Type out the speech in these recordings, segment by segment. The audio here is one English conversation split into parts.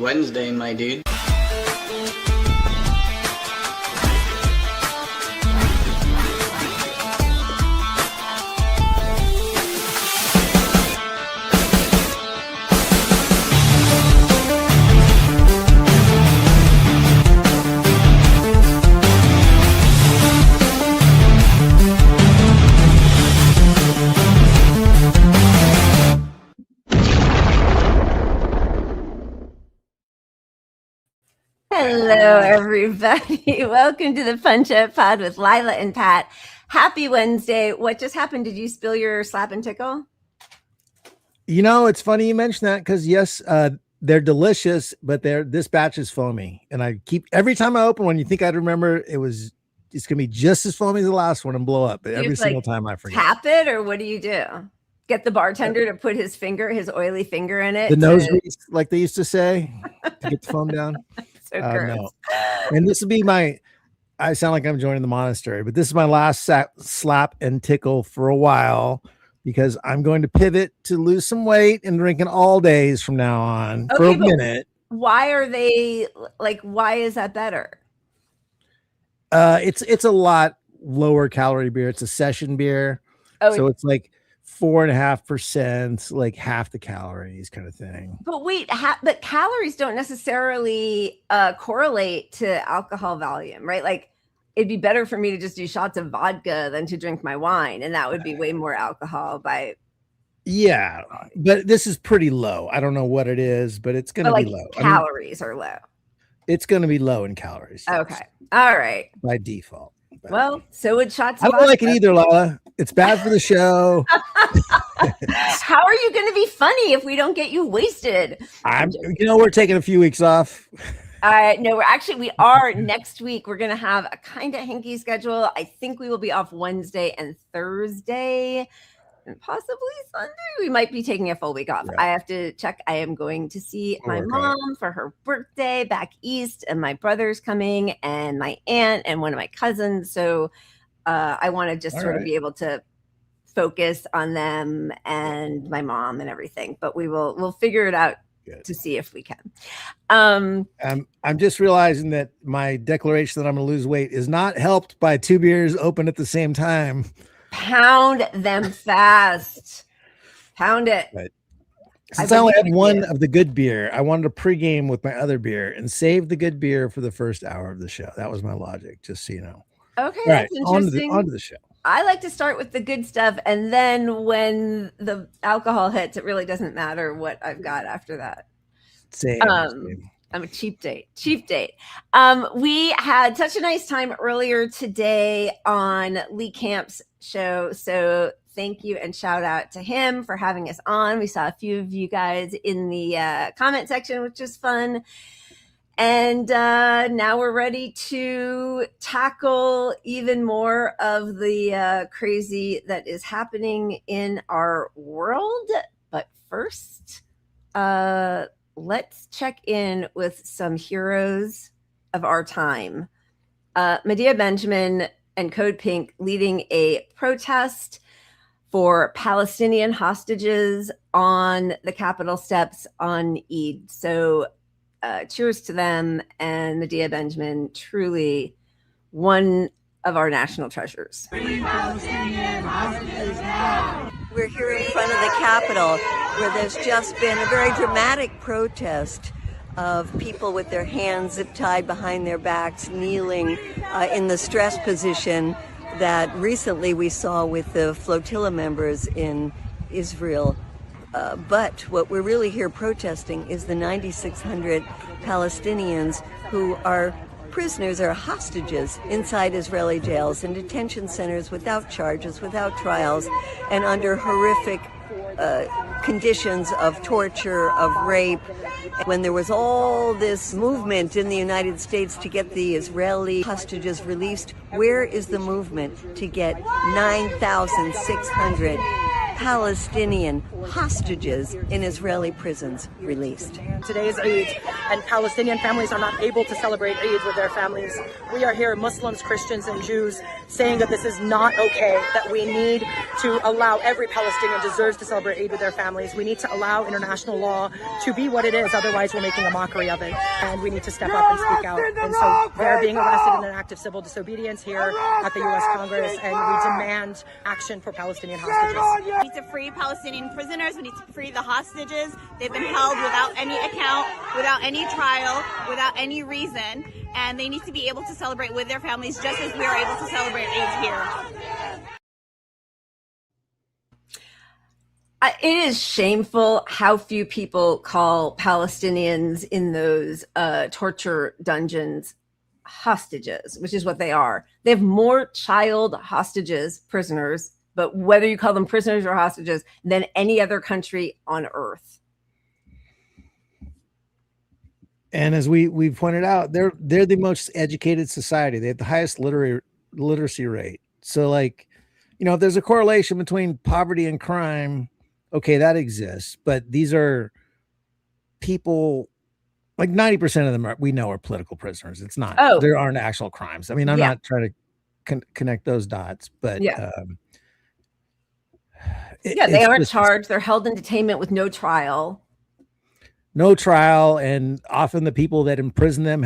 Wednesday, my dude. Hello, everybody. Welcome to the Punch Up Pod with Lila and Pat. Happy Wednesday. What just happened? Did you spill your slap and tickle? You know, it's funny you mentioned that because yes, they're delicious, but this batch is foamy, and I keep every time I open one, you think I'd remember it's gonna be just as foamy as the last one and blow up, but every single time I forget. Tap it, or what do you do? Get the bartender to put his oily finger in it. The nose grease, like they used to say, to get the foam down. So gross. No. And this will be I sound like I'm joining the monastery, but this is my last slap and tickle for a while because I'm going to pivot to lose some weight and drinking all days from now on for a minute. Why are they why is that better? It's a lot lower calorie beer. It's a session beer. So it's like 4.5%, like half the calories kind of thing. But wait, but calories don't necessarily correlate to alcohol volume, right? Like it'd be better for me to just do shots of vodka than to drink my wine. And that would be way more alcohol Yeah, but this is pretty low. I don't know what it is, but it's going to be low. Calories are low. It's going to be low in calories. Yes. Okay. All right. By default. Well, so would shots of vodka. I don't like it either, Lala. It's bad for the show. How are you going to be funny if we don't get you wasted? We're taking a few weeks off. No, we are next week. We're going to have a kind of hinky schedule. I think we will be off Wednesday and Thursday and possibly Sunday. We might be taking a full week off. Yeah. I have to check. I am going to see my mom for her birthday back east, and my brother's coming, and my aunt and one of my cousins. So I want to just sort of be able to focus on them and my mom and everything. But we'll figure it out. Good. To see if we can. I'm just realizing that my declaration that I'm going to lose weight is not helped by 2 beers open at the same time. Pound them fast. Pound it. Right. Since I only had one of the good beer, I wanted to pregame with my other beer and save the good beer for the first hour of the show. That was my logic, just so you know. Okay, all that's right, interesting. On to the show. I like to start with the good stuff, and then when the alcohol hits, it really doesn't matter what I've got after that. Same. I'm a cheap date. We had such a nice time earlier today on Lee Camp's show, so thank you and shout out to him for having us on. We saw a few of you guys in the comment section, which is fun. And now we're ready to tackle even more of the crazy that is happening in our world. But first, let's check in with some heroes of our time. Medea Benjamin and Code Pink leading a protest for Palestinian hostages on the Capitol steps on Eid. So cheers to them, and Medea Benjamin, truly one of our national treasures. We're here in front of the Capitol, where there's just been a very dramatic protest of people with their hands zip-tied behind their backs, kneeling in the stress position that recently we saw with the flotilla members in Israel. But what we're really here protesting is the 9,600 Palestinians who are prisoners or hostages inside Israeli jails and detention centers without charges, without trials, and under horrific conditions of torture, of rape. When there was all this movement in the United States to get the Israeli hostages released, where is the movement to get 9,600 Palestinian hostages in Israeli prisons released. Today is Eid, and Palestinian families are not able to celebrate Eid with their families. We are here, Muslims, Christians, and Jews, saying that this is not okay, that we need to allow every Palestinian deserves to celebrate Eid with their families. We need to allow international law to be what it is, otherwise we're making a mockery of it. And we need to step up and speak out. And so they're being arrested in an act of civil disobedience here at the U.S. Congress, and we demand action for Palestinian hostages. We need to free Palestinian prisoners. We need to free the hostages. They've been held without any account, without any trial, without any reason, and they need to be able to celebrate with their families just as we are able to celebrate Eid here. It is shameful how few people call Palestinians in those torture dungeons hostages, which is what they are. They have more child hostages, prisoners, but whether you call them prisoners or hostages, than any other country on earth. And as we pointed out, they're the most educated society. They have the highest literacy rate. So, like, you know, if there's a correlation between poverty and crime, okay, that exists. But these are people, like 90% of them we know are political prisoners. It's not. Oh. There aren't actual crimes. I mean, I'm not trying to connect those dots, but they aren't charged. They're held in detainment with no trial. No trial, and often the people that imprison them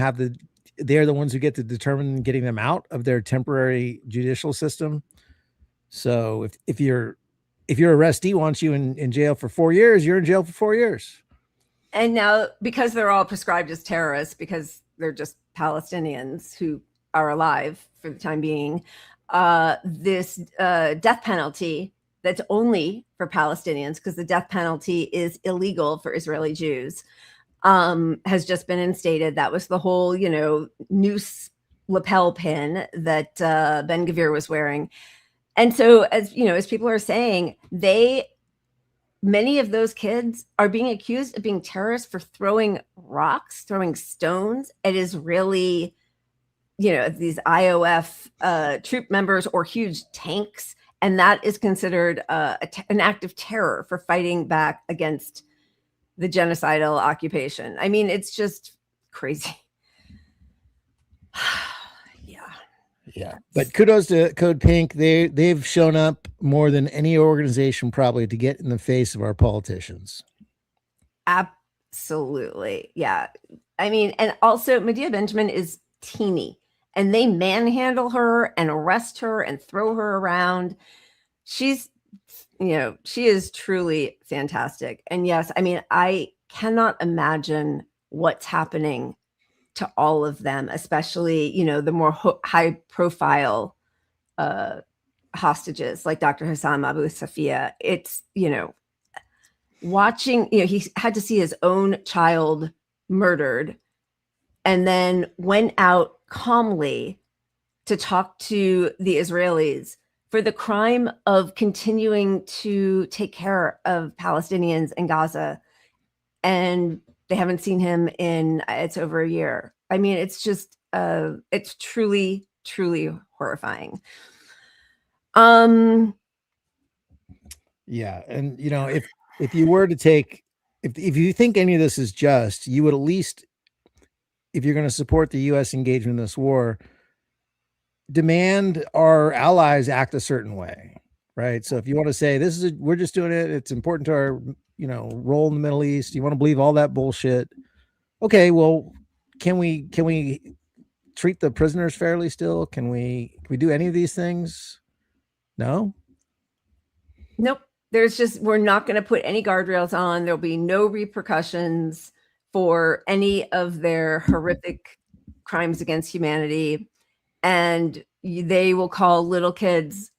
they're the ones who get to determine getting them out of their temporary judicial system. So if your arrestee wants you in jail for 4 years, you're in jail for 4 years. And now, because they're all prescribed as terrorists, because they're just Palestinians who are alive for the time being, this death penalty that's only for Palestinians, because the death penalty is illegal for Israeli Jews, has just been instated. That was the whole, noose lapel pin that Ben-Gvir was wearing. And so, as people are saying, many of those kids are being accused of being terrorists for throwing rocks, throwing stones at Israeli, these IOF troop members or huge tanks. And that is considered an act of terror for fighting back against the genocidal occupation. I mean, it's just crazy. Yeah. But kudos to Code Pink. They've shown up more than any organization probably to get in the face of our politicians. Absolutely. Yeah. I mean, and also Medea Benjamin is teeny. And they manhandle her and arrest her and throw her around. She's, she is truly fantastic. And yes, I mean, I cannot imagine what's happening to all of them, especially, the more high profile hostages like Dr. Hassam Abu Safia. It's, watching, he had to see his own child murdered and then went out calmly to talk to the Israelis for the crime of continuing to take care of Palestinians in Gaza. And they haven't seen him it's over a year. I mean, it's just, it's truly, truly horrifying. Yeah. And, if you were to take, if you think any of this is just, you would at least, if you're going to support the U.S. engagement in this war, demand our allies act a certain way, right? So if you want to say we're just doing it, it's important to our, role in the Middle East. You want to believe all that bullshit? Okay, well, can we treat the prisoners fairly still? Can we do any of these things? No. Nope. We're not going to put any guardrails on. There'll be no repercussions for any of their horrific crimes against humanity. And they will call little kids,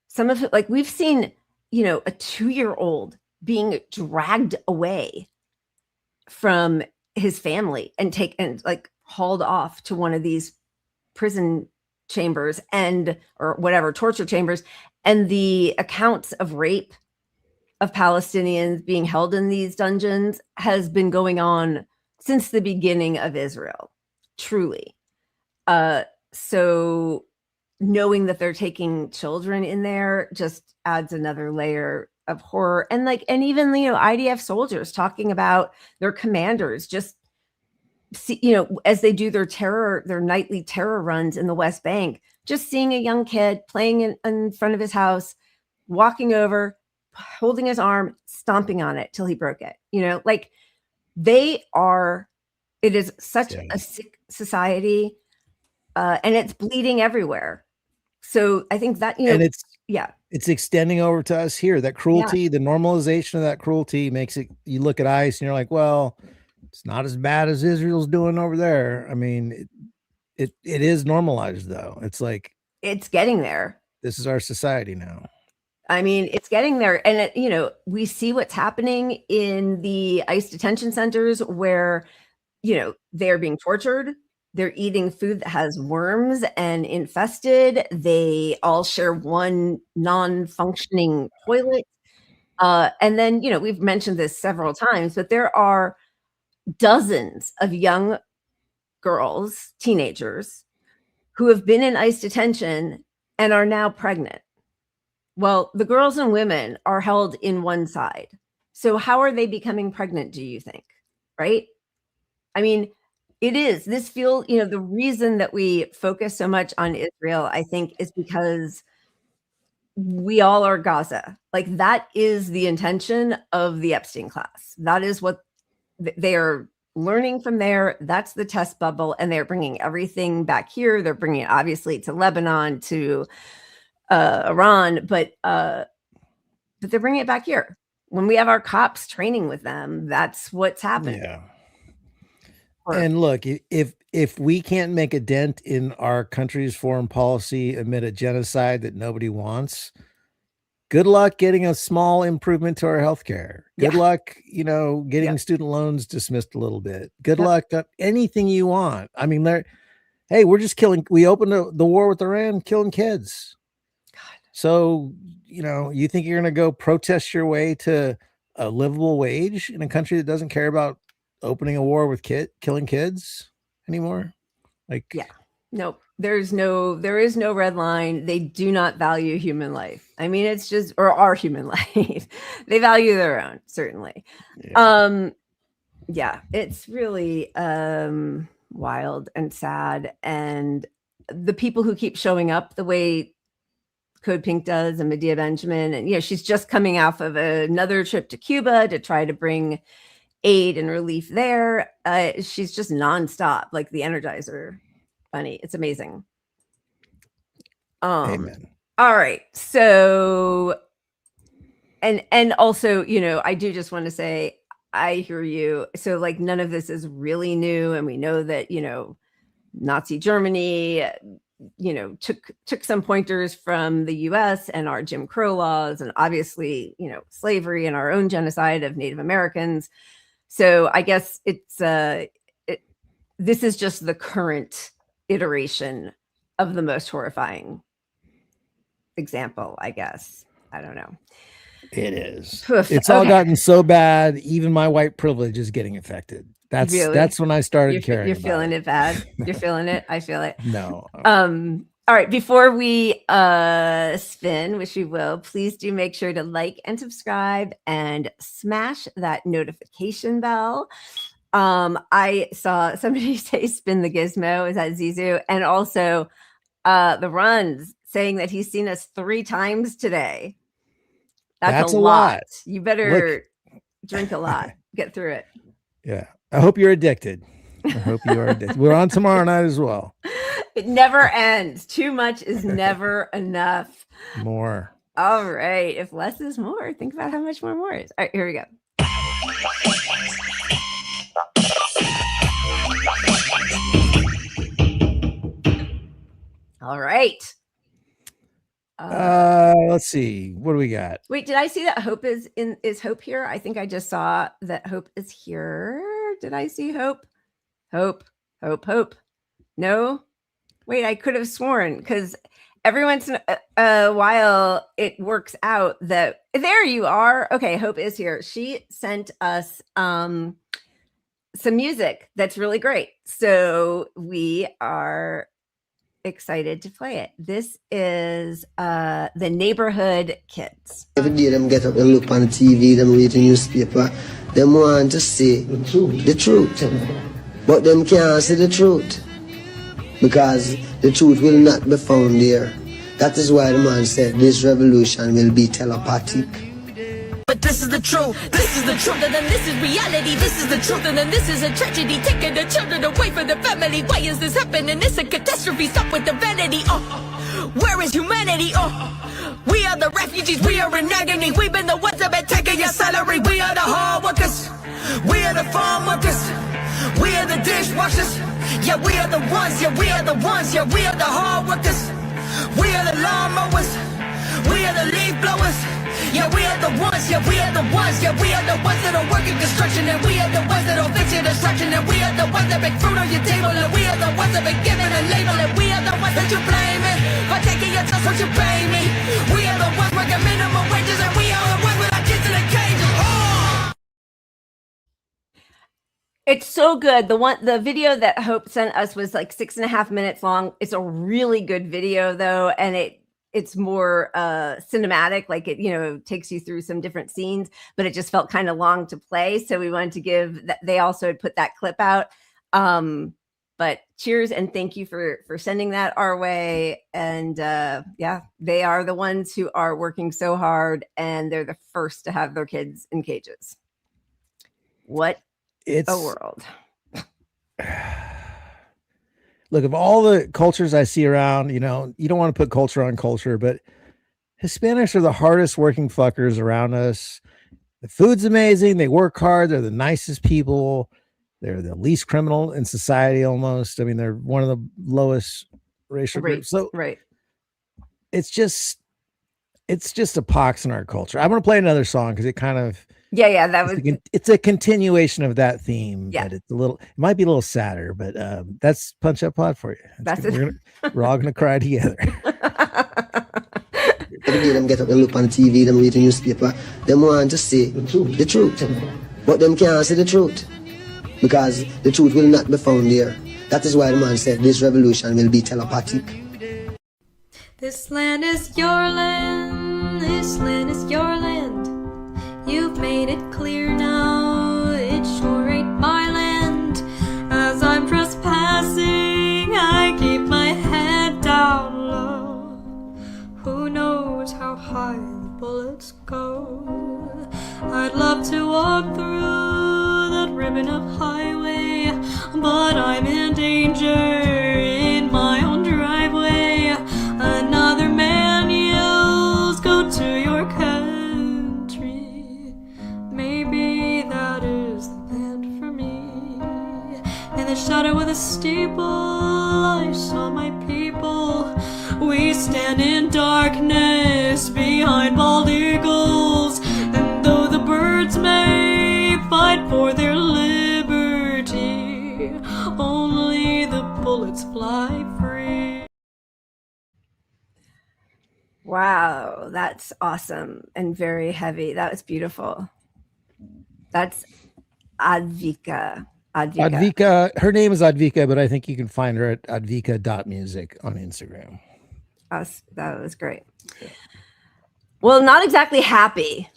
some of it, like we've seen, a 2-year-old being dragged away from his family and hauled off to one of these prison chambers or whatever, torture chambers. And the accounts of rape of Palestinians being held in these dungeons has been going on since the beginning of Israel, truly. So knowing that they're taking children in there just adds another layer of horror. And like, and even, you know, IDF soldiers talking about their commanders just see, you know, as they do their nightly terror runs in the West Bank, just seeing a young kid playing in front of his house, walking over, holding his arm, stomping on it till he broke it. You know, like it is such a sick society, and it's bleeding everywhere. So I think that, you know, and it's extending over to us here. That cruelty, the normalization of that cruelty makes it, you look at ICE and you're like, well, it's not as bad as Israel's doing over there. I mean, it is normalized though. It's like, it's getting there. This is our society now. I mean, it's getting there. And, you know, we see what's happening in the ICE detention centers where, you know, they're being tortured. They're eating food that has worms and infested. They all share one non-functioning toilet. And then, you know, we've mentioned this several times, but there are dozens of young girls, teenagers, who have been in ICE detention and are now pregnant. Well, the girls and women are held in one side. So how are they becoming pregnant, do you think? Right? I mean, it is. This feels, you know, the reason that we focus so much on Israel, I think, is because we all are Gaza. Like, that is the intention of the Epstein class. That is what they are learning from there. That's the test bubble. And they're bringing everything back here. They're bringing it, obviously, to Lebanon, to Iran, but they're bringing it back here. When we have our cops training with them, that's what's happening. Yeah. And look, if we can't make a dent in our country's foreign policy amid a genocide that nobody wants, good luck getting a small improvement to our healthcare. Good luck, you know, getting student loans dismissed a little bit. Good luck at anything you want. I mean, hey, we're just we opened the war with Iran, killing kids. So, you know, you think you're going to go protest your way to a livable wage in a country that doesn't care about opening a war with killing kids anymore? Like, nope. There is no red line. They do not value human life. I mean, it's just, or our human life. They value their own, certainly. It's really wild and sad. And the people who keep showing up the way Code Pink does, and Medea Benjamin, and, you know, she's just coming off of another trip to Cuba to try to bring aid and relief there. She's just nonstop, like the Energizer Bunny. It's amazing. Amen. All right. So, and also, you know, I do just want to say, I hear you. So, like, none of this is really new. And we know that, you know, Nazi Germany, you know, took some pointers from the US and our Jim Crow laws, and obviously, you know, slavery and our own genocide of Native Americans. So I guess it's this is just the current iteration of the most horrifying example, I guess. I don't know. It is. It's all gotten so bad. Even my white privilege is getting affected. That's when I started caring. You're feeling it bad. You're feeling it. I feel it. No. All right. Before we spin, which we will, please do make sure to like and subscribe and smash that notification bell. I saw somebody say spin the gizmo. Is that Zizou? And also the runs saying that he's seen us 3 times today. That's a lot. You better drink a lot. Get through it. Yeah. I hope you're addicted. I hope you are addicted. We're on tomorrow night as well. It never ends. Too much is never enough. More. All right. If less is more, think about how much more is. All right, here we go. All right. Let's see. What do we got? Wait, did I see that Hope is Hope here? I think I just saw that Hope is here. Did I see Hope? Hope. No? Wait, I could have sworn, because every once in a while it works out that there you are. Okay, Hope is here. She sent us some music that's really great. So we are excited to play it. This is the Neighborhood Kids. Every day them get up and look on the TV, them read the newspaper, them want to see the truth. But them can't see the truth. Because the truth will not be found there. That is why the man said this revolution will be telepathic. But this is the truth, this is the truth, and then this is reality, this is the truth, and then this is a tragedy, taking the children away from the family. Why is this happening? It's a catastrophe, stop with the vanity, where is humanity, we are the refugees, we are in agony, we've been the ones that been taking your salary, we are the hard workers, we are the farm workers, we are the dishwashers, yeah we are the ones, yeah we are the ones, yeah we are the hard workers, we are the lawnmowers, we are the leaf blowers. Yeah, we are the ones, yeah, we are the ones, yeah, we are the ones that are working construction, and we are the ones that will fix your destruction, and we are the ones that make fruit on your table, and we are the ones that been given a label, and we are the ones that you blaming for taking your time, so you pay me. We are the ones working minimum wages, and we are the ones with our kids in the cages. It's so good. The video that Hope sent us was like 6.5 minutes long. It's a really good video though, and it's more cinematic, like it, takes you through some different scenes, but it just felt kind of long to play. So we wanted to give that. They also had put that clip out. But cheers and thank you for sending that our way. And yeah, they are the ones who are working so hard, and they're the first to have their kids in cages. What a world. Look, of all the cultures I see around, you don't want to put culture on culture, but Hispanics are the hardest working fuckers around us. The food's amazing. They work hard. They're the nicest people. They're the least criminal in society almost. I mean, they're one of the lowest racial groups. So it's just a pox in our culture. I'm going to play another song because it kind of, it's a continuation of that theme, but it might be a little sadder, but that's Punch Up Pod for you. We're all gonna cry together. Every day them get up and look on the TV, them read the newspaper, them want to see the truth. But them can't see the truth. Because the truth will not be found there. That is why the man said this revolution will be telepathic. This land is your land, this land is your land. You've made it clear now, it sure ain't my land. As I'm trespassing, I keep my head down low. Who knows how high the bullets go? I'd love to walk through that ribbon of highway, but I'm in danger in my own driveway. Another man yells, go to your country. Maybe that is the land for me. In the shadow of the steeple, I saw my people. We stand in darkness behind bald eagles, and though the birds may fight for their liberty, only the bullets fly free. Wow, that's awesome and very heavy. That was beautiful. That's Advika. Advika. Her name is Advika, but I think you can find her at advika.music on Instagram. That was great. Well, not exactly happy.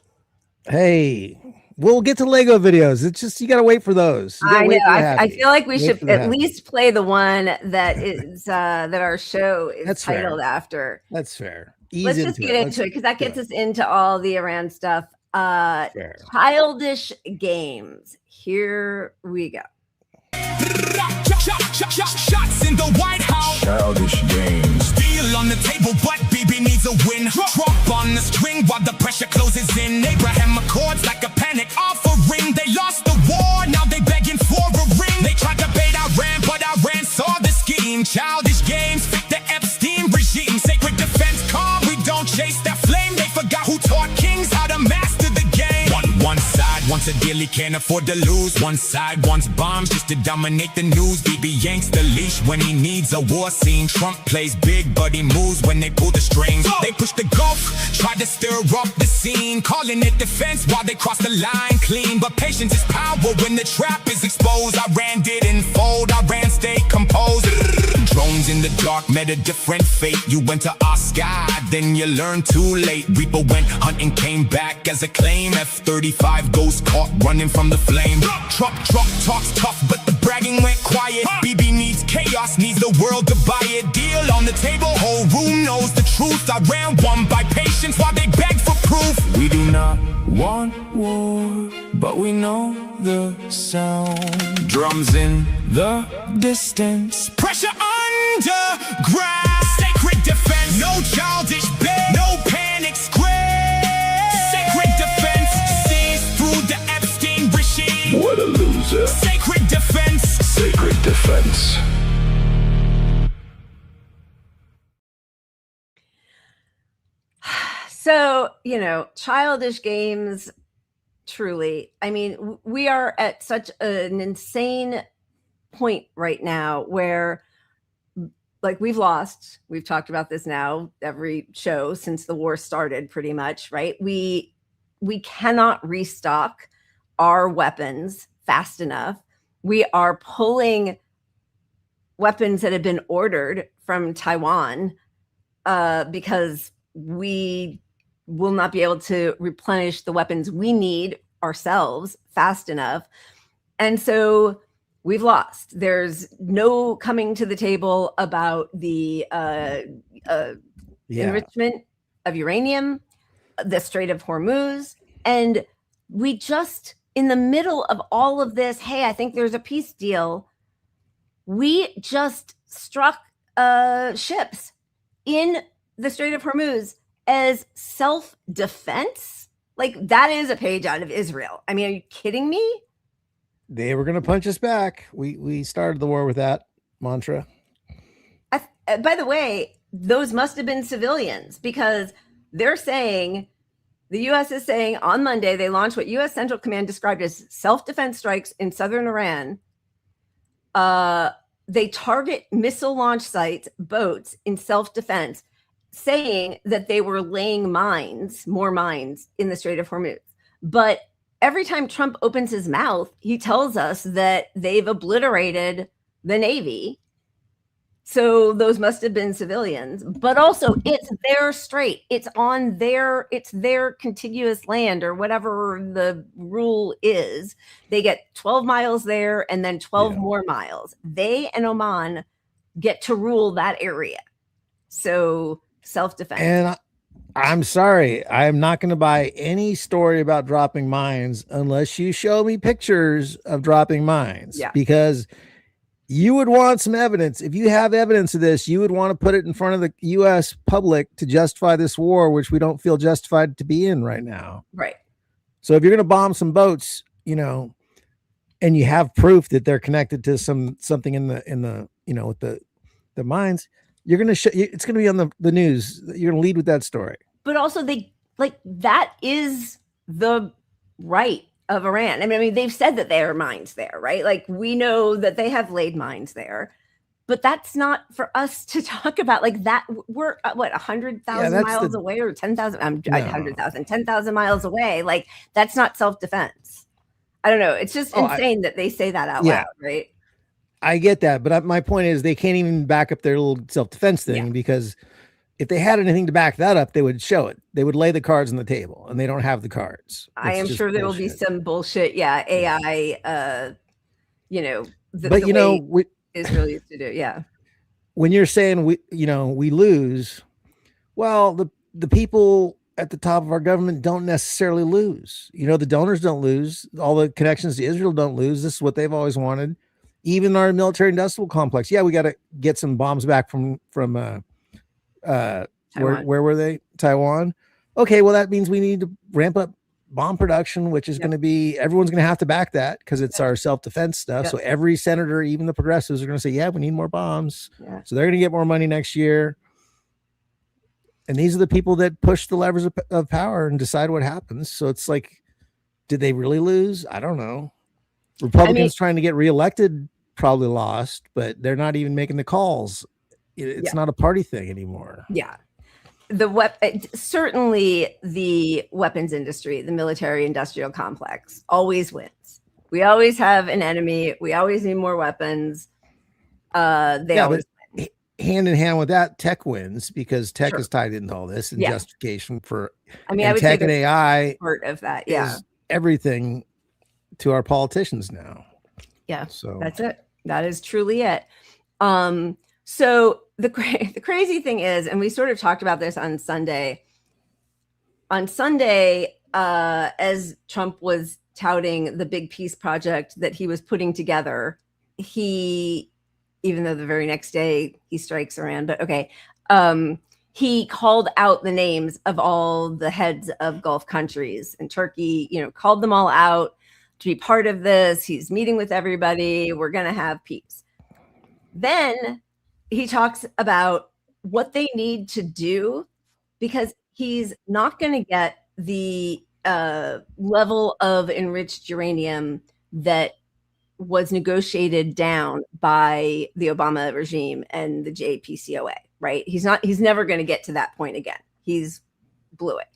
Hey, we'll get to Lego videos. It's just, you got to wait for those. I know. I feel like we should at least play the one that is that our show is titled after. That's fair. Let's just get into it because that gets us into all the Iran stuff. Childish games. Here we go. Shots in the White House. Childish games. Steel on the table, but Bibi needs a win. Drop on the string while the pressure closes in. Abraham Accords like a panic offering. They lost the war, now they begging for a ring. They tried to bait Iran, but Iran saw the scheme. Childish games fit the Epstein regime. Sacred defense, calm, we don't chase that flame. They forgot who taught kings how to master the game. One side wants a deal he can't afford to lose. One side wants bombs just to dominate the news. Bibi yanks the leash when he needs a war scene. Trump plays big, but he moves when they pull the strings. They push the Gulf, try to stir up the scene, calling it defense while they cross the line clean. But patience is power when the trap is exposed. Iran didn't fold, Iran stayed composed. stones in the dark, met a different fate. You went to our sky, then you learned too late. Reaper went hunting, came back as a claim. F-35 ghost caught running from the flame. Truck talks tough, but the bragging went quiet. BB needs chaos, needs the world to buy it. Deal on the table, whole room knows the truth. I ran one by patience while they beg for proof. We do not want war, but we know the sound. Drums in the distance, pressure underground. Sacred defense, no childish bed, no panic square. Sacred defense, sees through the Epstein regime. What a loser. Sacred defense, Sacred defense. So, you know, childish games, truly. I mean, we are at such an insane point right now where, like, we've talked about this now every show since the war started, pretty much, right? We cannot restock our weapons fast enough. We are pulling weapons that have been ordered from Taiwan because we will not be able to replenish the weapons we need ourselves fast enough. And so we've lost. There's no coming to the table about the enrichment of uranium, the Strait of Hormuz. And we just, in the middle of all of this, hey, I think there's a peace deal. We just struck ships in the Strait of Hormuz as self-defense. Like, that is a page out of Israel. I mean, are you kidding me? They were going to punch us back. We started the war with that mantra. By the way, those must have been civilians, because they're saying, the U.S. is saying on Monday, they launched what U.S. Central Command described as self-defense strikes in southern Iran. They target missile launch sites, boats in self-defense, saying that they were laying more mines in the Strait of Hormuz. But every time Trump opens his mouth, he tells us that they've obliterated the Navy. So those must have been civilians, but also it's their strait. It's their contiguous land, or whatever the rule is. They get 12 miles there and then 12 more miles. They and Oman get to rule that area. So self-defense. And I'm sorry, I'm not going to buy any story about dropping mines unless you show me pictures of dropping mines. Yeah. Because you would want some evidence. If you have evidence of this, you would want to put it in front of the U.S. public to justify this war, which we don't feel justified to be in right now. Right. So if you're going to bomb some boats, you know, and you have proof that they're connected to something in the you know, with the mines, you're going to show, it's going to be on the news. You're going to lead with that story. But also, that is the right of Iran. I mean, they've said that there are mines there, right? Like, we know that they have laid mines there, but that's not for us to talk about. Like, that we're 100,000 miles away, or 10,000, 10,000 miles away. Like, that's not self-defense. I don't know. It's just insane that they say that out loud, right? I get that, but my point is they can't even back up their little self-defense thing, because if they had anything to back that up, they would show it. They would lay the cards on the table, and they don't have the cards. I am sure there will be some bullshit. Yeah. AI, you know, but you know, Israel used to do. Yeah. When you're saying we lose, well, the people at the top of our government don't necessarily lose. You know, the donors don't lose. All the connections to Israel don't lose. This is what they've always wanted. Even our military industrial complex. Yeah, we got to get some bombs back from where were they? Taiwan. Okay, well, that means we need to ramp up bomb production, which is going to be, everyone's going to have to back that because it's our self-defense stuff. So every senator, even the progressives, are going to say, yeah, we need more bombs. So they're going to get more money next year. And these are the people that push the levers of power and decide what happens. So it's like, did they really lose? I don't know. Republicans trying to get reelected probably lost, but they're not even making the calls. It's not a party thing anymore. Yeah. Certainly the weapons industry, the military industrial complex, always wins. We always have an enemy. We always need more weapons. They always win. hand in hand with that, tech wins because tech Sure. is tied into all this and Yeah. justification for. I mean, and I would say tech and AI part of that. Yeah. is everything to our politicians now. Yeah. So That's it. That is truly it. So the crazy thing is, and we sort of talked about this on Sunday. On Sunday, as Trump was touting the big peace project that he was putting together, even though the very next day he strikes Iran, but okay, he called out the names of all the heads of Gulf countries, and Turkey, called them all out to be part of this. He's meeting with everybody. We're going to have peace. Then he talks about what they need to do because he's not going to get the level of enriched uranium that was negotiated down by the Obama regime and the JPCOA, right? He's never going to get to that point again. He's blew it.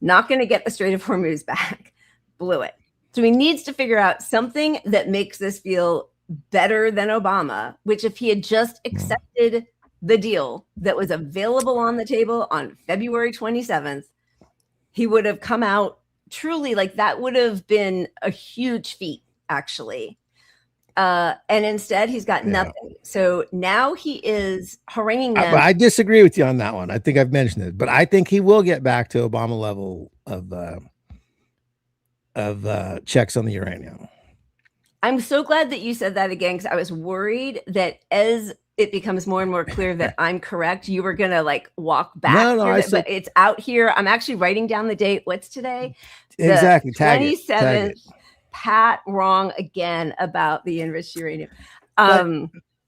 Not going to get the Strait of Hormuz back. Blew it. So he needs to figure out something that makes this feel better than Obama, which if he had just accepted the deal that was available on the table on February 27th, he would have come out truly like that would have been a huge feat, actually. And instead, he's got nothing. So now he is haranguing them. I disagree with you on that one. I think I've mentioned it, but I think he will get back to Obama level of checks on the uranium. I'm so glad that you said that again, because I was worried that as it becomes more and more clear that I'm correct, you were gonna walk back. But it's out here. I'm actually writing down the date. What's today? Exactly. The 27th. Pat wrong again about the enriched uranium.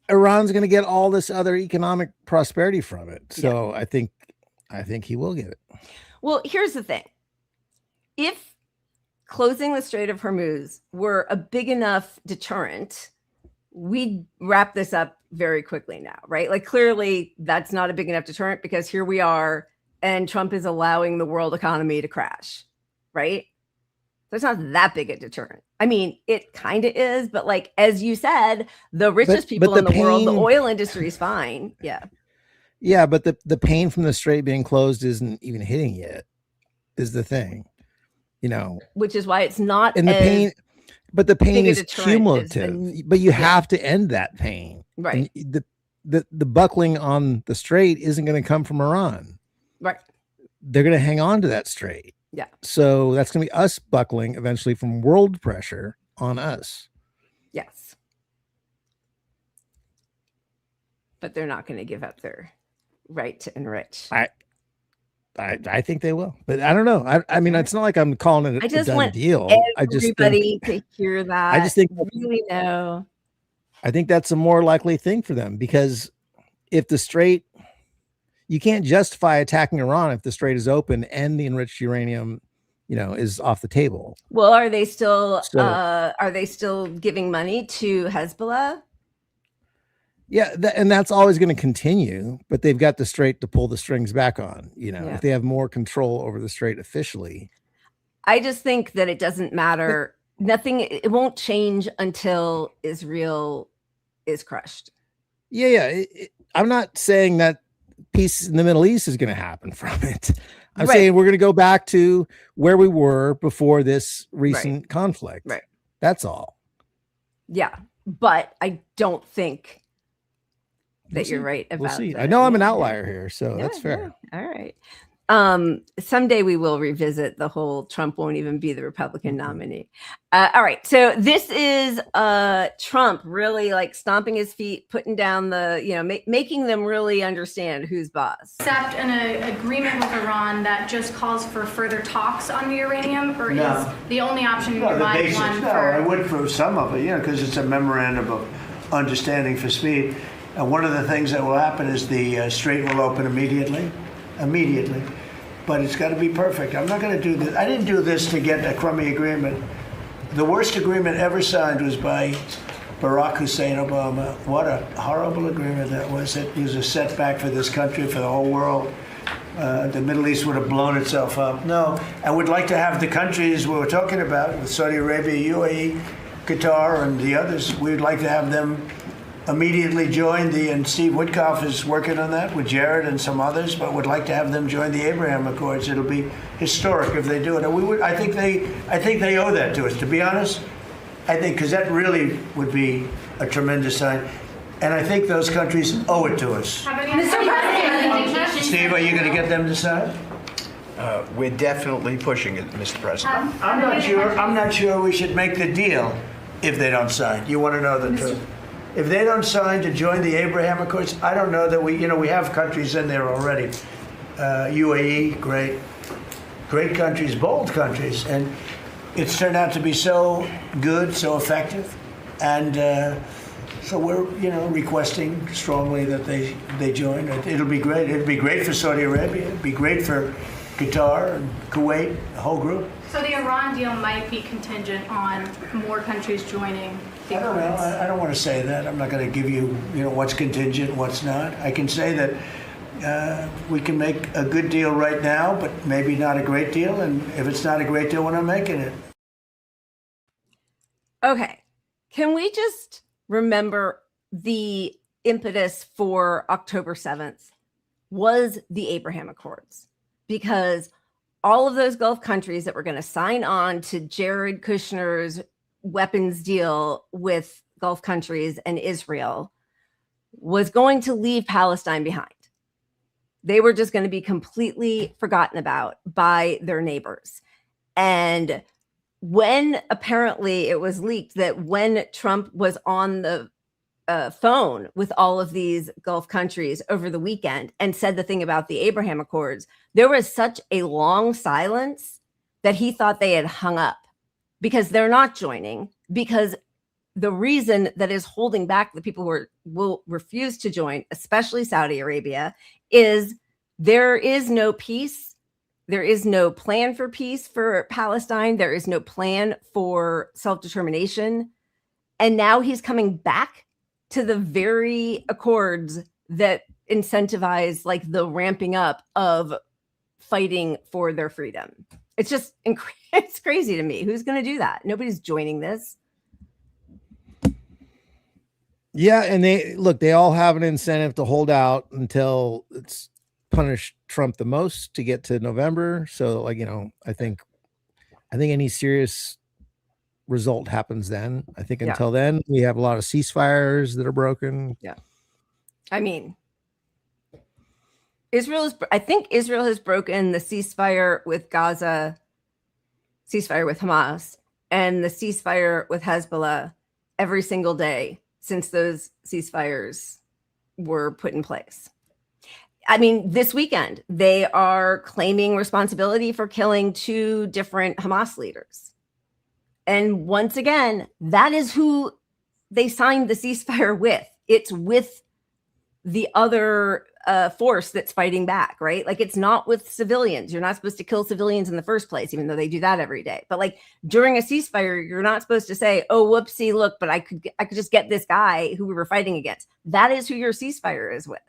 Iran's going to get all this other economic prosperity from it. So I think he will get it. Well, here's the thing. If closing the Strait of Hormuz were a big enough deterrent, we'd wrap this up very quickly now, right? Clearly that's not a big enough deterrent because here we are and Trump is allowing the world economy to crash, right? So it's not that big a deterrent. I mean, it kind of is, but as you said, the richest people in the world, the oil industry is fine. Yeah. Yeah, but the pain from the strait being closed isn't even hitting yet, is the thing. Which is why it's not and the pain, but the pain is cumulative. But you have to end that pain. Right. And the buckling on the strait isn't going to come from Iran. Right. They're going to hang on to that strait. Yeah. So that's going to be us buckling eventually from world pressure on us. Yes. But they're not going to give up their right to enrich. I think they will, but I don't know. I mean, it's not like I'm calling it a done deal. Everybody to hear that. I just think really know. I think that's a more likely thing for them because if the strait, you can't justify attacking Iran if the strait is open and the enriched uranium, is off the table. Well, are they still giving money to Hezbollah? Yeah, and that's always going to continue, but they've got the strait to pull the strings back on, if they have more control over the strait officially. I just think that it doesn't matter. It won't change until Israel is crushed. Yeah. I'm not saying that peace in the Middle East is going to happen from it. I'm saying we're going to go back to where we were before this recent conflict. Right. That's all. Yeah. But I don't think that you're right about we'll see. that. I know I'm an outlier here, so that's fair. Yeah. All right. Someday we will revisit the whole Trump won't even be the Republican nominee. All right. So this is Trump really stomping his feet, putting down making them really understand who's boss. Accept an agreement with Iran that just calls for further talks on the uranium, or is the only option in your mind one I would for some of it, because it's a memorandum of understanding for speed. One of the things that will happen is the strait will open immediately, but it's got to be perfect. I'm not going to do this. I didn't do this to get a crummy agreement. The worst agreement ever signed was by Barack Hussein Obama. What a horrible agreement that was. It was a setback for this country, for the whole world. The Middle East would have blown itself up. No, I would like to have the countries we were talking about, with Saudi Arabia, UAE, Qatar, and the others, we would like to have them immediately join and Steve Witkoff is working on that with Jared and some others, but would like to have them join the Abraham Accords. It'll be historic if they do it. And I think they owe that to us, to be honest. I think, because that really would be a tremendous sign. And I think those countries owe it to us. Steve, are you going to get them to sign? We're definitely pushing it, Mr. President. I'm not sure we should make the deal if they don't sign. You want to know the truth? If they don't sign to join the Abraham Accords, I don't know that we have countries in there already. UAE, great countries, bold countries, and it's turned out to be so good, so effective, and so we're requesting strongly that they join. It'll be great. It'll be great for Saudi Arabia. It'll be great for Qatar and Kuwait, the whole group. So the Iran deal might be contingent on more countries joining the Accords. I don't want to say that. I'm not going to give you, what's contingent, what's not. I can say that we can make a good deal right now, but maybe not a great deal. And if it's not a great deal, we're not making it. Okay. Can we just remember the impetus for October 7th was the Abraham Accords? Because all of those Gulf countries that were going to sign on to Jared Kushner's weapons deal with Gulf countries and Israel was going to leave Palestine behind. They were just going to be completely forgotten about by their neighbors. And when apparently it was leaked that when Trump was on the phone with all of these Gulf countries over the weekend and said the thing about the Abraham Accords, there was such a long silence that he thought they had hung up because they're not joining, because the reason that is holding back the people who will refuse to join, especially Saudi Arabia, is there is no peace. There is no plan for peace for Palestine. There is no plan for self-determination. And now he's coming back to the very accords that incentivize like the ramping up of fighting for their freedom. It's just it's crazy to me. Who's going to do that? Nobody's joining this. Yeah, and they all have an incentive to hold out until it's punish Trump the most to get to November. So I think any serious result happens then. I think until then we have a lot of ceasefires that are broken. Yeah. I mean, I think Israel has broken the ceasefire with Gaza, ceasefire with Hamas, and the ceasefire with Hezbollah every single day since those ceasefires were put in place. I mean, this weekend, they are claiming responsibility for killing 2 different Hamas leaders. And once again, that is who they signed the ceasefire with. It's with the other force that's fighting back, right? Like, it's not with civilians. You're not supposed to kill civilians in the first place, even though they do that every day. But like during a ceasefire, you're not supposed to say, oh, whoopsie, look, but I could just get this guy who we were fighting against. That is who your ceasefire is with.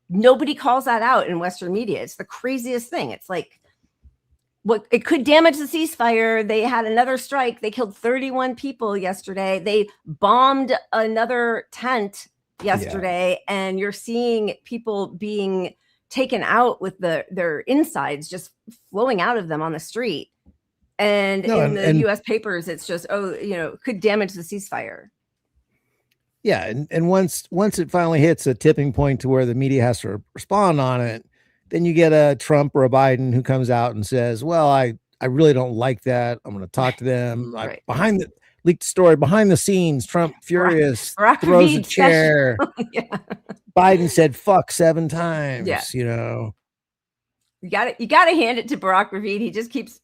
Nobody calls that out in Western media. It's the craziest thing. It's like, what it could damage the ceasefire. They had another strike. They killed 31 people yesterday. They bombed another tent yesterday, and you're seeing people being taken out with their insides just flowing out of them on the street. And in the U.S. papers, it's just, could damage the ceasefire. Yeah, and once it finally hits a tipping point to where the media has to respond on it, then you get a Trump or a Biden who comes out and says, well, I really don't like that. I'm going to talk to them. Right. Behind the leaked story, behind the scenes, Trump furious, throws a chair. Biden said fuck 7 times. Yeah. You got to hand it to Barack Ravid. He just keeps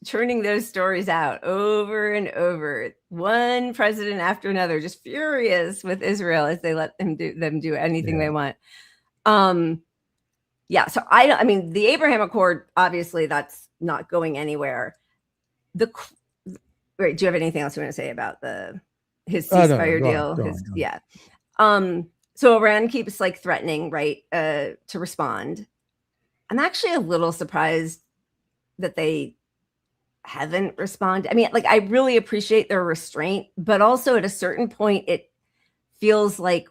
churning those stories out over and over. One president after another, just furious with Israel as they let them do anything they want. Yeah, so I mean, the Abraham Accord, obviously, that's not going anywhere. Right? Do you have anything else you want to say about his ceasefire deal? Go on. So Iran keeps like threatening, right, to respond. I'm actually a little surprised that they haven't responded. I mean, like, I really appreciate their restraint, but also at a certain point, it feels like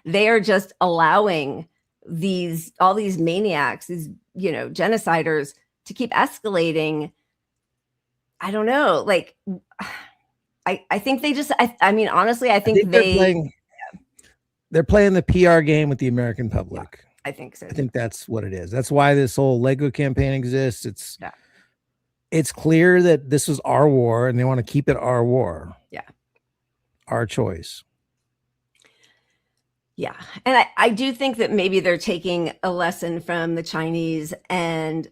they are just allowing all these maniacs, these, genociders to keep escalating. I don't know. Like, I think they just, I mean, honestly, I think they're playing the PR game with the American public. I think so. I think that's what it is. That's why this whole Lego campaign exists. It's clear that this was our war and they want to keep it our war. Yeah. Our choice. Yeah. And I do think that maybe they're taking a lesson from the Chinese and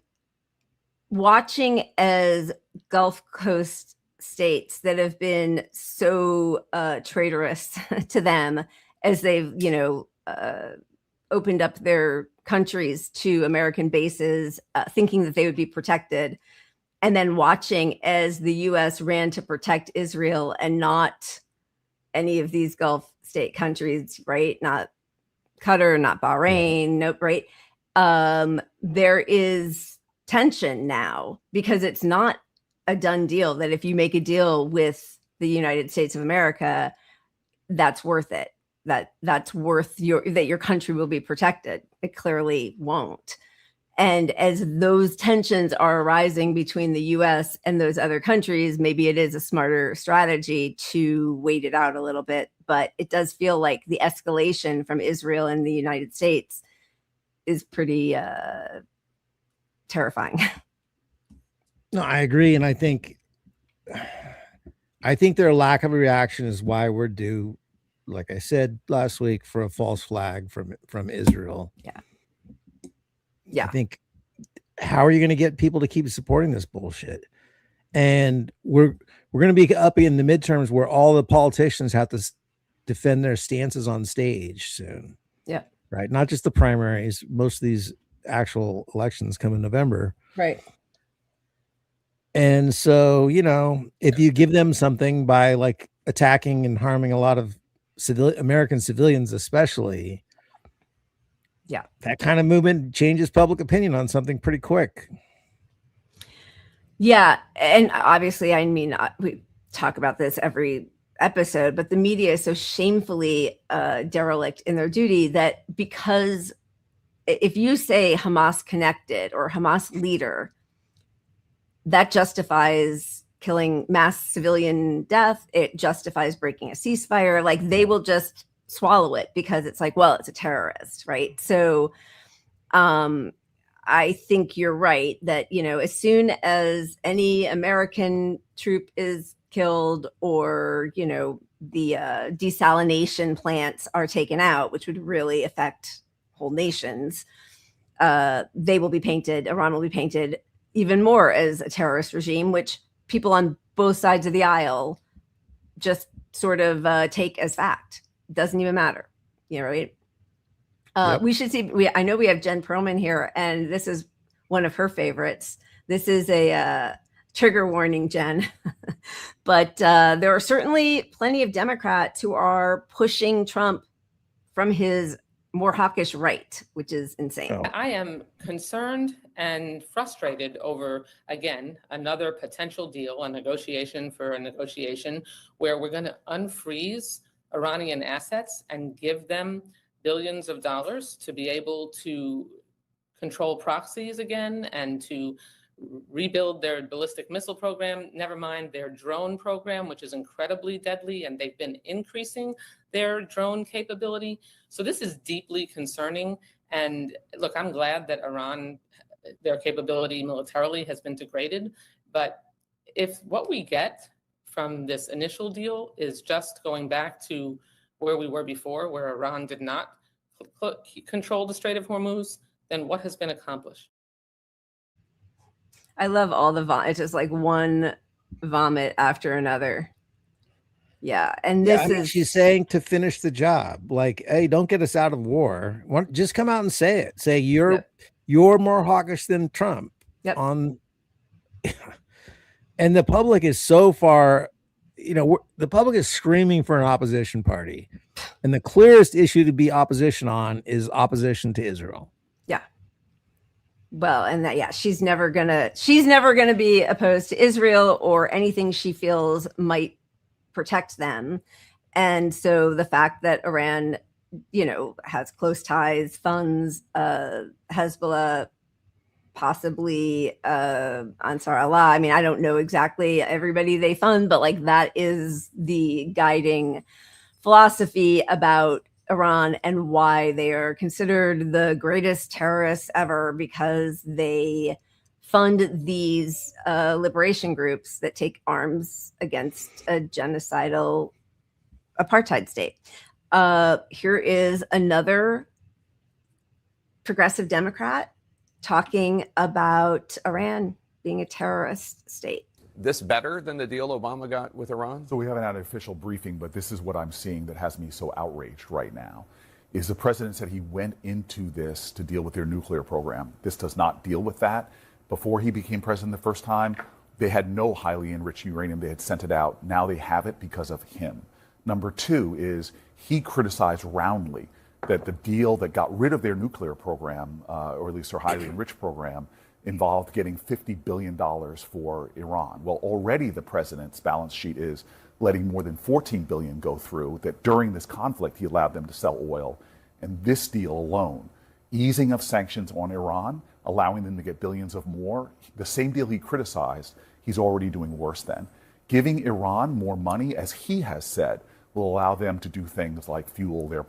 watching as Gulf Coast states that have been so traitorous to them as they've, opened up their countries to American bases, thinking that they would be protected. And then watching as the U.S. ran to protect Israel and not any of these Gulf state countries, right? Not Qatar, not Bahrain, nope, right? There is tension now because it's not a done deal that if you make a deal with the United States of America, that's worth it. That's worth that your country will be protected. It clearly won't. And as those tensions are arising between the US and those other countries, maybe it is a smarter strategy to wait it out a little bit. But it does feel like the escalation from Israel and the United States is pretty terrifying. No, I agree. And I think their lack of a reaction is why we're due, like I said last week, for a false flag from Israel. Yeah. Yeah. I think, how are you going to get people to keep supporting this bullshit? And we're going to be up in the midterms where all the politicians have to defend their stances on stage soon. Yeah. Right. Not just the primaries. Most of these actual elections come in November. Right. And so, if you give them something by like attacking and harming a lot of American civilians, especially, yeah, that kind of movement changes public opinion on something pretty quick. Yeah. And obviously, I mean, we talk about this every episode, but the media is so shamefully derelict in their duty that because if you say Hamas connected or Hamas leader, that justifies killing mass civilian death. It justifies breaking a ceasefire. Like they will just swallow it because it's like, well, it's a terrorist, right? So I think you're right that, as soon as any American troop is killed or, the desalination plants are taken out, which would really affect whole nations, they will be painted, Iran will be painted even more as a terrorist regime, which people on both sides of the aisle just sort of take as fact. Doesn't even matter, right? Yep. We should see. I know we have Jen Perlman here, and this is one of her favorites. This is a trigger warning, Jen. But there are certainly plenty of Democrats who are pushing Trump from his more hawkish right, which is insane. Oh. I am concerned and frustrated over, again, another potential deal, a negotiation where we're going to unfreeze Iranian assets and give them billions of dollars to be able to control proxies again and to rebuild their ballistic missile program, never mind their drone program, which is incredibly deadly, and they've been increasing their drone capability. So this is deeply concerning. And look, I'm glad that Iran, their capability militarily has been degraded. But if what we get from this initial deal is just going back to where we were before, where Iran did not control the Strait of Hormuz, then what has been accomplished? I love all the it's just like one vomit after another. Yeah. And this is she's saying to finish the job. Like, hey, don't get us out of war. Just come out and say it. Say you're more hawkish than Trump. Yep. And the public is so far, the public is screaming for an opposition party. And the clearest issue to be opposition on is opposition to Israel. Yeah. Well, and that, she's never gonna be opposed to Israel or anything she feels might protect them. And so the fact that Iran, has close ties, funds Hezbollah, possibly Ansar Allah. I mean, I don't know exactly everybody they fund, but like that is the guiding philosophy about Iran and why they are considered the greatest terrorists ever, because they fund these liberation groups that take arms against a genocidal apartheid state. Here is another progressive Democrat talking about Iran being a terrorist state. This better than the deal Obama got with Iran? So we haven't had an official briefing, but this is what I'm seeing that has me so outraged right now. Is the president said he went into this to deal with their nuclear program. This does not deal with that. Before he became president the first time, they had no highly enriched uranium. They had sent it out. Now they have it because of him. Number two is he criticized roundly that the deal that got rid of their nuclear program, or at least their highly enriched program, involved getting $50 billion for Iran. Well, already the president's balance sheet is letting more than $14 billion go through, that during this conflict, he allowed them to sell oil. And this deal alone, easing of sanctions on Iran, allowing them to get billions of more, the same deal he criticized, he's already doing worse than. Giving Iran more money, as he has said, will allow them to do things like fuel their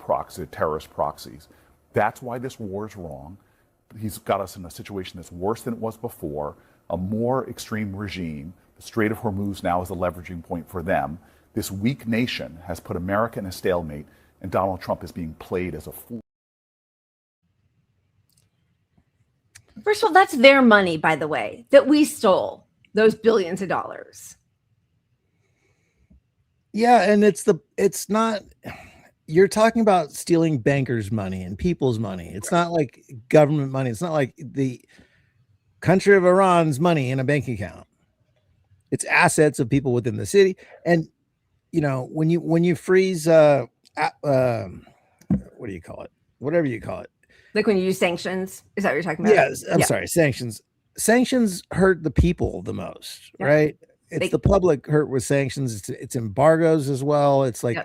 terrorist proxies. That's why this war is wrong. He's got us in a situation that's worse than it was before, a more extreme regime. The Strait of Hormuz now is a leveraging point for them. This weak nation has put America in a stalemate, and Donald Trump is being played as a fool. First of all, that's their money, by the way, that we stole, those billions of dollars. Yeah, and it's not, you're talking about stealing bankers' money and people's money. It's not like government money. It's not like the country of Iran's money in a bank account. It's assets of people within the city. And when you freeze what do you call it? Whatever you call it. Like when you use sanctions, is that what you're talking about? Yes, I'm sorry, sanctions. Sanctions hurt the people the most, right? It's the public hurt with sanctions. It's embargoes as well. It's like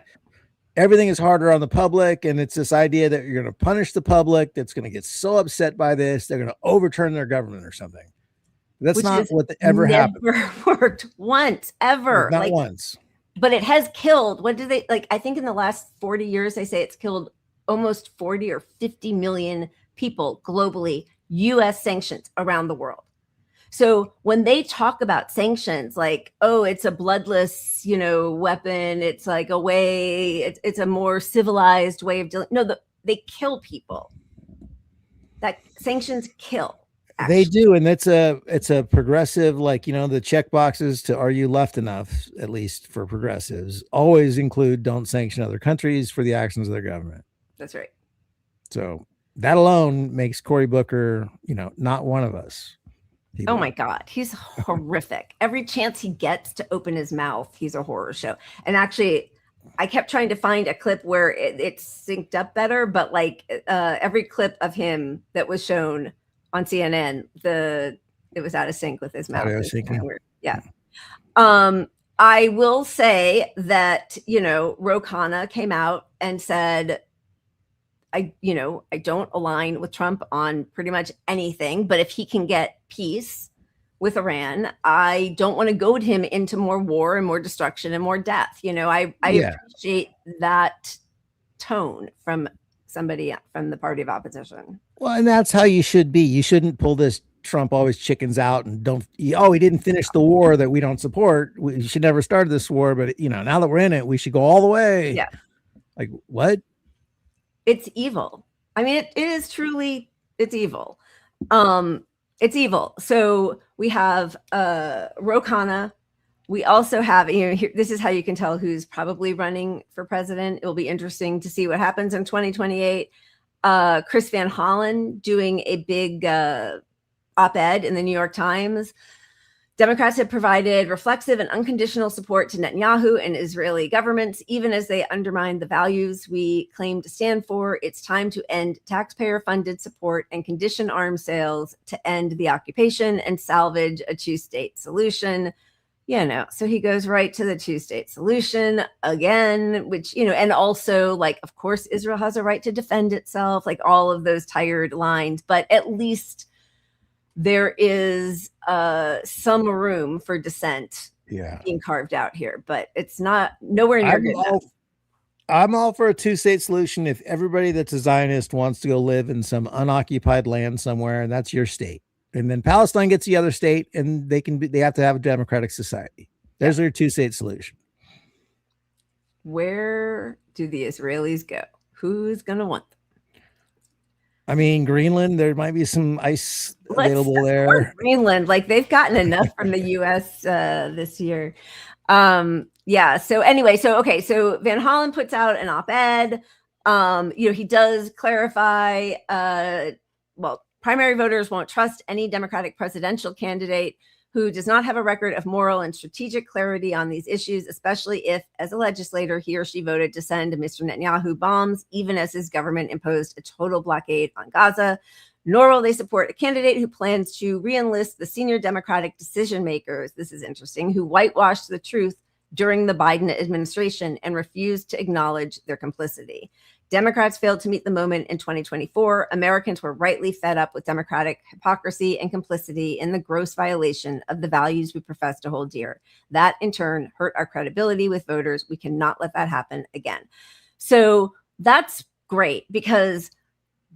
everything is harder on the public, and it's this idea that you're going to punish the public that's going to get so upset by this, they're going to overturn their government or something. That's not what ever happened. Never worked once, ever. Not once. But it has killed. What do they like? I think in the last 40 years, they say it's killed almost 40 or 50 million people globally, US sanctions around the world. So when they talk about sanctions, like, oh, it's a bloodless, weapon, it's like a way, it's a more civilized way of dealing. No, they kill people. That sanctions kill. Actually. They do, and it's a progressive, like, the check boxes to are you left enough, at least for progressives, always include don't sanction other countries for the actions of their government. That's right. So that alone makes Cory Booker, not one of us. Oh my God, he's horrific. Every chance he gets to open his mouth, he's a horror show. And actually, I kept trying to find a clip where it's synced up better, but like every clip of him that was shown on CNN, it was out of sync with his mouth. Yeah. I will say that, Ro Khanna came out and said, I don't align with Trump on pretty much anything, but if he can get peace with Iran, I don't want to goad him into more war and more destruction and more death. I appreciate that tone from somebody from the party of opposition. Well, and that's how you should be. You shouldn't pull this Trump always chickens out and he didn't finish the war that we don't support. We should never start this war, but now that we're in it, we should go all the way. Yeah. Like what? It's evil. I mean, it is truly, it's evil. It's evil. So we have Ro Khanna. We also have, this is how you can tell who's probably running for president. It will be interesting to see what happens in 2028. Chris Van Hollen doing a big op-ed in the New York Times. Democrats have provided reflexive and unconditional support to Netanyahu and Israeli governments, even as they undermine the values we claim to stand for. It's time to end taxpayer-funded support and condition arms sales to end the occupation and salvage a two-state solution. So he goes right to the two-state solution again, which, and also, like, of course, Israel has a right to defend itself, like all of those tired lines, but at least there is some room for dissent being carved out here, but it's not nowhere near good enough. I'm all for a two-state solution if everybody that's a Zionist wants to go live in some unoccupied land somewhere, and that's your state. And then Palestine gets the other state, and they have to have a democratic society. There's their two-state solution. Where do the Israelis go? Who's going to want them? I mean, Greenland, there might be some ice available there. Greenland, like they've gotten enough from the U.S. This year. So anyway, so Van Hollen puts out an op-ed. He does clarify, primary voters won't trust any Democratic presidential candidate who does not have a record of moral and strategic clarity on these issues, especially if, as a legislator, he or she voted to send Mr. Netanyahu bombs, even as his government imposed a total blockade on Gaza. Nor will they support a candidate who plans to re-enlist the senior Democratic decision makers, this is interesting, who whitewashed the truth during the Biden administration and refused to acknowledge their complicity. Democrats failed to meet the moment in 2024. Americans were rightly fed up with Democratic hypocrisy and complicity in the gross violation of the values we profess to hold dear. That, in turn, hurt our credibility with voters. We cannot let that happen again. So that's great, because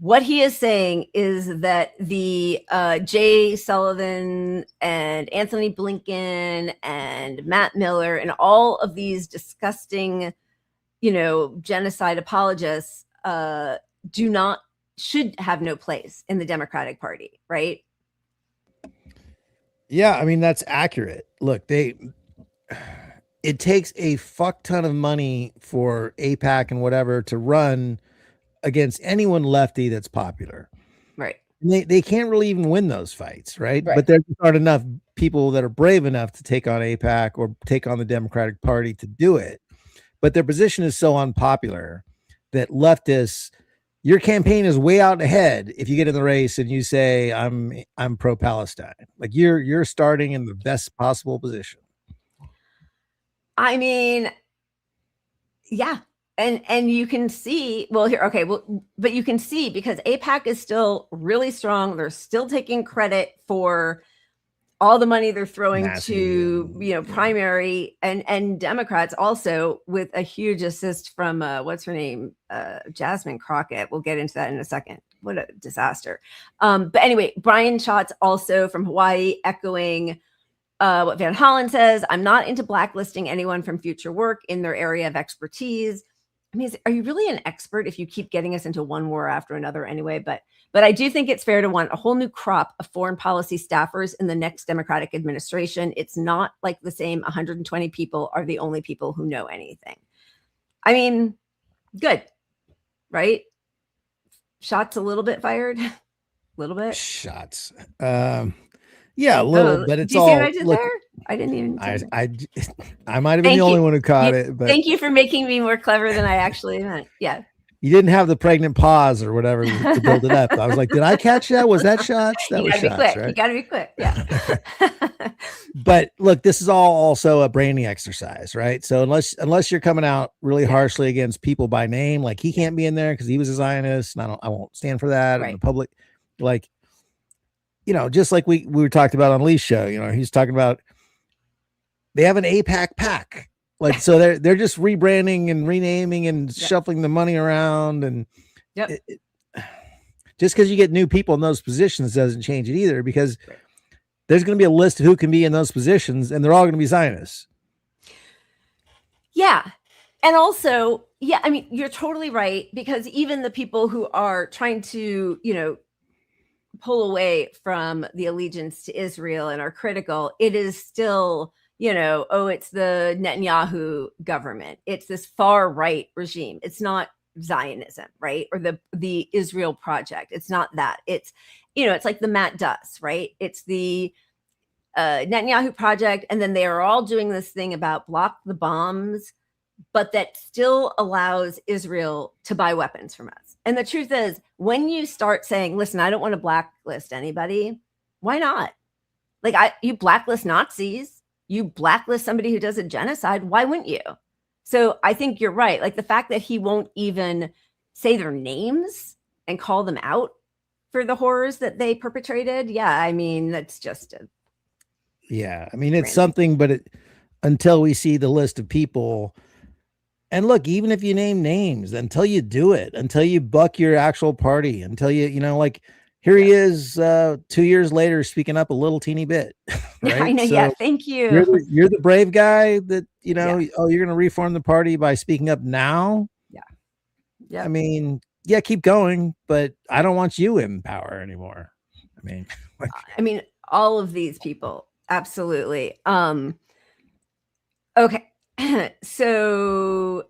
what he is saying is that the Jay Sullivan and Anthony Blinken and Matt Miller and all of these disgusting, genocide apologists should have no place in the Democratic Party, right? Yeah, I mean, that's accurate. Look, it takes a fuck ton of money for AIPAC and whatever to run against anyone lefty that's popular. Right. And they can't really even win those fights, right? But there aren't enough people that are brave enough to take on AIPAC or take on the Democratic Party to do it. But their position is so unpopular that leftists, your campaign is way out ahead if you get in the race and you say I'm pro-Palestine. Like you're starting in the best possible position. I mean, yeah. And you can see, but you can see, because AIPAC is still really strong. They're still taking credit for all the money they're throwing to, primary and Democrats also, with a huge assist from what's her name? Jasmine Crockett. We'll get into that in a second. What a disaster. But anyway, Brian Schatz also from Hawaii, echoing what Van Hollen says. I'm not into blacklisting anyone from future work in their area of expertise. I mean, are you really an expert if you keep getting us into one war after another anyway? But I do think it's fair to want a whole new crop of foreign policy staffers in the next Democratic administration. It's not like the same 120 people are the only people who know anything. I mean, good, right? Shots a little bit fired, a little bit. Shots. Yeah, a little, but it's do you all. See what I did there? I didn't even. I might have been the only one who caught it. But thank you for making me more clever than I actually meant. Yeah. You didn't have the pregnant pause or whatever to build it up. I was like, did I catch that? Was that shots? That was shots, right? You got to be quick. Yeah. But look, this is all also a branding exercise, right? So unless you're coming out really harshly against people by name, like he can't be in there because he was a Zionist, and I won't stand for that in the public. Like, just like we were talked about on Lee's show, he's talking about they have an AIPAC pack. Like, so they're just rebranding and renaming and shuffling the money around. And just because you get new people in those positions doesn't change it either, because there's going to be a list of who can be in those positions, and they're all going to be Zionists. Yeah. And also, I mean, you're totally right, because even the people who are trying to, pull away from the allegiance to Israel and are critical, it is still, it's the Netanyahu government. It's this far right regime. It's not Zionism, right? Or the Israel project. It's not that. It's, it's like the Matt Duss, right? It's the Netanyahu project. And then they are all doing this thing about block the bombs, but that still allows Israel to buy weapons from us. And the truth is, when you start saying, listen, I don't want to blacklist anybody, why not? Like, you blacklist Nazis, you blacklist somebody who does a genocide. Why wouldn't you? So I think you're right. Like the fact that he won't even say their names and call them out for the horrors that they perpetrated. Yeah, I mean, that's just yeah. I mean, it's something, but until we see the list of people. And look, even if you name names, until you do it, until you buck your actual party, until you know, like here he is 2 years later speaking up a little teeny bit. Right? I know. So yeah. Thank you. you're the brave guy that, you know, oh, you're going to reform the party by speaking up now. Yeah. Yeah. I mean, yeah, keep going, but I don't want you in power anymore. I mean, all of these people. Absolutely. Okay. So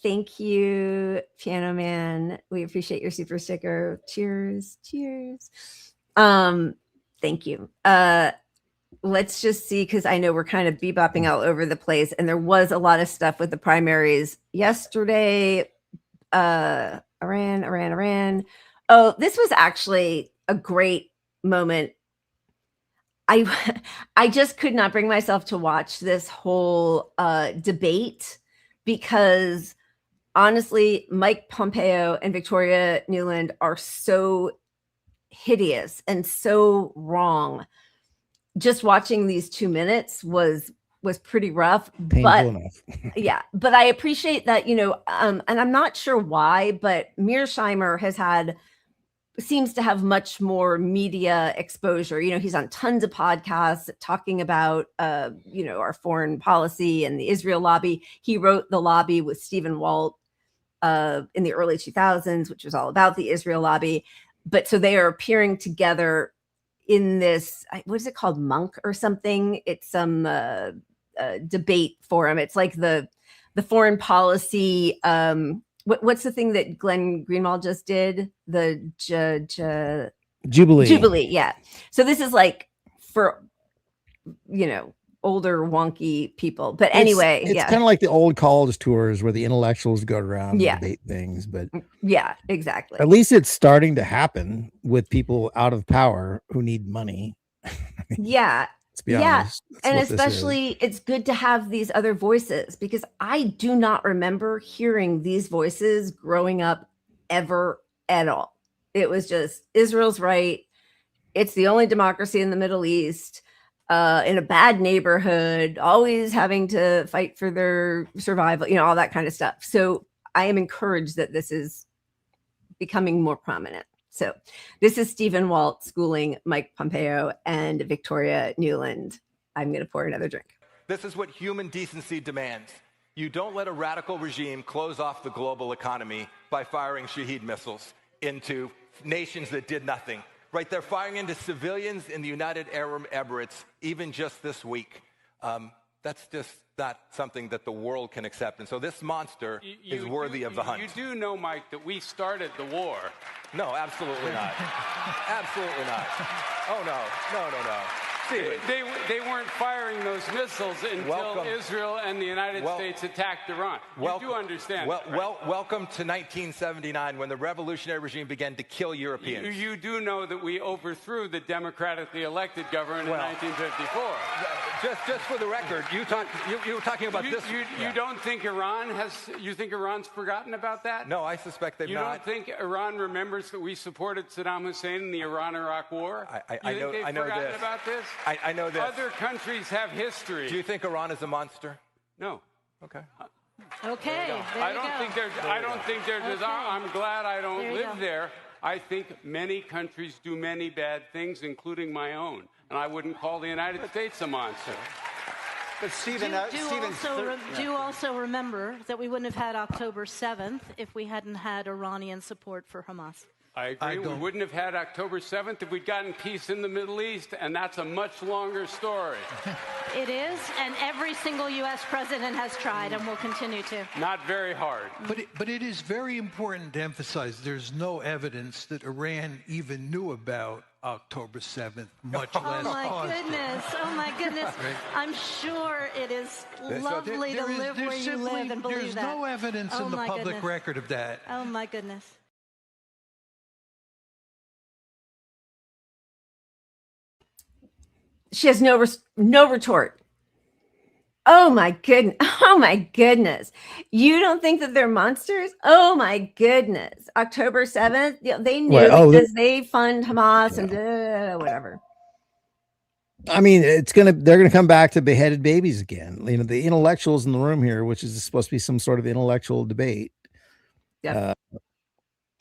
thank you, Piano Man. We appreciate your super sticker. Cheers. Cheers. Thank you. Let's just see, because I know we're kind of bebopping all over the place, and there was a lot of stuff with the primaries yesterday. Iran. Oh, this was actually a great moment. I just could not bring myself to watch this whole debate, because honestly, Mike Pompeo and Victoria Nuland are so hideous and so wrong. Just watching these 2 minutes was pretty rough. Painful enough. Yeah, but I appreciate that, you know, and I'm not sure why, but Mearsheimer seems to have much more media exposure. You know, he's on tons of podcasts talking about, you know, our foreign policy and the Israel lobby. He wrote The Lobby with Stephen Walt in the early 2000s, which was all about the Israel lobby. But so they are appearing together in this, what is it called? Monk or something? It's some debate forum. It's like the foreign policy, what's the thing that Glenn Greenwald just did? The Jubilee. Yeah. So this is like for, you know, older wonky people. But anyway, it's kind of like the old college tours where the intellectuals go around and debate things. But yeah, exactly. At least it's starting to happen with people out of power who need money. Yeah. Let's be honest. And especially it's good to have these other voices, because I do not remember hearing these voices growing up ever at all. It was just Israel's right. It's the only democracy in the Middle East, in a bad neighborhood, always having to fight for their survival, you know, all that kind of stuff. So I am encouraged that this is becoming more prominent. So this is Stephen Walt schooling Mike Pompeo and Victoria Nuland. I'm going to pour another drink. This is what human decency demands. You don't let a radical regime close off the global economy by firing Shahed missiles into nations that did nothing. Right? They're firing into civilians in the United Arab Emirates, even just this week. That's just not something that the world can accept. And so this monster is worthy of the hunt. You do know, Mike, that we started the war. No, absolutely not. Absolutely not. Oh, no. They weren't firing those missiles until Israel and the United States attacked Iran. You do understand. Welcome to 1979, when the revolutionary regime began to kill Europeans. You do know that we overthrew the democratically elected government in 1954. Just for the record, you were talking about this. You don't think Iran has? You think Iran's forgotten about that? No, I suspect they've not. You don't think Iran remembers that we supported Saddam Hussein in the Iran-Iraq War? I know forgotten this. about this? I know this. Other countries have history. Do you think Iran is a monster? No. Okay. Okay. I don't think they're. I'm glad I don't live there. I think many countries do many bad things, including my own, and I wouldn't call the United States a monster. But Stephen, do also remember that we wouldn't have had October 7th if we hadn't had Iranian support for Hamas. I agree. We wouldn't have had October 7th if we'd gotten peace in the Middle East, and that's a much longer story. It is, and every single U.S. president has tried and will continue to. Not very hard. But it is very important to emphasize there's no evidence that Iran even knew about October 7th, much less Oh my goodness. Right? I'm sure it is lovely to live where you live and believe there's that. no evidence in the public record of that. Oh my goodness. She has no retort. Oh my goodness. Oh my goodness. You don't think that they're monsters? Oh my goodness. October 7th. They knew What? Oh, because they fund Hamas and whatever. I mean, they're gonna come back to beheaded babies again. You know, the intellectuals in the room here, which is supposed to be some sort of intellectual debate. Yep.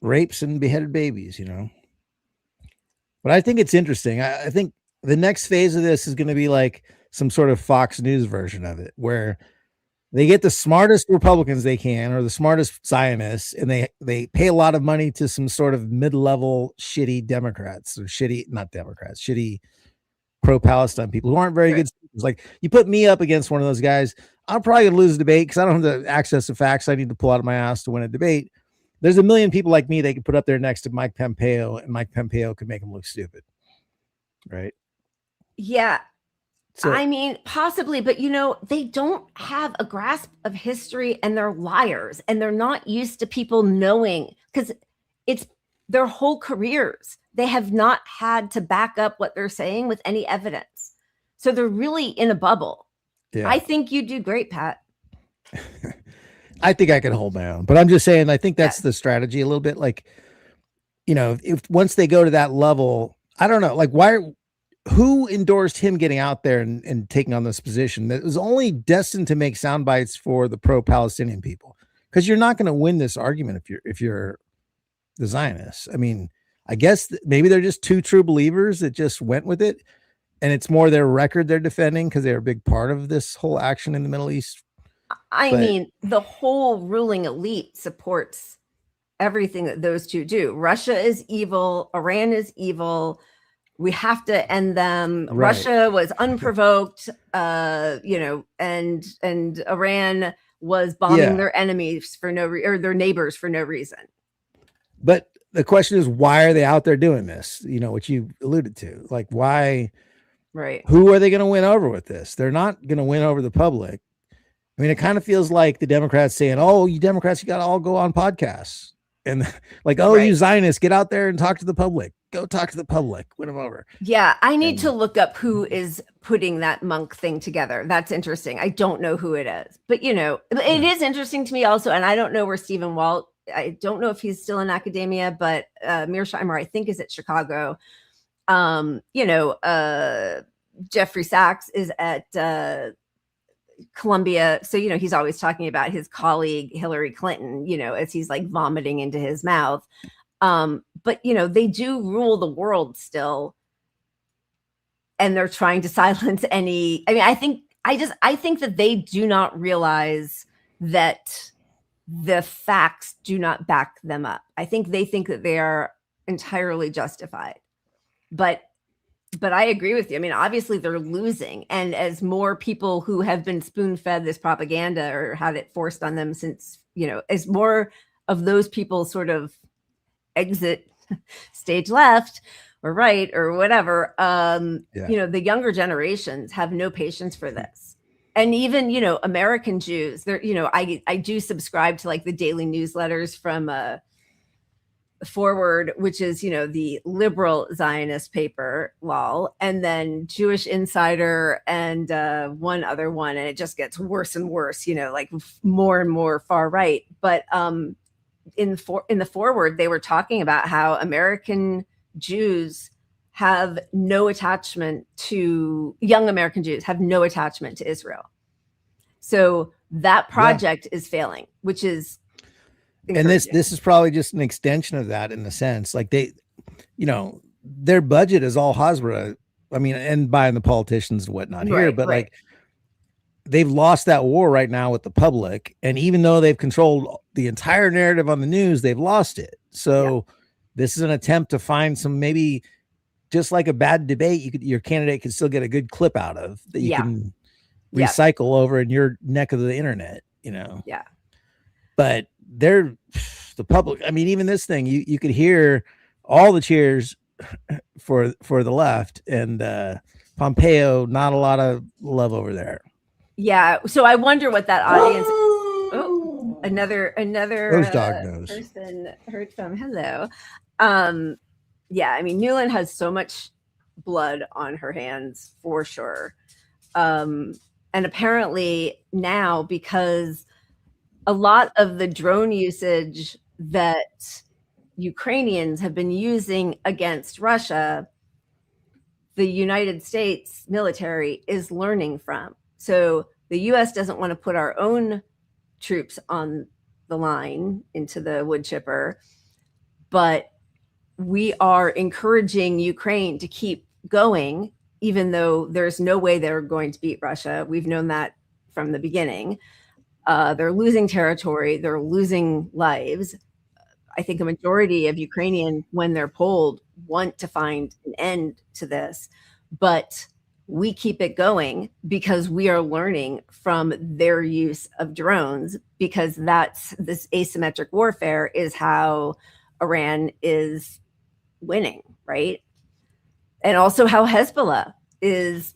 Rapes and beheaded babies, you know. But I think it's interesting. I think the next phase of this is going to be like some sort of Fox News version of it, where they get the smartest Republicans they can, or the smartest Zionists, and they pay a lot of money to some sort of mid-level shitty Democrats, or shitty pro-Palestine people who aren't very good speakers. Like, you put me up against one of those guys, I'm probably gonna lose the debate because I don't have the access to facts I need to pull out of my ass to win a debate. There's a million people like me they can put up there next to Mike Pompeo, and Mike Pompeo could make them look stupid, right? Yeah. So, I mean, possibly, but they don't have a grasp of history, and they're liars, and they're not used to people knowing, because it's their whole careers. They have not had to back up what they're saying with any evidence. So they're really in a bubble. yeah. I think you do great, Pat. I think I can hold my own, but I'm just saying, I think that's the strategy a little bit. Like, if once they go to that level, I don't know, like who endorsed him getting out there and taking on this position that was only destined to make sound bites for the pro-Palestinian people? Because you're not going to win this argument if you're the Zionists. I mean, I guess maybe they're just two true believers that just went with it, and it's more their record they're defending because they're a big part of this whole action in the Middle East. I mean, the whole ruling elite supports everything that those two do. Russia is evil. Iran is evil. We have to end them. Right. Russia was unprovoked, and Iran was bombing their enemies for or their neighbors for no reason. But the question is, why are they out there doing this? What you alluded to, like, why? Right. Who are they going to win over with this? They're not going to win over the public. I mean, it kind of feels like the Democrats saying, "Oh, you Democrats, you got to all go on podcasts," and like, "Oh, you Zionists, get out there and talk to the public. Go talk to the public. Win them over." Yeah, I need to look up who is putting that monk thing together. That's interesting. I don't know who it is, but it is interesting to me also. And I don't know where Stephen Walt. I don't know if he's still in academia, but Mearsheimer, I think, is at Chicago. Jeffrey Sachs is at Columbia. So, he's always talking about his colleague, Hillary Clinton, as he's like vomiting into his mouth. But, they do rule the world still. And they're trying to silence any. I mean, I think that they do not realize that the facts do not back them up. I think they think that they are entirely justified. But I agree with you. I mean, obviously they're losing. And as more people who have been spoon-fed this propaganda or had it forced on them since, as more of those people sort of exit stage left or right or whatever, the younger generations have no patience for this. And even, American Jews, they're, I do subscribe to like the daily newsletters from Forward, which is, the liberal Zionist paper, lol, and then Jewish Insider and one other one, and it just gets worse and worse, like more and more far right. But in the Forward, they were talking about how American Jews have no attachment to young American Jews have no attachment to Israel. So that project is failing, which is and this is probably just an extension of that in a sense. Like their budget is all Hasbara. I mean, and buying the politicians and whatnot here, but like they've lost that war right now with the public. And even though they've controlled the entire narrative on the news, they've lost it. So this is an attempt to find some, maybe just like a bad debate, your candidate could still get a good clip out of that you can recycle over in your neck of the internet, Yeah. But the public, I mean, even this thing, you could hear all the cheers for the left, and Pompeo, not a lot of love over there. Yeah. So I wonder what that audience. Oh, another Those dog knows. Person heard from. Hello. Yeah. I mean, Newland has so much blood on her hands for sure. And And apparently now, because a lot of the drone usage that Ukrainians have been using against Russia, the United States military is learning from. So the US doesn't want to put our own troops on the line into the wood chipper, but we are encouraging Ukraine to keep going, even though there's no way they're going to beat Russia. We've known that from the beginning. They're losing territory. They're losing lives. I think a majority of Ukrainians, when they're polled, want to find an end to this. But we keep it going because we are learning from their use of drones, because that's this asymmetric warfare is how Iran is winning, right? And also how Hezbollah is,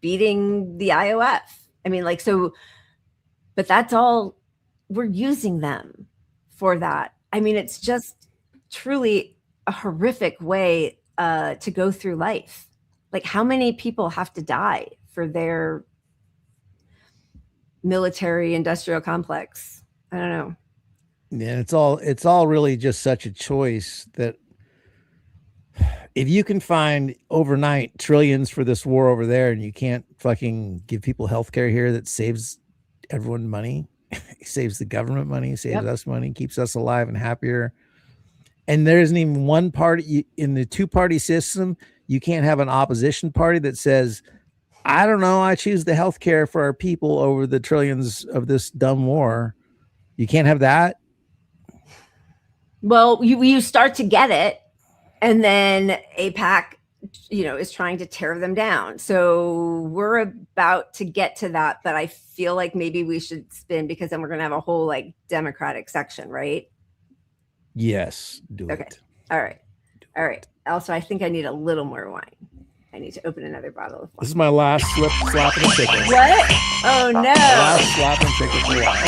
beating the IOF. I mean, but that's all, we're using them for that. I mean, it's just truly a horrific way to go through life. Like, how many people have to die for their military industrial complex? I don't know. Yeah, it's all really just such a choice that if you can find overnight trillions for this war over there and you can't fucking give people healthcare here that saves everyone money, saves the government money, saves us money, keeps us alive and happier. And there isn't even one party in the two-party system. You can't have an opposition party that says, I don't know, I choose the healthcare for our people over the trillions of this dumb war. You can't have that. Well, you start to get it, and then AIPAC, is trying to tear them down. So we're about to get to that, but I feel like maybe we should spin, because then we're going to have a whole Democratic section, right? Yes, do it. All right. All right. Also, I think I need a little more wine. I need to open another bottle of wine. This is my last slap and tickle. What? Oh no! Last slap and tickle for wine.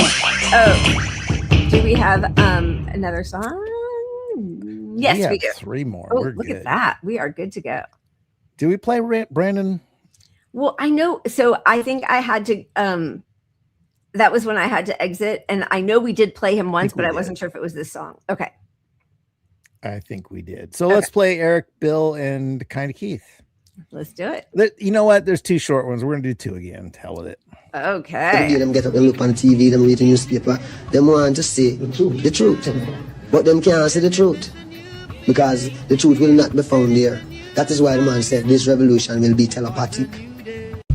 Oh, do we have another song? Yes, we do. 3 more. Oh, We're look good. at that. We are good to go. Do we play Brandon? Well, I know. So I think I had to. That was when I had to exit, and I know we did play him once, but I wasn't sure if it was this song. Okay. I think we did. So let's play Eric, Bill, and kind of Keith. Let's do it. You know what? There's 2 short ones. We're gonna do 2 again. Hell with it. Okay. Every day them get up and look on TV, them read the newspaper. Them want to say the truth. But them can't say the truth. Because the truth will not be found there. That is why the man said this revolution will be telepathic.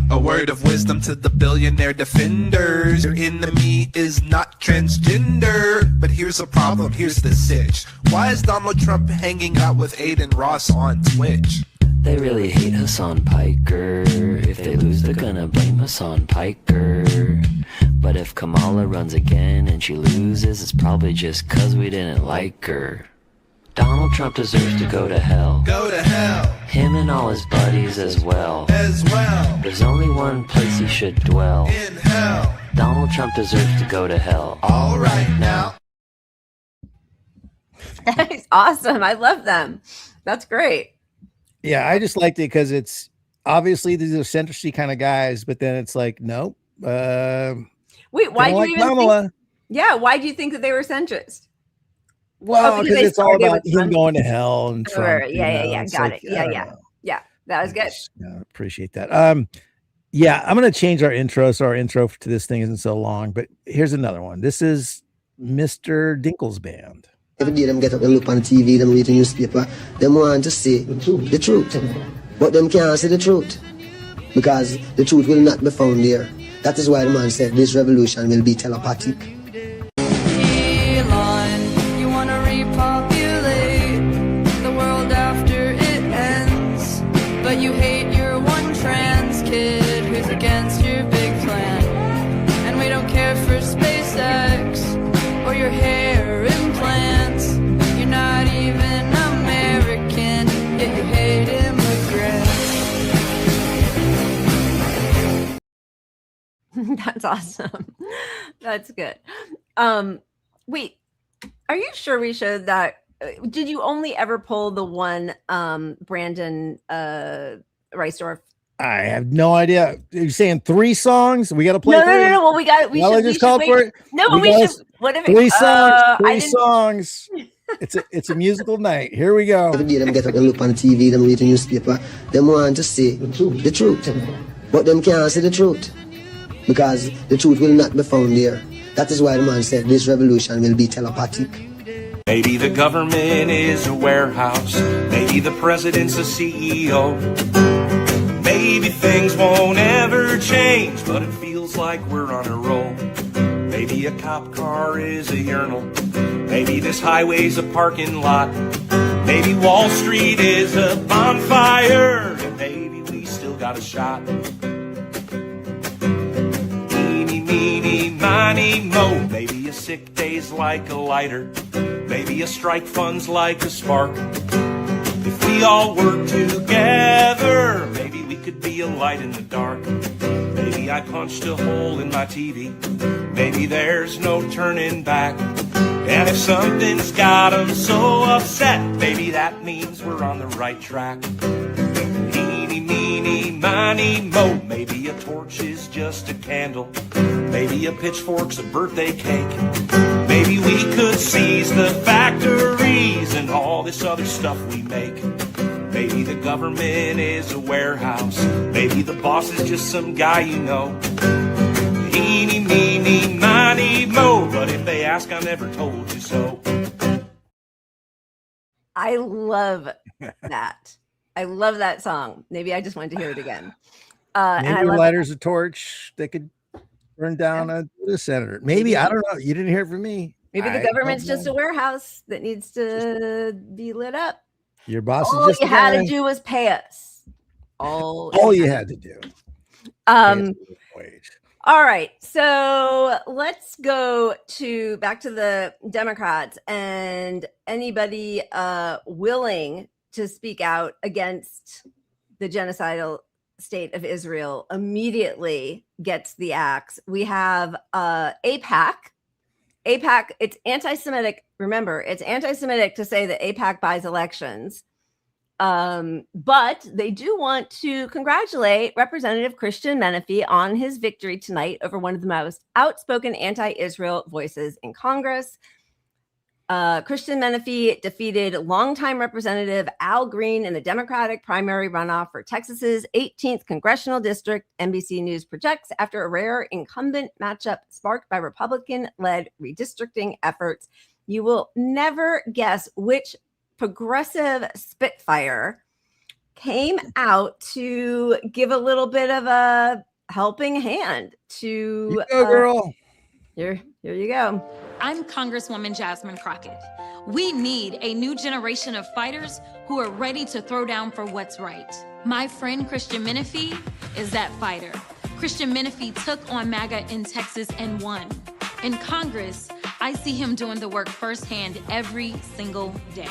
A word of wisdom to the billionaire defenders. Your enemy is not transgender. But here's a problem, here's the sitch. Why is Donald Trump hanging out with Aiden Ross on Twitch? They really hate Hassan Piker. If they lose, they're gonna blame Hassan Piker. But if Kamala runs again and she loses, it's probably just 'cause we didn't like her. Donald Trump deserves to go to hell. Go to hell. Him and all his buddies as well. As well. There's only one place he should dwell. In hell. Donald Trump deserves to go to hell. All right now. That's awesome. I love them. That's great. Yeah, I just liked it because it's obviously these are centrist kind of guys, but then it's like, nope. Wait, why do you even think? Yeah, why do you think that they were centrist? Well, because it's all about him going to hell and Trump. Yeah. Got it. Yeah. That was good. Appreciate that. Yeah, I'm going to change our intro so our intro to this thing isn't so long. But here's another one. This is Mr. Dinkle's band. Every day them get up and look on TV, them read the newspaper. Them want to say the truth. But them can't say the truth. Because the truth will not be found there. That is why the man said this revolution will be telepathic. You wanna repopulate the world after it ends, but you hate your one trans kid who's against your big plan. And we don't care for SpaceX or your hair implants. You're not even American, yet you hate immigrants. That's awesome. That's good. Wait, are you sure we showed that? Did you only ever pull the one Brandon Reisdorf? I have no idea. You're saying 3 songs? We got to play. No. three? Well, we just should called wait. for it. No, but we should. What if 3 songs? I 3 didn't- songs. It's a musical night. Here we go. Every day them get up and look on TV, them read the newspaper. Them want to say the truth. But them can't say the truth. Because the truth will not be found there. That is why the man said this revolution will be telepathic. Maybe the government is a warehouse. Maybe the president's a CEO. Maybe things won't ever change, but it feels like we're on a roll. Maybe a cop car is a urinal. Maybe this highway's a parking lot. Maybe Wall Street is a bonfire. And maybe we still got a shot. Eeny, meeny, miny, mo. Maybe a sick day's like a lighter. Maybe a strike fund's like a spark. If we all work together, maybe we could be a light in the dark. Maybe I punched a hole in my TV. Maybe there's no turning back. And if something's got them so upset, maybe that means we're on the right track. Eeny, meeny, miny, mo. Maybe a torch is just a candle. Maybe a pitchfork's a birthday cake. Maybe we could seize the factories and all this other stuff we make. Maybe the government is a warehouse. Maybe the boss is just some guy you know. Eeny, meeny, miny, mo. But if they ask, I never told you so. I love that. I love that song. Maybe I just wanted to hear it again. Maybe and I your love lighter's a torch that could burn down the senator. Maybe, I don't know. You didn't hear it from me. Maybe the I government's don't just know. a warehouse that needs to be lit up. Your boss All is just you a had guy. to do was pay us. All you had to do. All right, so let's go back to the Democrats and anybody willing to speak out against the genocidal state of Israel immediately gets the axe. We have AIPAC. AIPAC, it's anti-Semitic. Remember, it's anti-Semitic to say that AIPAC buys elections. But they do want to congratulate Representative Christian Menefee on his victory tonight over one of the most outspoken anti-Israel voices in Congress. Christian Menefee defeated longtime Representative Al Green in the Democratic primary runoff for Texas's 18th congressional district, NBC News projects, after a rare incumbent matchup sparked by Republican-led redistricting efforts. You will never guess which progressive Spitfire came out to give a little bit of a helping hand to girl. Here you go. I'm Congresswoman Jasmine Crockett. We need a new generation of fighters who are ready to throw down for what's right. My friend Christian Menefee is that fighter. Christian Menefee took on MAGA in Texas and won. In Congress, I see him doing the work firsthand every single day.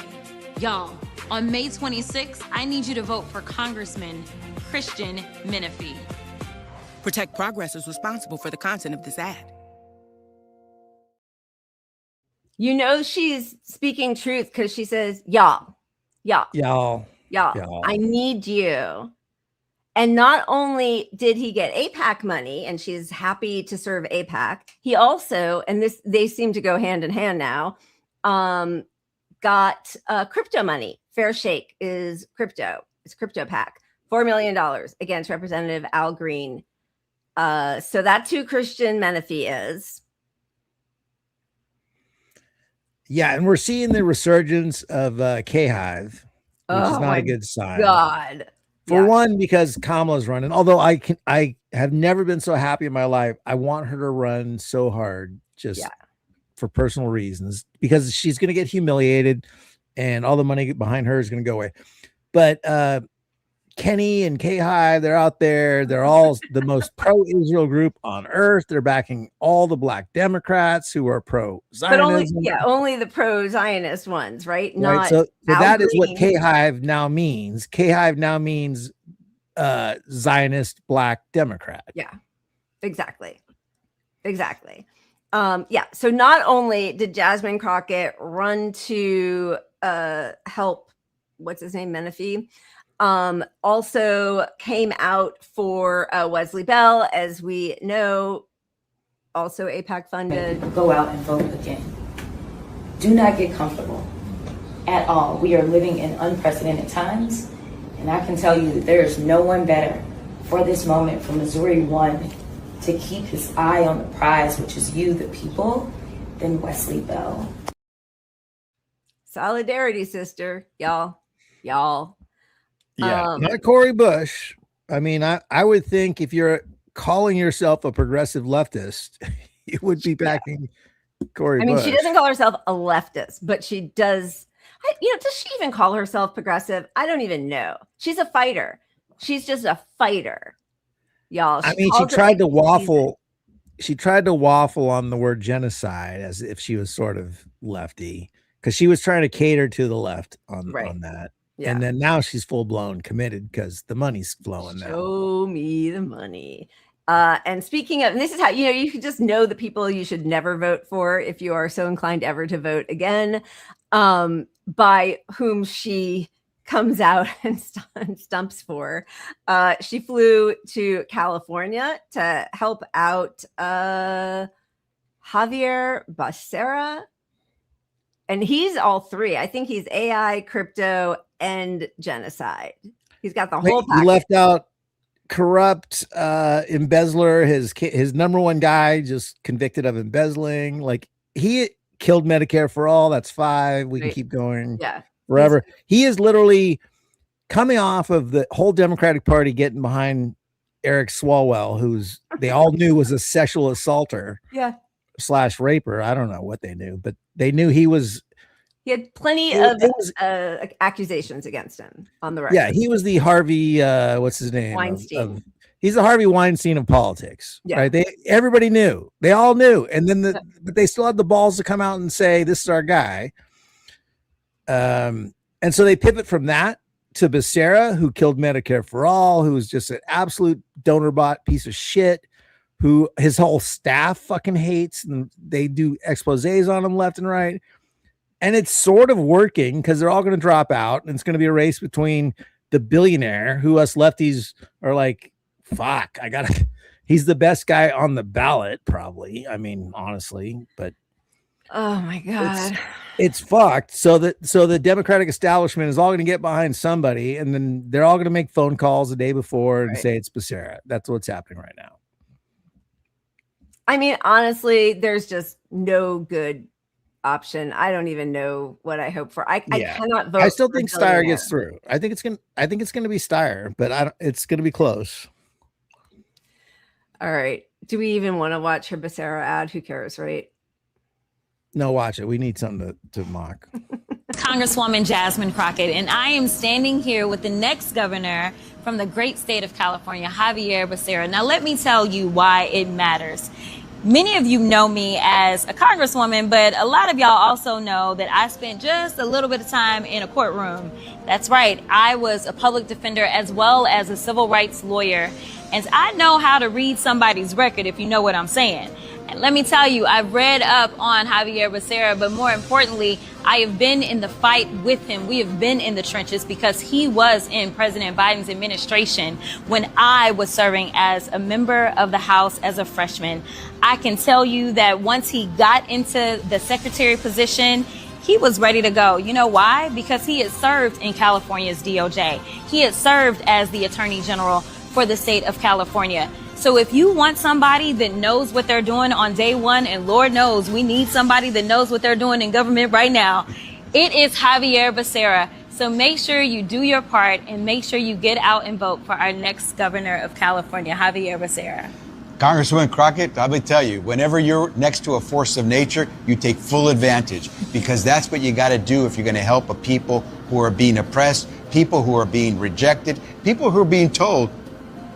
Y'all, on May 26th, I need you to vote for Congressman Christian Menefee. Protect Progress is responsible for the content of this ad. You know she's speaking truth because she says, y'all, I need you. And not only did he get AIPAC money, and she's happy to serve AIPAC, he also, and they seem to go hand in hand now, got crypto money. Fair Shake is crypto. It's Crypto PAC. $4 million against Representative Al Green. So that's who Christian Menefee is. Yeah, and we're seeing the resurgence of K-Hive, which is not a good sign. God. For one, because Kamala's running. Although I have never been so happy in my life. I want her to run so hard, just for personal reasons, because she's going to get humiliated, and all the money behind her is going to go away. But Kenny and K-Hive, they're out there. They're all the most pro-Israel group on earth. They're backing all the Black Democrats who are pro-Zionism. But only the pro-Zionist ones, right? Right. So that is what K-Hive now means. K-Hive now means Zionist Black Democrat. Yeah, exactly. So not only did Jasmine Crockett run to help, what's his name, Menefee, Also came out for Wesley Bell, as we know, also AIPAC funded. Go out and vote again. Do not get comfortable at all. We are living in unprecedented times, and I can tell you that there is no one better for this moment for Missouri 1 to keep his eye on the prize, which is you, the people, than Wesley Bell. Solidarity, sister, y'all. Yeah, not Cori Bush. I mean, I would think if you're calling yourself a progressive leftist, you would be backing Cori Bush. I mean, she doesn't call herself a leftist, but she does. Does she even call herself progressive? I don't even know. She's a fighter. She's just a fighter, y'all. I mean, she tried to waffle. She tried to waffle on the word genocide as if she was sort of lefty, because she was trying to cater to the left on that. Yeah. And then now she's full blown committed because the money's flowing now. Show me the money. And speaking of, and this is how, you can just know the people you should never vote for if you are so inclined ever to vote again, by whom she comes out and stumps for. She flew to California to help out Javier Becerra. And he's all three. I think he's AI, crypto, and genocide. He's got the whole package. He left out corrupt embezzler, his number one guy just convicted of embezzling. Like, he killed Medicare for all. That's 5. We can keep going forever. He is literally coming off of the whole Democratic Party getting behind Eric Swalwell, who's they all knew was a sexual assaulter. Yeah. / raper. I don't know what they knew, but they knew he had plenty of accusations against him on the record. Yeah, he was the Harvey what's his name? Weinstein. He's the Harvey Weinstein of politics. Yeah. Right? Everybody knew. They all knew. And then but they still had the balls to come out and say, this is our guy. And so they pivot from that to Becerra, who killed Medicare for all, who was just an absolute donor bot piece of shit, who his whole staff fucking hates, and they do exposés on him left and right. And it's sort of working because they're all going to drop out, and it's going to be a race between the billionaire, who us lefties are like, fuck, he's the best guy on the ballot, probably. I mean, honestly, but oh my God, it's fucked. So the Democratic establishment is all going to get behind somebody, and then they're all going to make phone calls the day before and say it's Becerra. That's what's happening right now. I mean, honestly, there's just no good option. I don't even know what I hope for. I cannot vote. I still think Steyer gets through. I think it's gonna be Steyer, but it's gonna be close. All right. Do we even want to watch her Becerra ad? Who cares, right? No, watch it. We need something to mock. Congresswoman Jasmine Crockett, and I am standing here with the next governor from the great state of California, Javier Becerra. Now, let me tell you why it matters. Many of you know me as a congresswoman, but a lot of y'all also know that I spent just a little bit of time in a courtroom. That's right. I was a public defender as well as a civil rights lawyer. And I know how to read somebody's record, if you know what I'm saying. And let me tell you, I've read up on Javier Becerra, but more importantly, I have been in the fight with him. We have been in the trenches because he was in President Biden's administration when I was serving as a member of the House as a freshman. I can tell you that once he got into the secretary position, he was ready to go. You know why? Because he had served in California's DOJ. He had served as the Attorney General for the state of California. So if you want somebody that knows what they're doing on day one, and Lord knows we need somebody that knows what they're doing in government right now, it is Javier Becerra. So make sure you do your part and make sure you get out and vote for our next governor of California, Javier Becerra. Congresswoman Crockett, I would tell you, whenever you're next to a force of nature, you take full advantage, because that's what you got to do if you're going to help a people who are being oppressed, people who are being rejected, people who are being told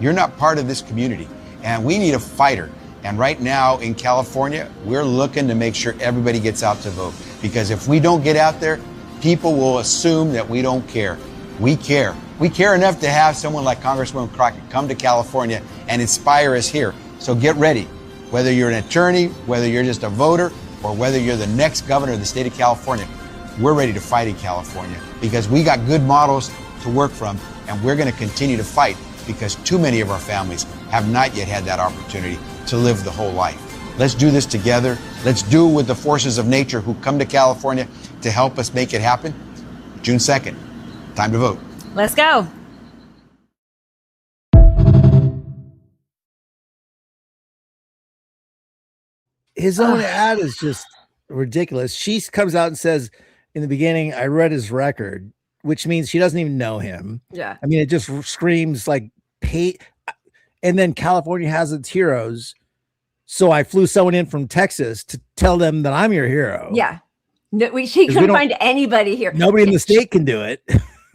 you're not part of this community. And we need a fighter. And right now in California, we're looking to make sure everybody gets out to vote. Because if we don't get out there, people will assume that we don't care. We care. We care enough to have someone like Congresswoman Crockett come to California and inspire us here. So get ready. Whether you're an attorney, whether you're just a voter, or whether you're the next governor of the state of California, we're ready to fight in California because we got good models to work from, and we're going to continue to fight because too many of our families have not yet had that opportunity to live the whole life. Let's do this together. Let's do it with the forces of nature who come to California to help us make it happen. June 2nd, time to vote. Let's go. His own ad is just ridiculous. She comes out and says in the beginning, I read his record, which means she doesn't even know him. Yeah. I mean, it just screams like pay. And then California has its heroes. So I flew someone in from Texas to tell them that I'm your hero. Yeah. No, she couldn't find anybody here. Nobody in the state can do it.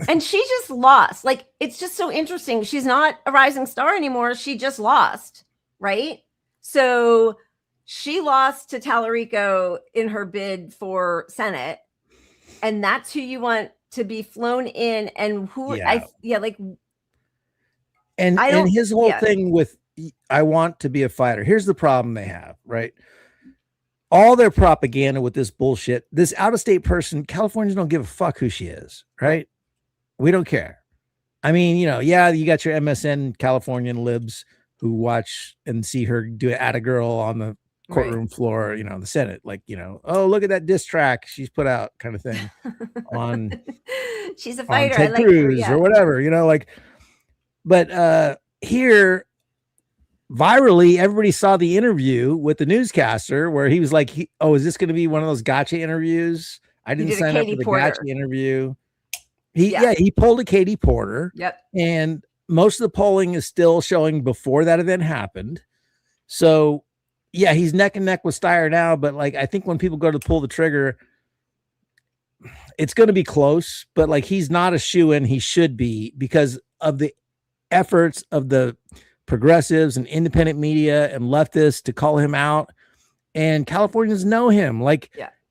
And she just lost. Like, it's just so interesting. She's not a rising star anymore. She just lost, right? So she lost to Talarico in her bid for Senate. And that's who you want to be flown in. And who Yeah. And his whole thing with, I want to be a fighter. Here's the problem they have, right? All their propaganda with this bullshit, this out-of-state person, Californians don't give a fuck who she is, right? We don't care. I mean, you got your MSN Californian libs who watch and see her do it at a girl on the courtroom floor, the Senate, oh, look at that diss track she's put out kind of thing on she's a fighter. Ted Cruz or whatever, but here virally, everybody saw the interview with the newscaster where he was like, is this going to be one of those gotcha interviews? I didn't sign up for the gotcha interview. He pulled a Katie Porter. Yep. And most of the polling is still showing before that event happened. So yeah, he's neck and neck with Steyer now, but I think when people go to pull the trigger, it's going to be close, but he's not a shoo-in. He should be because of the efforts of the progressives and independent media and leftists to call him out, and Californians know him.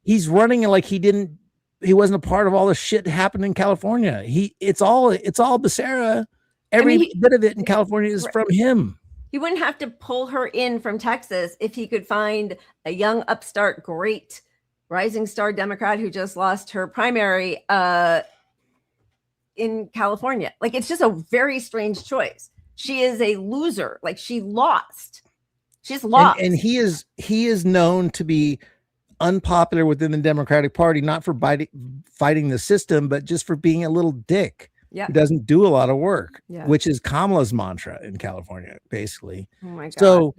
He's running and he wasn't a part of all the shit happened in California. It's all Becerra. Every bit of it in California is from him. He wouldn't have to pull her in from Texas if he could find a young upstart, great rising star Democrat who just lost her primary in California. It's just a very strange choice. She is a loser. She lost. She's lost. And he is known to be unpopular within the Democratic Party, not for fighting the system, but just for being a little dick. Yeah. Who doesn't do a lot of work, yeah. which is Kamala's mantra in California, basically. Oh my God. So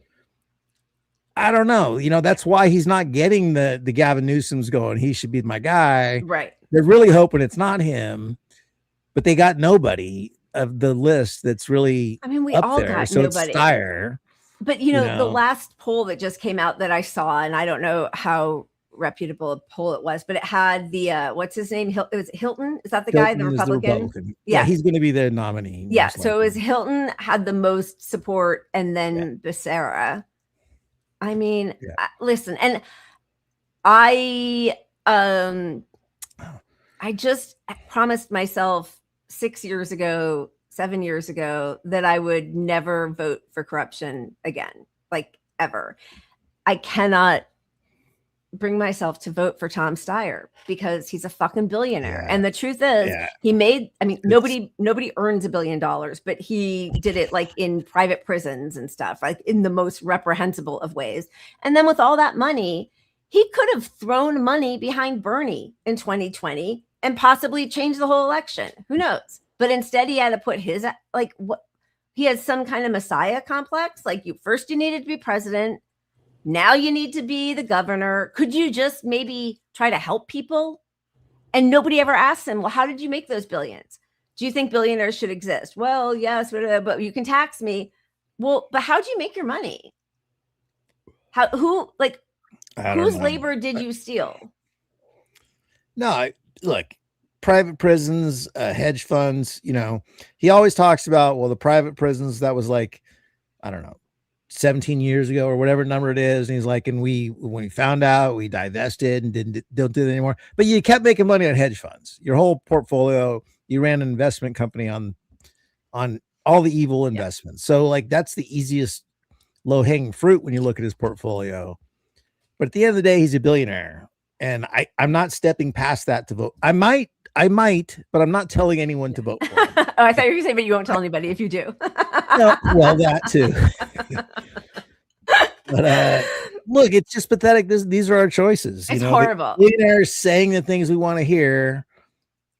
I don't know. That's why he's not getting the Gavin Newsom's going, he should be my guy. Right. They're really hoping it's not him, but they got nobody of the list that's really we up all there. got So nobody. it's Steyer. But the last poll that just came out that I saw, and I don't know how reputable a poll it was, but it had the what's his name? It was Hilton. Is that the guy, the Republican? Yeah, he's going to be the nominee. Yeah. So it was Hilton had the most support, and then Becerra. Listen, and I just promised myself 6 years ago, 7 years ago, that I would never vote for corruption again, ever. I cannot bring myself to vote for Tom Steyer because he's a fucking billionaire. And the truth is he made, nobody earns $1 billion, but he did it in private prisons and stuff, in the most reprehensible of ways. And then with all that money, he could have thrown money behind Bernie in 2020 and possibly changed the whole election. Who knows? But instead he had to put his, he has some kind of messiah complex. You needed to be president. Now you need to be the governor. Could you just maybe try to help people? And nobody ever asks him, well, how did you make those billions? Do you think billionaires should exist? Well, yes, but you can tax me. Well, but how'd you make your money? Whose labor did you steal? No, look, private prisons, hedge funds, he always talks about, the private prisons, that was I don't know, 17 years ago or whatever number it is. And he's when we found out, we divested and don't do it anymore. But you kept making money on hedge funds. Your whole portfolio, you ran an investment company on all the evil investments. So that's the easiest low hanging fruit when you look at his portfolio. But at the end of the day, he's a billionaire. And I'm not stepping past that to vote. I might I might, but I'm not telling anyone to vote for him. Oh, I thought you were going to say, but you won't tell anybody if you do. No, well, that too. But look, it's just pathetic. These are our choices. It's horrible. Billionaires saying the things we want to hear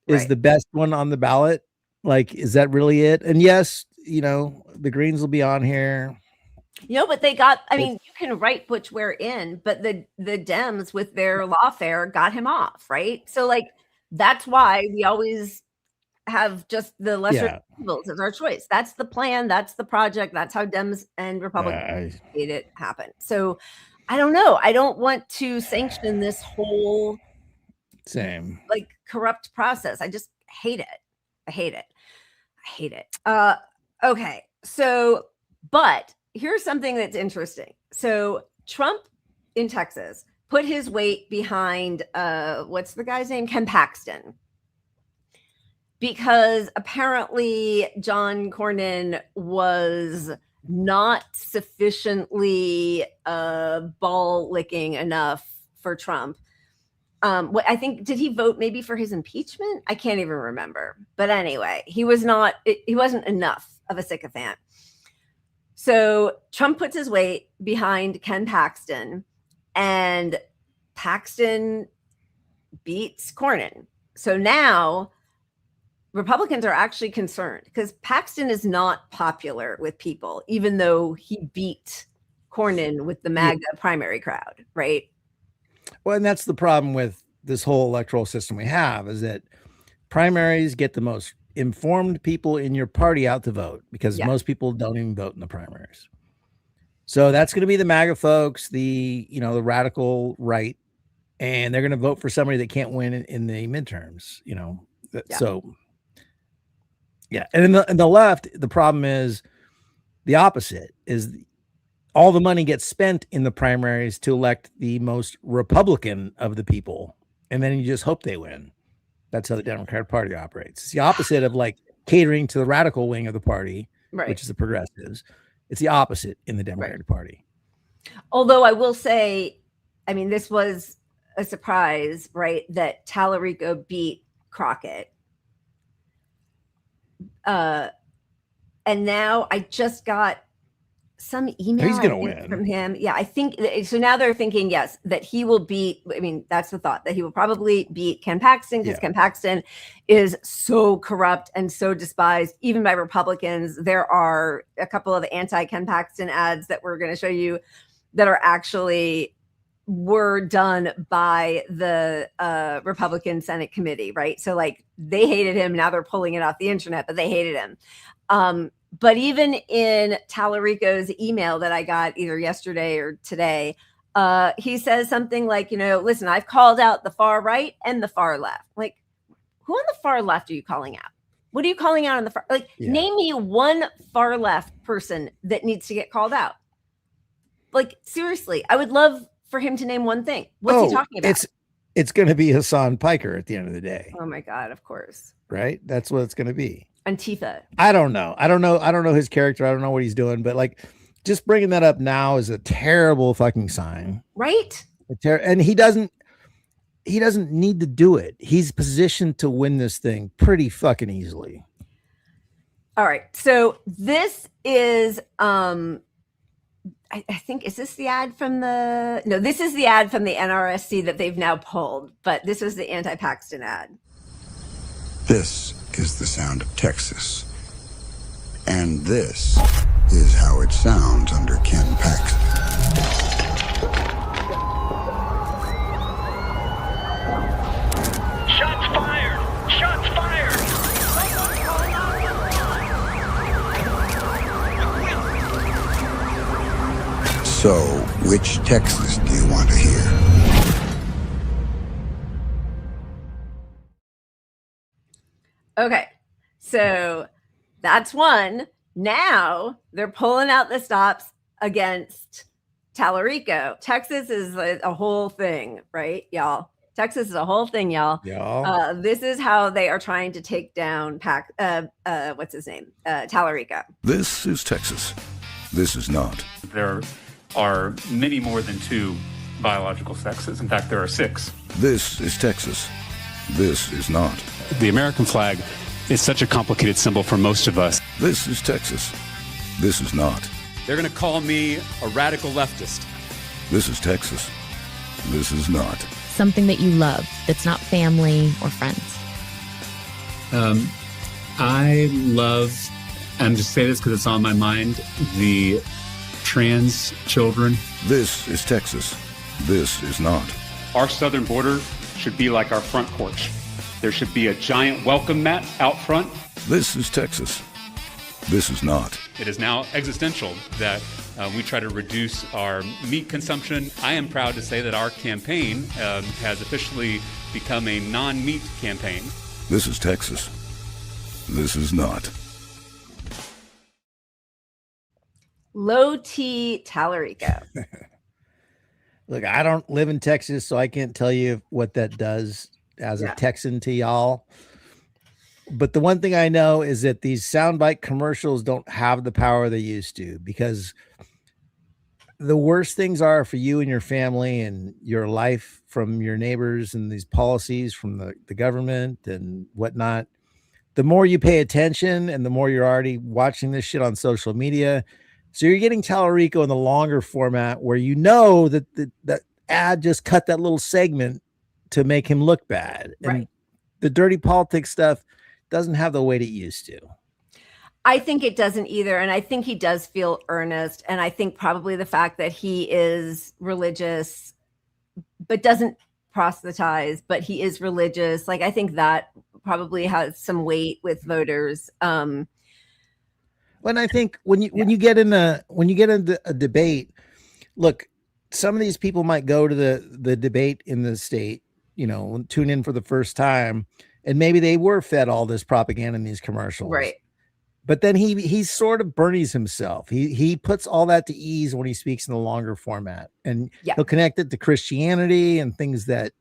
is the best one on the ballot. Like, is that really it? And yes, the Greens will be on here. But they got, I mean, you can write Butch Ware in, but the Dems with their lawfare got him off, right? So like, that's why we always have just the lesser evils as our choice. That's the plan. That's the project. That's how Dems and Republicans made it happen. So I don't know. I don't want to sanction this whole corrupt process. I just hate it. I hate it. Okay. So, but here's something that's interesting. So Trump in Texas put his weight behind, what's the guy's name? Ken Paxton. Because apparently John Cornyn was not sufficiently ball licking enough for Trump. I think, did he vote maybe for his impeachment? I can't even remember. But anyway, he wasn't enough of a sycophant. So Trump puts his weight behind Ken Paxton, and Paxton beats Cornyn. So now Republicans are actually concerned because Paxton is not popular with people, even though he beat Cornyn with the MAGA primary crowd, right? Well, and that's the problem with this whole electoral system we have, is that primaries get the most informed people in your party out to vote, because most people don't even vote in the primaries. So that's going to be the MAGA folks, the radical right, and they're going to vote for somebody that can't win in the midterms, So yeah. And in the left, the problem is the opposite, is all the money gets spent in the primaries to elect the most Republican of the people. And then you just hope they win. That's how the Democratic Party operates. It's the opposite of like catering to the radical wing of the party, which is the progressives. It's the opposite in the Democratic Party. Although I will say, I mean, this was a surprise, right? That Talarico beat Crockett. And now I just got some email He's gonna win from him. Yeah, I think so. Now they're thinking, yes, that he will beat. I mean, that's the thought, that he will probably beat Ken Paxton, because Ken Paxton is so corrupt and so despised, even by Republicans. There are a couple of anti-Ken Paxton ads that we're going to show you that are actually were done by the Republican Senate committee, right? So like, they hated him. Now they're pulling it off the internet, but they hated him. But even in Talarico's email that I got either yesterday or today, he says something like, listen, I've called out the far right and the far left. Like, who on the far left are you calling out? What are you calling out on the far? Like, name me one far left person that needs to get called out. Like, seriously, I would love for him to name one thing. What's he talking about? It's going to be Hassan Piker at the end of the day. Oh my God, of course. Right? That's what it's going to be. Antifa. I don't know his character. I don't know what he's doing, but like, just bringing that up now is a terrible fucking sign. Right? And he doesn't need to do it. He's positioned to win this thing pretty fucking easily. All right. So this is, I think, is this the ad from this is the ad from the NRSC that they've now pulled, but this was the anti-Paxton ad. This is the sound of Texas. And this is how it sounds under Ken Paxton. Shots fired! Shots fired! So, which Texas do you want to hear? Okay, so that's one. Now they're pulling out the stops against Talarico. Texas is a whole thing, right, y'all? Texas is a whole thing, y'all. This is how they are trying to take down what's his name? Talarico. This is Texas. This is not. There are many more than two biological sexes. In fact, there are 6. This is Texas. This is not. The American flag is such a complicated symbol for most of us. This is Texas. This is not. They're going to call me a radical leftist. This is Texas. This is not. Something that you love that's not family or friends. I love, and just say this because it's on my mind, the trans children. This is Texas. This is not. Our southern border should be like our front porch. There should be a giant welcome mat out front. This is Texas. This is not. It is now existential that we try to reduce our meat consumption. I am proud to say that our campaign has officially become a non-meat campaign. This is Texas. This is not. Low T Talarico. Look, I don't live in Texas, so I can't tell you what that does as a Texan to y'all. But the one thing I know is that these soundbite commercials don't have the power they used to, because the worst things are for you and your family and your life from your neighbors and these policies from the government and whatnot. The more you pay attention and the more you're already watching this shit on social media. So you're getting Talarico in the longer format where you know that that ad just cut that little segment to make him look bad. And right. The dirty politics stuff doesn't have the weight it used to. I think it doesn't either. And I think he does feel earnest. And I think probably the fact that he is religious, but doesn't proselytize, but he is religious. Like, I think that probably has some weight with voters. When I think when you get into a debate, look, some of these people might go to the debate in the state, tune in for the first time, and maybe they were fed all this propaganda in these commercials. Right. But then he sort of Bernie's himself. He puts all that to ease when he speaks in the longer format, and he'll connect it to Christianity and things that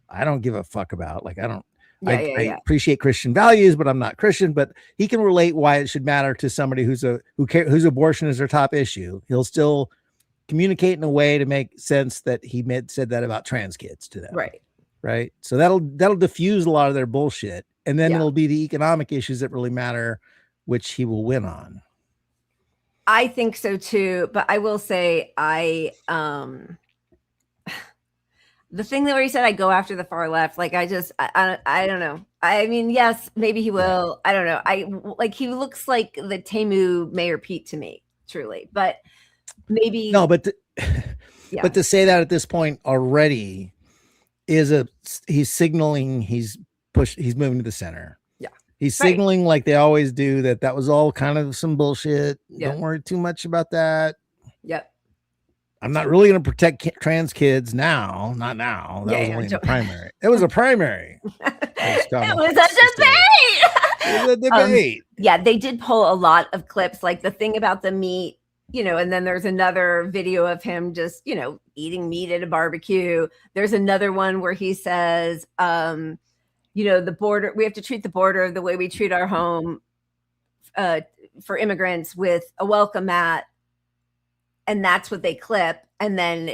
I don't give a fuck about. Like, I appreciate Christian values, but I'm not Christian. But he can relate why it should matter to somebody whose whose abortion is their top issue. He'll still communicate in a way to make sense that he said that about trans kids to them. Right. So that'll diffuse a lot of their bullshit, and then it'll be the economic issues that really matter, which he will win on. I think so too, but I will say the thing that where he said I go after the far left, like I don't know. I mean, yes, maybe he will. I don't know. He looks like the Temu Mayor Pete to me, truly. But maybe no, but to say that at this point already he's signaling he's moving to the center. He's signaling like they always do that was all kind of some bullshit. Don't worry too much about that. Yep. I'm not really going to protect trans kids now. Not now. That was only in the primary. It was a primary. It was a debate. They did pull a lot of clips, like the thing about the meat, and then there's another video of him just, eating meat at a barbecue. There's another one where he says, the border, we have to treat the border the way we treat our home for immigrants, with a welcome mat. And that's what they clip. And then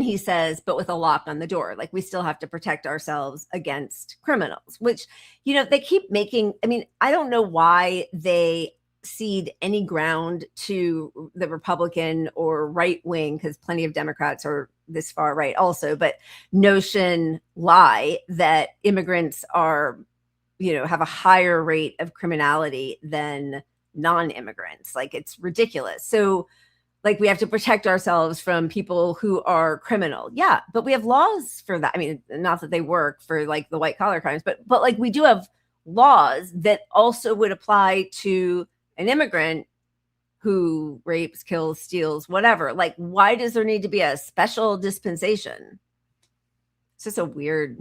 he says, but with a lock on the door, like we still have to protect ourselves against criminals, which, they keep making. I mean, I don't know why they cede any ground to the Republican or right wing, because plenty of Democrats are this far right also, but lie that immigrants are, have a higher rate of criminality than non-immigrants. Like, it's ridiculous. So like, we have to protect ourselves from people who are criminal. Yeah, but we have laws for that. I mean, not that they work for like the white collar crimes, but like we do have laws that also would apply to an immigrant who rapes, kills, steals, whatever. Like, why does there need to be a special dispensation? It's just a weird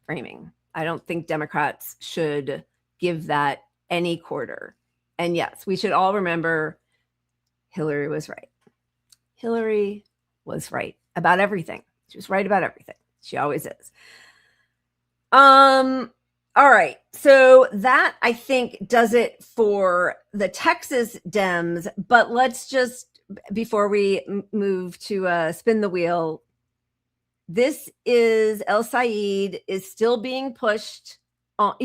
framing. I don't think Democrats should give that any quarter. And yes, we should all remember Hillary was right. Hillary was right about everything. She was right about everything. She always is. All right. So that, I think, does it for the Texas Dems. But let's just, before we move to spin the wheel, this is El Sayed is still being pushed on,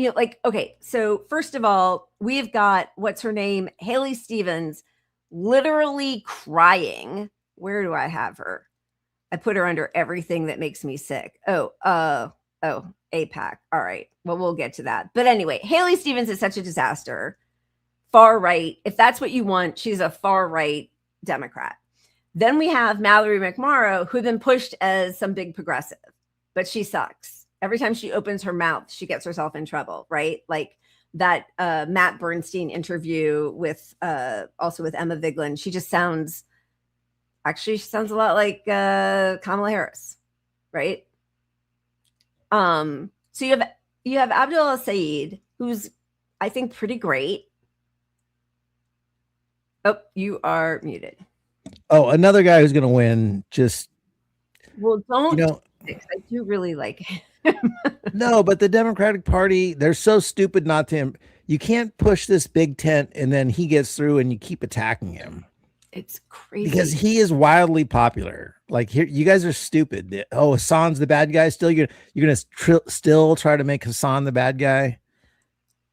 okay, so first of all, we've got, what's her name? Haley Stevens, literally crying. Where do I have her? I put her under everything that makes me sick. Oh, AIPAC. All right. Well, we'll get to that. But anyway, Haley Stevens is such a disaster. Far right. If that's what you want, she's a far right Democrat. Then we have Mallory McMorrow, who then pushed as some big progressive, but she sucks. Every time she opens her mouth, she gets herself in trouble, right? Like that Matt Bernstein interview with also with Emma Vigeland. She sounds a lot like Kamala Harris, right? So you have Abdul El-Sayed, who's I think pretty great. Oh, you are muted. Oh, another guy who's going to win. Don't. I do really like him. No, but the Democratic Party, they're so stupid not to. You can't push this big tent and then he gets through and you keep attacking him. It's crazy because he is wildly popular. Like here, you guys are stupid. Oh, Hassan's the bad guy. Still, you're gonna still try to make Hassan the bad guy.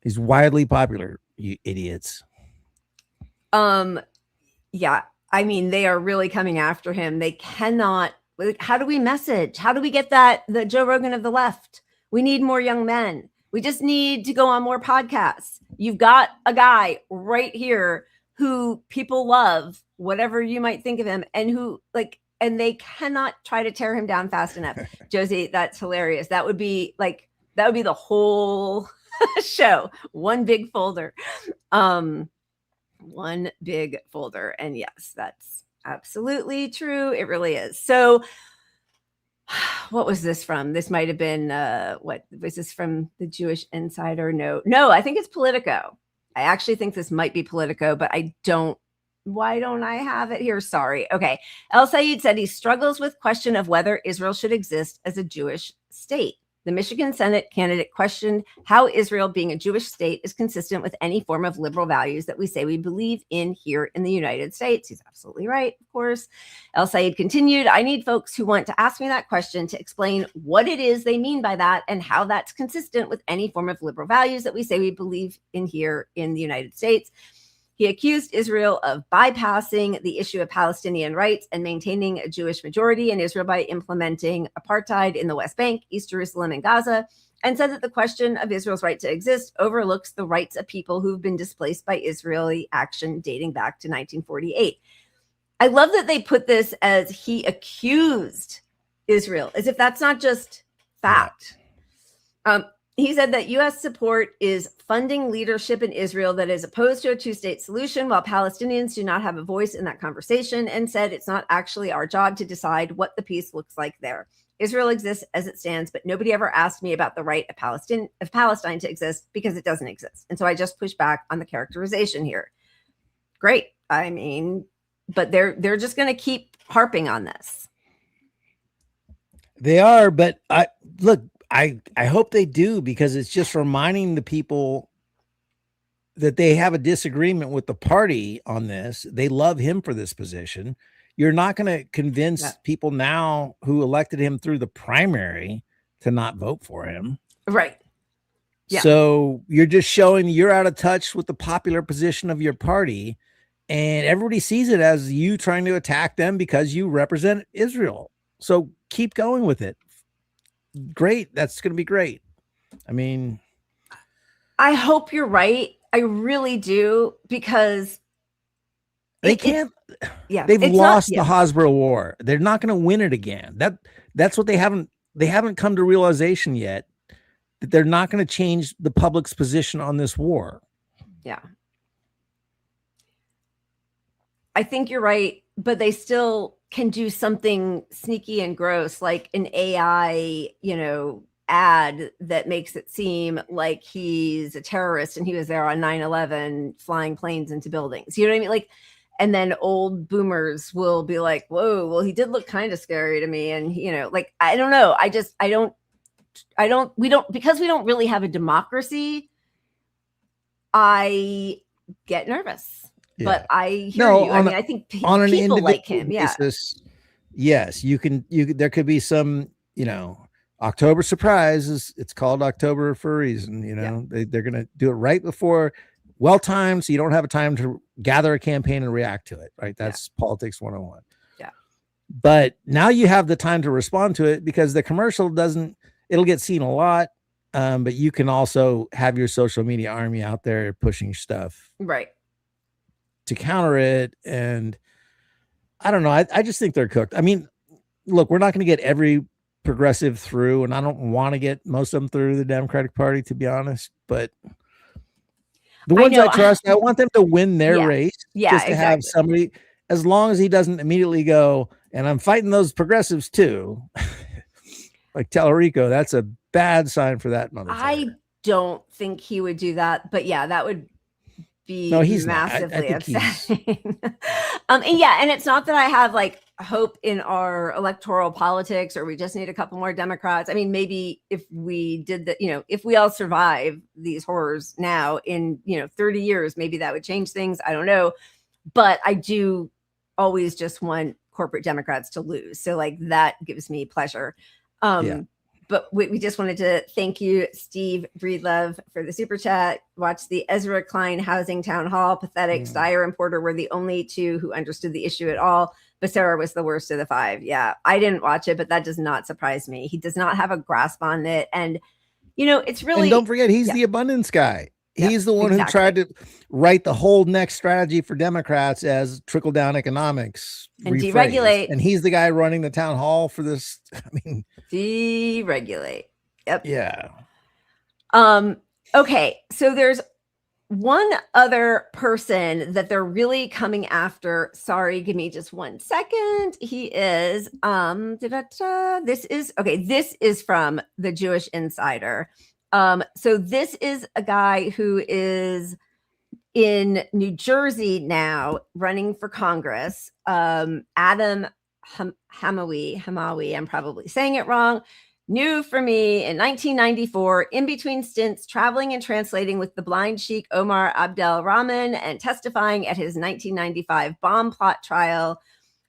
He's widely popular. You idiots. Yeah. I mean, they are really coming after him. They cannot. How do we message? How do we get the Joe Rogan of the left? We need more young men. We just need to go on more podcasts. You've got a guy right here who people love, whatever you might think of him, and and they cannot try to tear him down fast enough. Josie, that's hilarious. That would be the whole show. One big folder. One big folder. And yes, that's absolutely true. It really is. So what was this from? This might have been what was this from? The Jewish Insider? No, I think it's Politico. I actually think this might be Politico, but why don't I have it here? Sorry. Okay. El Sayed said he struggles with question of whether Israel should exist as a Jewish state. The Michigan Senate candidate questioned how Israel being a Jewish state is consistent with any form of liberal values that we say we believe in here in the United States. He's absolutely right, of course. El Sayed continued, I need folks who want to ask me that question to explain what it is they mean by that and how that's consistent with any form of liberal values that we say we believe in here in the United States. He accused Israel of bypassing the issue of Palestinian rights and maintaining a Jewish majority in Israel by implementing apartheid in the West Bank, East Jerusalem, and Gaza, and said that the question of Israel's right to exist overlooks the rights of people who've been displaced by Israeli action dating back to 1948. I love that they put this as he accused Israel, as if that's not just fact. He said that U.S. support is funding leadership in Israel that is opposed to a two-state solution, while Palestinians do not have a voice in that conversation, and said it's not actually our job to decide what the peace looks like there. Israel exists as it stands, but nobody ever asked me about the right of Palestine to exist because it doesn't exist. And so I just push back on the characterization here. Great. I mean, but they're just going to keep harping on this. They are, but I hope they do, because it's just reminding the people that they have a disagreement with the party on this. They love him for this position. You're not going to convince people now who elected him through the primary to not vote for him. Right. Yeah. So you're just showing you're out of touch with the popular position of your party, and everybody sees it as you trying to attack them because you represent Israel. So keep going with it. Great. That's going to be great. I mean, I hope you're right. I really do, because they can't. They've lost the Hasbro war. They're not going to win it again. That's what they haven't come to realization yet, that they're not going to change the public's position on this war. Yeah. I think you're right, but they still can do something sneaky and gross, like an AI, ad that makes it seem like he's a terrorist and he was there on 9/11 flying planes into buildings. You know what I mean? Like, and then old boomers will be like, whoa, well, he did look kind of scary to me. And, I don't know. Because we don't really have a democracy, I get nervous. Yeah. But I hear you. I think people like him. Basis, yes, you can. There could be some October surprise it's called October for a reason. They're going to do it right before, well-timed, so you don't have a time to gather a campaign and react to it, right? That's politics 101. Yeah. But now you have the time to respond to it, because the commercial it'll get seen a lot. But you can also have your social media army out there pushing stuff right to counter it. And I don't know. I just think they're cooked. I mean, look, we're not going to get every progressive through, and I don't want to get most of them through the Democratic Party, to be honest. But the ones I trust, I want them to win their race. Yeah, just to have somebody, as long as he doesn't immediately go, and I'm fighting those progressives too. Like Talarico, that's a bad sign for that motherfucker. I don't think he would do that, but yeah, that would be he's massively upsetting. And it's not that I have like hope in our electoral politics, or we just need a couple more Democrats. I mean, maybe if we did that, if we all survive these horrors now in 30 years, maybe that would change things. I don't know, but I do always just want corporate Democrats to lose. So like that gives me pleasure. But we just wanted to thank you, Steve Breedlove, for the super chat. Watch the Ezra Klein housing town hall. Pathetic. Steyer and Porter were the only two who understood the issue at all. Becerra was the worst of the five. Yeah, I didn't watch it, but that does not surprise me. He does not have a grasp on it. And, it's really... And don't forget, he's the abundance guy. He's the one who tried to write the whole next strategy for Democrats as trickle-down economics. And deregulate. And he's the guy running the town hall for this. I mean... Deregulate. Yep. Yeah. Okay. So there's one other person that they're really coming after. Sorry, give me just 1 second. He is, this is from the Jewish Insider. So this is a guy who is in New Jersey now running for Congress. Adam Hamawi, I'm probably saying it wrong. New for me in 1994, in between stints, traveling and translating with the blind sheikh Omar Abdel Rahman and testifying at his 1995 bomb plot trial.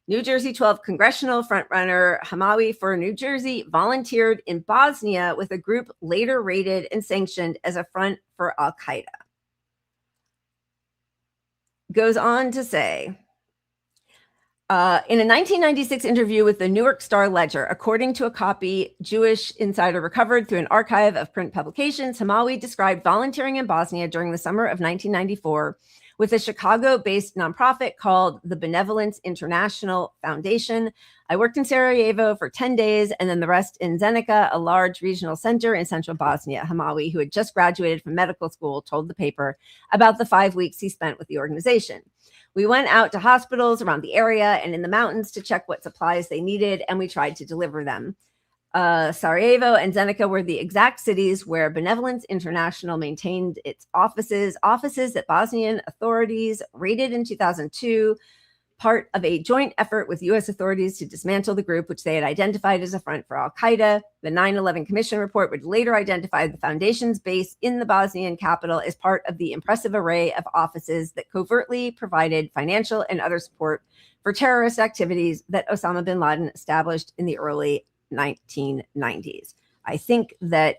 New Jersey 12 congressional frontrunner Hamawi for New Jersey volunteered in Bosnia with a group later raided and sanctioned as a front for Al-Qaeda. Goes on to say, in a 1996 interview with the New York Star Ledger, according to a copy Jewish Insider recovered through an archive of print publications, Hamawi described volunteering in Bosnia during the summer of 1994 with a Chicago-based nonprofit called the Benevolence International Foundation. I worked in Sarajevo for 10 days and then the rest in Zenica, a large regional center in central Bosnia. Hamawi, who had just graduated from medical school, told the paper about the 5 weeks he spent with the organization. We went out to hospitals around the area and in the mountains to check what supplies they needed, and we tried to deliver them. Sarajevo and Zenica were the exact cities where Benevolence International maintained its offices that Bosnian authorities raided in 2002, part of a joint effort with U.S. authorities to dismantle the group, which they had identified as a front for Al-Qaeda. The 9/11 Commission report would later identify the foundation's base in the Bosnian capital as part of the impressive array of offices that covertly provided financial and other support for terrorist activities that Osama bin Laden established in the early 1990s. I think that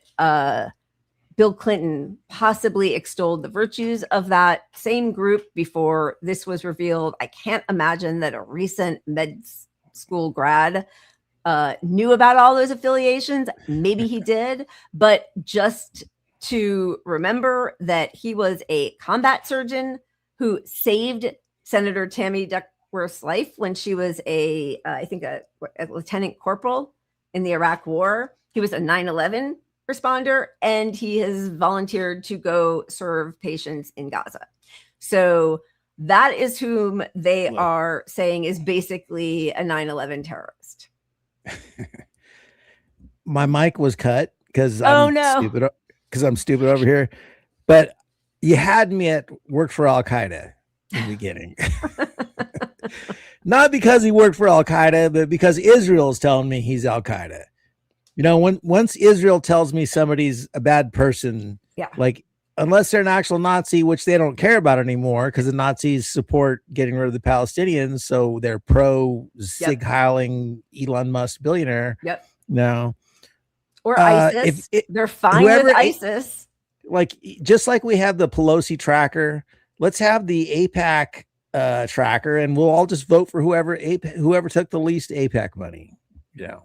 Bill Clinton possibly extolled the virtues of that same group before this was revealed. I can't imagine that a recent med school grad knew about all those affiliations. Maybe he did, but just to remember that he was a combat surgeon who saved Senator Tammy Duckworth's life when she was I think a lieutenant corporal in the Iraq War. He was a 9/11 responder, and he has volunteered to go serve patients in Gaza. So that is whom they are saying is basically a 9/11 terrorist. My mic was cut because I'm stupid over here. But you had me at work for Al-Qaeda in the beginning. Not because he worked for Al-Qaeda, but because Israel is telling me he's Al-Qaeda. Once Israel tells me somebody's a bad person, like unless they're an actual Nazi, which they don't care about anymore because the Nazis support getting rid of the Palestinians, so they're pro Sig Heiling Elon Musk billionaire. No. Or ISIS. They're fine with ISIS. Like, just like we have the Pelosi tracker, let's have the AIPAC tracker, and we'll all just vote for whoever took the least AIPAC money. Yeah.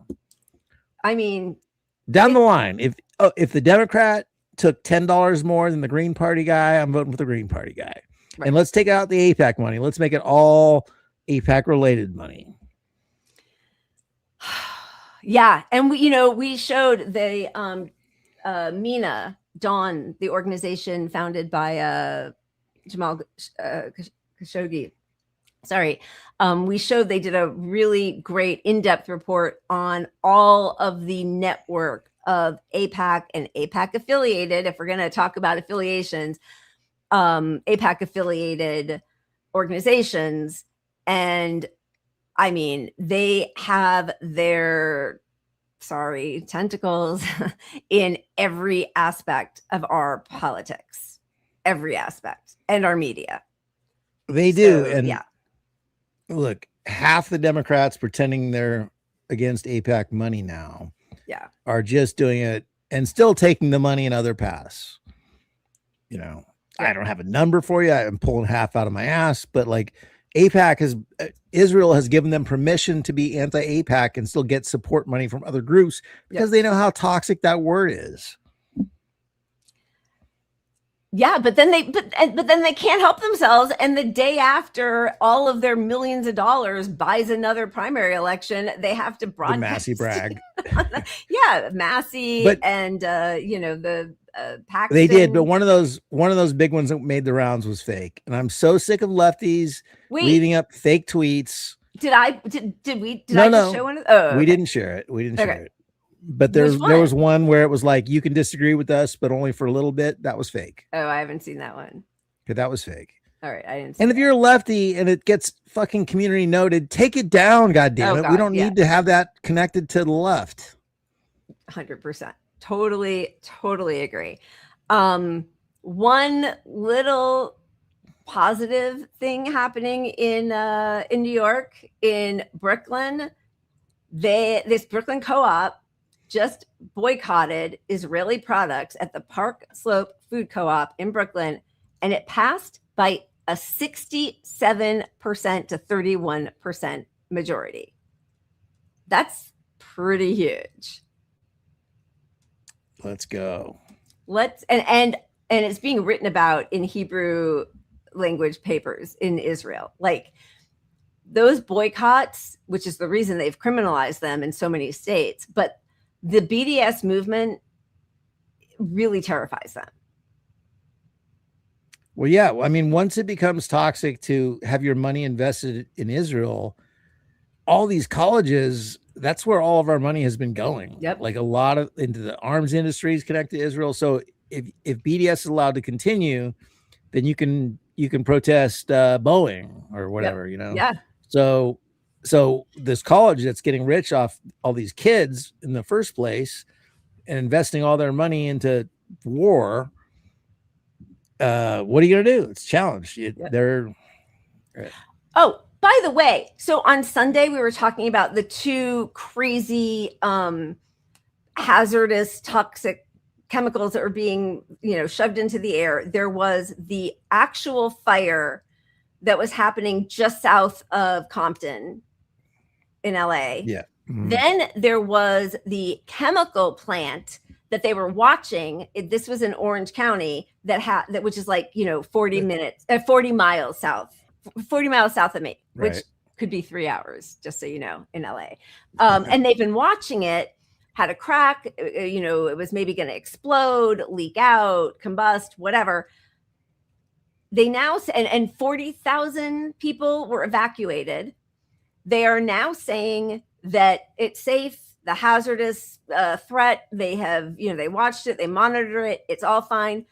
I mean, down the line, if the Democrat took $10 more than the Green Party guy, I'm voting for the Green Party guy. Right. And let's take out the AIPAC money. Let's make it all AIPAC related money. Yeah, and we showed the MENA Dawn, the organization founded by Jamal Khashoggi. Sorry, we showed they did a really great in-depth report on all of the network of AIPAC and AIPAC affiliated. If we're going to talk about affiliations, AIPAC affiliated organizations, and I mean, they have their tentacles in every aspect of our politics, every aspect, and our media. They do. And yeah, look, half the Democrats pretending they're against AIPAC money now are just doing it and still taking the money in other paths. I don't have a number for you. I'm pulling half out of my ass, but like Israel has given them permission to be anti-AIPAC and still get support money from other groups because they know how toxic that word is. Yeah, but then they can't help themselves, and the day after all of their millions of dollars buys another primary election, they have to broadcast. The Massey brag. Yeah, Massey, but, and the Paxton. They did, but one of those big ones that made the rounds was fake, and I'm so sick of lefties leaving up fake tweets. Did I just show one? Oh, okay. We didn't share it. Share it. But there was one where it was like, you can disagree with us, but only for a little bit. That was fake. Oh, I haven't seen that one. Okay, that was fake. All right, I didn't see And if you're a lefty and it gets fucking community noted, take it down, goddammit. God, we don't need to have that connected to the left. 100%. Totally agree. One little positive thing happening in New York, in Brooklyn, this Brooklyn co-op just boycotted Israeli products at the Park Slope Food Co-op in Brooklyn, and it passed by a 67% to 31% majority. That's pretty huge. Let's go. And it's being written about in Hebrew language papers in Israel. Like, those boycotts, which is the reason they've criminalized them in so many states, but the BDS movement really terrifies them. Well, yeah. I mean, once it becomes toxic to have your money invested in Israel, all these colleges, that's where all of our money has been going. Yep. Like a lot of into the arms industries connected to Israel. So if BDS is allowed to continue, then you can protest Boeing or whatever, Yeah. So this college that's getting rich off all these kids in the first place and investing all their money into war, what are you going to do? It's challenged. They're Oh, by the way, so on Sunday we were talking about the two crazy hazardous toxic chemicals that were being shoved into the air. There was the actual fire that was happening just south of Compton in LA. Yeah. Mm-hmm. Then there was the chemical plant that they were watching. This was in Orange County which is like 40 miles south of me, right, which could be 3 hours, just so you know, in LA. And they've been watching it, had a crack, it was maybe going to explode, leak out, combust, whatever. They now and 40,000 people were evacuated. They are now saying that it's safe, the hazardous threat. They have, they watched it, they monitor it, it's all fine.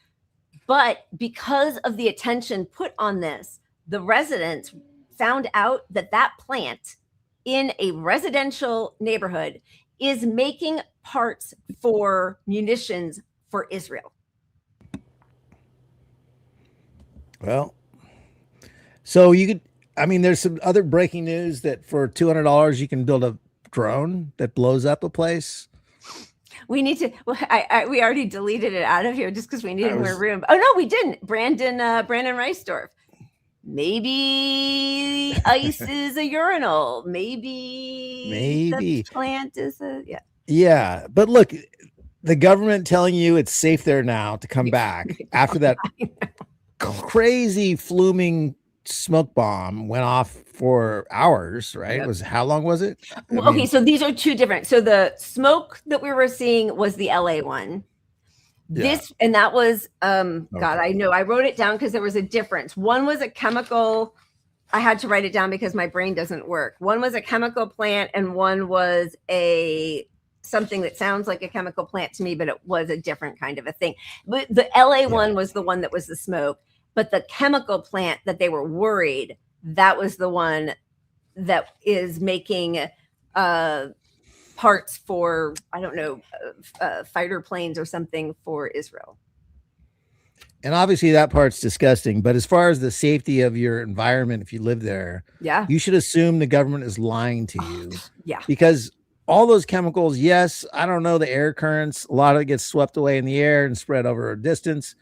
But because of the attention put on this, the residents found out that plant in a residential neighborhood is making parts for munitions for Israel. Well, so there's some other breaking news that for $200 you can build a drone that blows up a place? We need to. Well, we already deleted it out of here just because we needed That more was- room. Oh no, we didn't. Brandon Reisdorf. Maybe ice is a urinal. Maybe the plant is a Yeah, but look, the government telling you it's safe there now to come back after that crazy fluming smoke bomb went off for hours, right? Yep. Was how long was it? Well, okay, so these are two different. So the smoke that we were seeing was the LA one. This and that was God, I know I wrote it down because there was a difference. One was a chemical. I had to write it down because my brain doesn't work. One was a chemical plant and one was something that sounds like a chemical plant to me, but it was a different kind of a thing. But the LA one was the one that was the smoke, but the chemical plant that they were worried, that was the one that is making parts for, I don't know, fighter planes or something for Israel. And obviously that part's disgusting, but as far as the safety of your environment, if you live there, you should assume the government is lying to you. Yeah. Because all those chemicals, yes, I don't know the air currents, a lot of it gets swept away in the air and spread over a distance,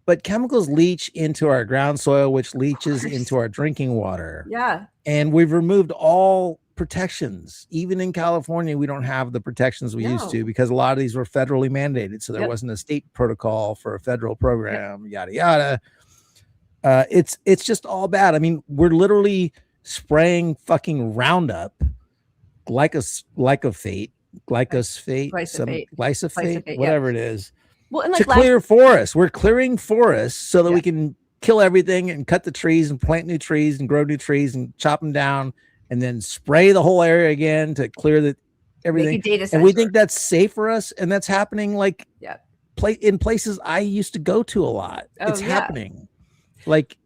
but chemicals leach into our ground soil, which leaches into our drinking water. Yeah. And we've removed all protections. Even in California, we don't have the protections we used to because a lot of these were federally mandated. So there wasn't a state protocol for a federal program, yada, yada. It's just all bad. I mean, we're literally spraying fucking Roundup, glyphosate, whatever it is, well, and to clear forests. We're clearing forests so that we can kill everything and cut the trees and plant new trees and grow new trees and chop them down and then spray the whole area again to clear everything. And we think that's safe for us. And that's happening like in places I used to go to a lot. It's happening. Like,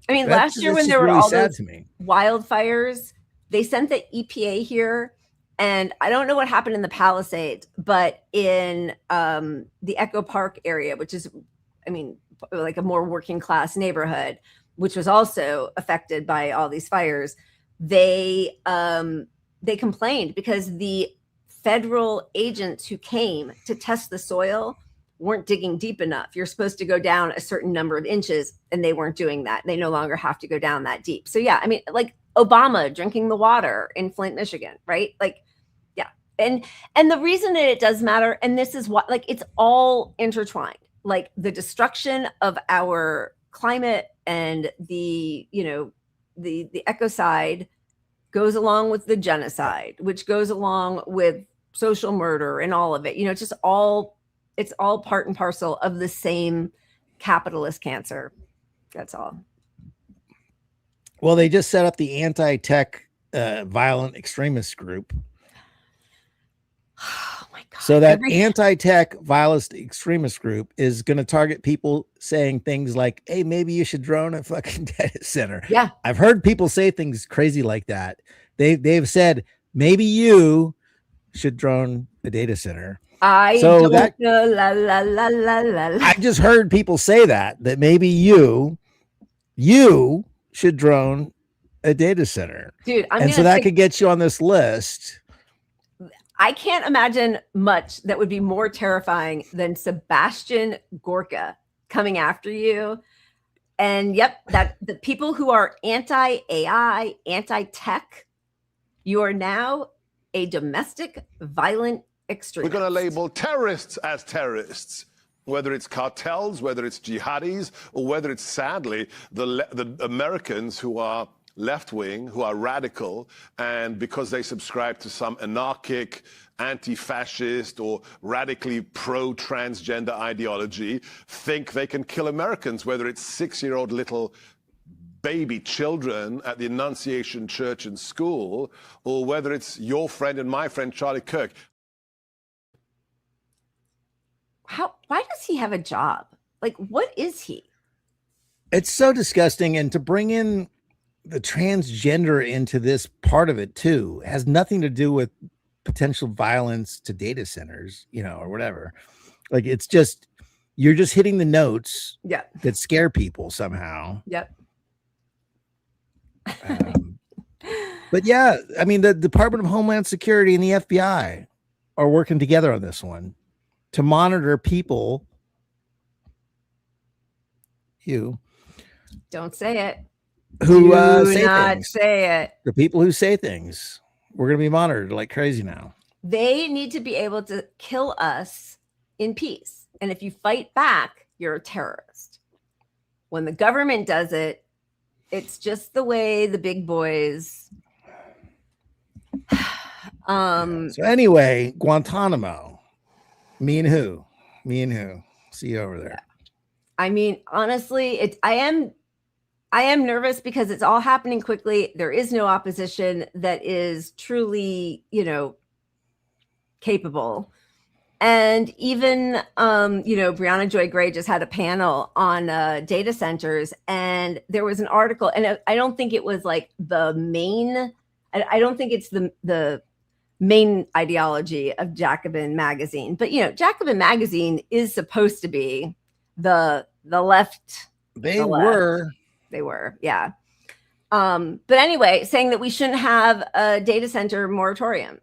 I mean, last year when there were really all sad those to me. wildfires, they sent the EPA here, and I don't know what happened in the Palisades, but in the Echo Park area, which is, I mean, like a more working class neighborhood, which was also affected by all these fires, they complained because the federal agents who came to test the soil weren't digging deep enough. You're supposed to go down a certain number of inches, and they weren't doing that. They no longer have to go down that deep. So yeah, I mean, like Obama drinking the water in Flint, Michigan, right? Like, yeah. And the reason that it does matter, and this is what, like, it's all intertwined. Like the destruction of our climate and the ecocide goes along with the genocide, which goes along with social murder and all of it. You know, it's all part and parcel of the same capitalist cancer. That's all. Well, they just set up the anti-tech violent extremist group. Oh my God. So that anti-tech violent extremist group is going to target people saying things like, hey, maybe you should drone a fucking data center. Yeah. I've heard people say things crazy like that. They've said, maybe you should drone a data center. I just heard people say that maybe you should drone a data center. Dude, so that could get you on this list. I can't imagine much that would be more terrifying than Sebastian Gorka coming after you. And that the people who are anti-AI, anti-tech, you are now a domestic violent extremist. We're going to label terrorists as terrorists, whether it's cartels, whether it's jihadis, or whether it's, sadly, the Americans who are left-wing, who are radical, and because they subscribe to some anarchic, anti-fascist, or radically pro-transgender ideology, think they can kill Americans, whether it's 6-year-old little baby children at the Annunciation Church and school, or whether it's your friend and my friend, Charlie Kirk. Why does he have a job? Like, what is he? It's so disgusting. And to bring in the transgender into this part of it too has nothing to do with potential violence to data centers, or whatever. Like, it's just, you're just hitting the notes that scare people somehow. Yep. But yeah, I mean, the Department of Homeland Security and the FBI are working together on this one to monitor people. Don't say it. Who Do say not things. say it. The people who say things. We're going to be monitored like crazy now. They need to be able to kill us in peace. And if you fight back, you're a terrorist. When the government does it, it's just the way the big boys. So anyway, Guantanamo. Me and who? See you over there. I mean, honestly, I am nervous because it's all happening quickly. There is no opposition that is truly, capable. And even, Brianna Joy Gray just had a panel on data centers, and there was an article, and I don't think it was like the main, I don't think it's the main ideology of Jacobin magazine, but Jacobin magazine is supposed to be the left. They were, yeah. But anyway, saying that we shouldn't have a data center moratorium,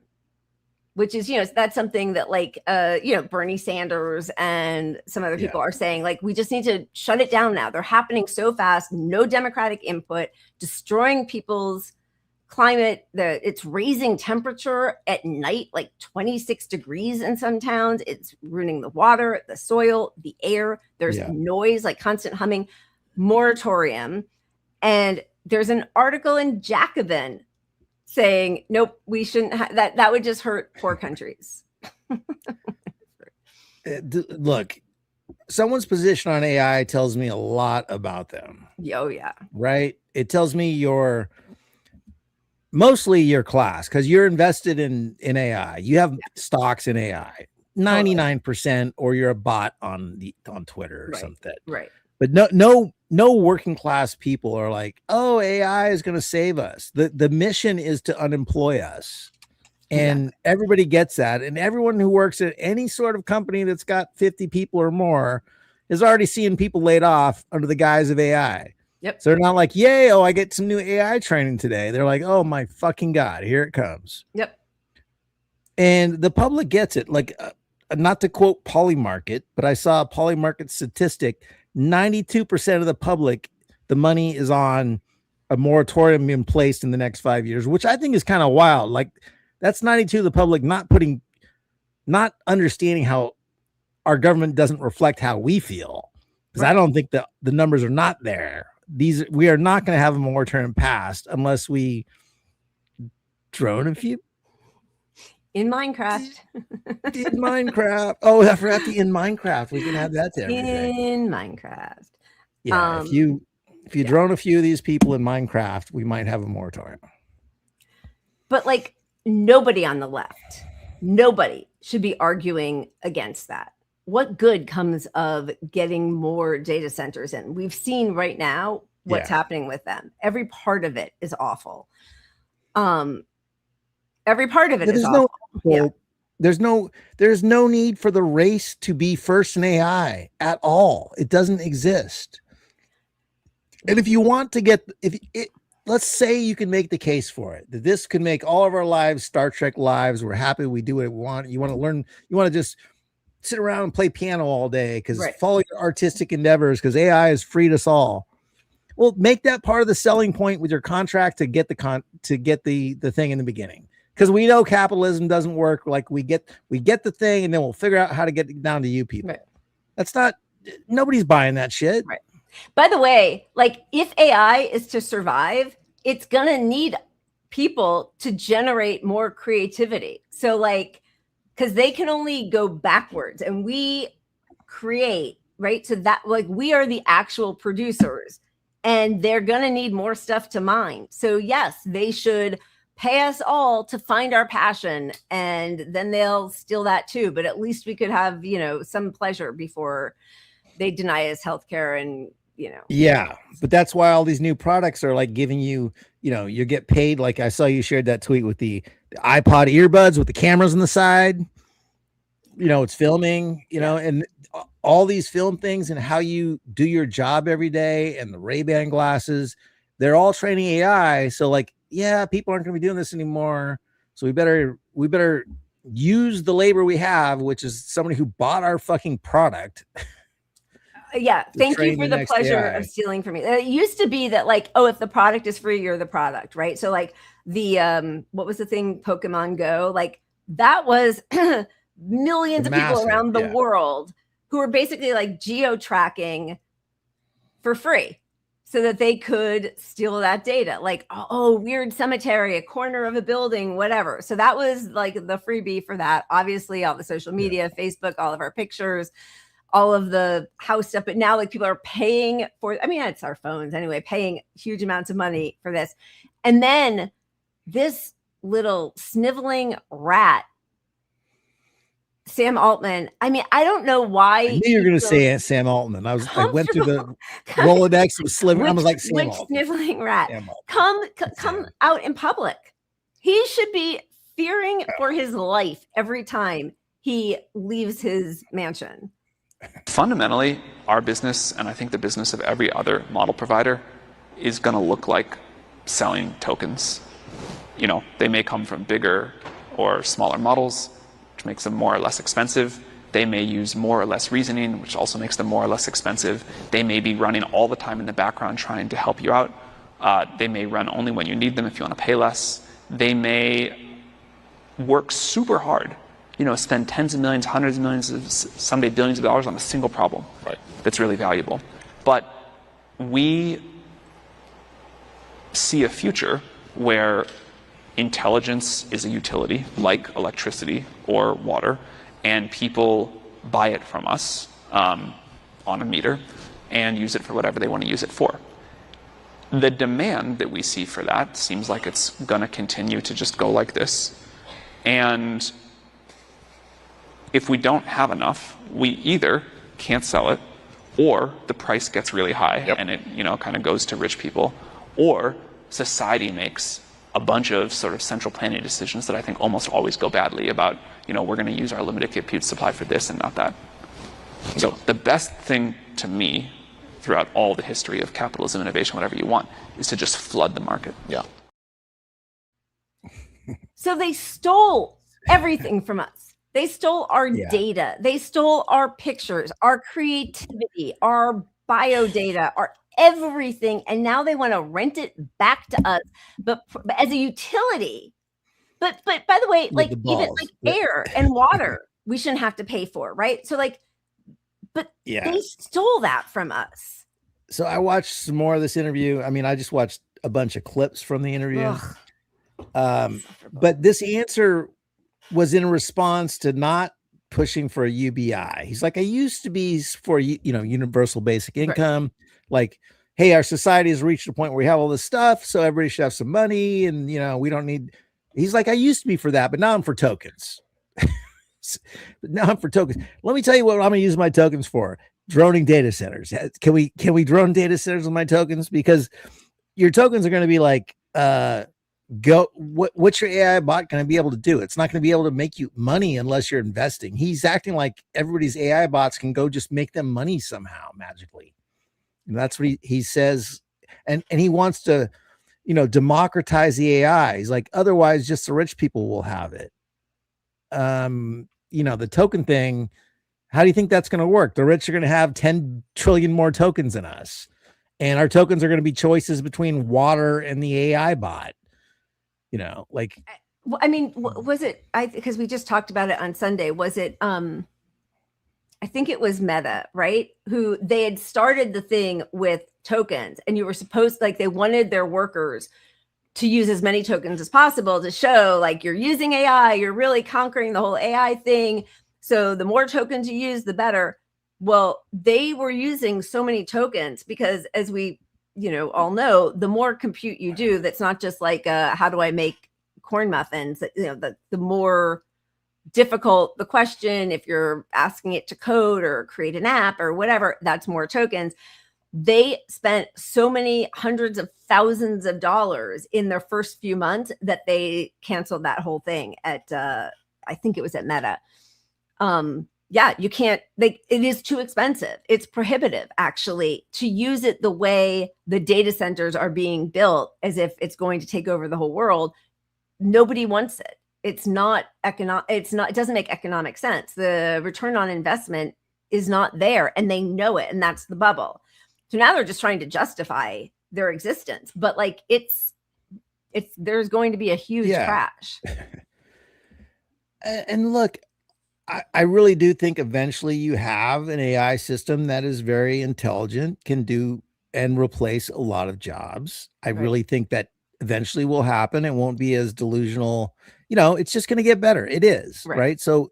which is, that's something that Bernie Sanders and some other people are saying, like, we just need to shut it down now. They're happening so fast, no democratic input, destroying people's climate. It's raising temperature at night, like 26 degrees in some towns. It's ruining the water, the soil, the air. There's noise, like constant humming. Moratorium. And there's an article in Jacobin saying, nope, we shouldn't have that. That would just hurt poor countries. Look, someone's position on AI tells me a lot about them. Oh, yeah. Right? It tells me mostly your class, because you're invested in AI. You have stocks in AI, 99%, or you're a bot on Twitter or something. Right. But no working class people are like, oh, AI is going to save us. The mission is to unemploy us. And everybody gets that. And everyone who works at any sort of company that's got 50 people or more is already seeing people laid off under the guise of AI. Yep. So they're not like, yay, I get some new AI training today. They're like, oh my fucking God, here it comes. Yep. And the public gets it. Like, not to quote Polymarket, but I saw a Polymarket statistic. 92% of the public, the money is on a moratorium being placed in the next 5 years, which I think is kind of wild. Like, that's 92% of the public not understanding how our government doesn't reflect how we feel. Because I don't think that the numbers are not there. We are not going to have a moratorium passed unless we drone a few. In Minecraft. In Minecraft. Oh, I forgot in Minecraft. We can have that there. In Minecraft. Yeah. If you drone a few of these people in Minecraft, we might have a moratorium. But like, nobody on the left, nobody should be arguing against that. What good comes of getting more data centers in? We've seen right now what's happening with them. Every part of it is awful. Every part of it is awful. There's no need for the race to be first in AI at all. It doesn't exist. And if you want to let's say you can make the case for it, that this could make all of our lives Star Trek lives. We're happy. We do what we want. You want to learn. You want to just sit around and play piano all day because follow your artistic endeavors because AI has freed us all. Well, make that part of the selling point with your contract to get the thing in the beginning. Because we know capitalism doesn't work. Like we get the thing and then we'll figure out how to get it down to you people. Right. Nobody's buying that shit. Right. By the way, like if AI is to survive, it's going to need people to generate more creativity. So like, because they can only go backwards and we create, right? So that like we are the actual producers and they're going to need more stuff to mine. So yes, they should pay us all to find our passion and then they'll steal that too. But at least we could have, some pleasure before they deny us healthcare and, Yeah. But that's why all these new products are like giving you, you get paid. Like I saw you shared that tweet with the iPod earbuds with the cameras on the side, it's filming, and all these film things and how you do your job every day and the Ray-Ban glasses, they're all training AI. So like, yeah, people aren't going to be doing this anymore. So we better use the labor we have, which is somebody who bought our fucking product. Yeah, thank you train for the the next pleasure AI. of stealing from me. It used to be that like, oh, if the product is free, you're the product, right? So like the what was the thing, Pokemon Go? Like that was millions of people Massive, around the yeah. world who were basically like geo-tracking for free so that they could steal that data. Like, oh, weird cemetery, a corner of a building, whatever. So that was like the freebie for that. Obviously, all the social media, Facebook, all of our pictures, all of the house stuff. But now like people are paying for, I mean, it's our phones anyway, paying huge amounts of money for this. And then this little sniveling rat, Sam Altman. I mean, I don't know why. I knew you were going to say Sam Altman. I went through the Rolodex of slivering. I was like, Sam Altman. Sniveling rat. Come out in public. He should be fearing for his life every time he leaves his mansion. Fundamentally, our business, and I think the business of every other model provider, is going to look like selling tokens. You know, they may come from bigger or smaller models, which makes them more or less expensive. They may use more or less reasoning, which also makes them more or less expensive. They may be running all the time in the background trying to help you out. They may run only when you need them if you want to pay less. They may work super hard, you know, spend tens of millions, hundreds of millions, someday billions of dollars on a single problem that's really valuable. But we see a future where intelligence is a utility like electricity or water, and people buy it from us on a meter and use it for whatever they want to use it for. The demand that we see for that seems like it's going to continue to just go like this. And if we don't have enough, we either can't sell it, or the price gets really high and it, you know, kind of goes to rich people, or society makes a bunch of sort of central planning decisions that I think almost always go badly about, you know, we're going to use our limited compute supply for this and not that. So the best thing to me throughout all the history of capitalism, innovation, whatever you want, is to just flood the market. Yeah. So they stole everything from us. They stole our data. They stole our pictures, our creativity, our bio data, our everything. And now they want to rent it back to us, but as a utility. But by the way, like even like air and water, we shouldn't have to pay for, right? So like, but they stole that from us. So I watched some more of this interview. I mean, I just watched a bunch of clips from the interview. But this answer was in response to not pushing for a UBI. He's like, I used to be for, you know, universal basic income. Like, hey, our society has reached a point where we have all this stuff, so everybody should have some money, and you know, we don't need. He's like, I used to be for that, but now I'm for tokens. Now I'm for tokens. Let me tell you what I'm going to use my tokens for: droning data centers. Can we drone data centers with my tokens? Because your tokens are going to be like, what's your AI bot going to be able to do? It's not going to be able to make you money unless you're investing. He's acting like everybody's AI bots can go just make them money somehow magically. And that's what he says. And he wants to, you know, democratize the AI. He's like, otherwise just the rich people will have it. You know, the token thing, how do you think that's going to work? The rich are going to have 10 trillion more tokens than us. And our tokens are going to be choices between water and the AI bot. You know, like, I mean, was it, because we just talked about it on Sunday, was it, I think it was Meta, right? Who they had started the thing with tokens, and you were supposed, like, they wanted their workers to use as many tokens as possible to show like you're using AI, you're really conquering the whole AI thing. So the more tokens you use, the better. Well, they were using so many tokens because, as we, you know, all know, the more compute you do, that's not just like, how do I make corn muffins? You know, the more difficult the question, if you're asking it to code or create an app or whatever, that's more tokens. They spent so many hundreds of thousands of dollars in their first few months that they canceled that whole thing at, I think it was at Meta. yeah, you can't, it is too expensive. It's prohibitive, actually, to use it the way the data centers are being built, as if it's going to take over the whole world. Nobody wants it. It's not it doesn't make economic sense. The return on investment is not there, and they know it, and that's the bubble. So now they're just trying to justify their existence, but like there's going to be a huge crash. And look, I really do think eventually you have an AI system that is very intelligent, can do and replace a lot of jobs. I really think that eventually will happen. It won't be as delusional. You know, it's just going to get better. It is, right? So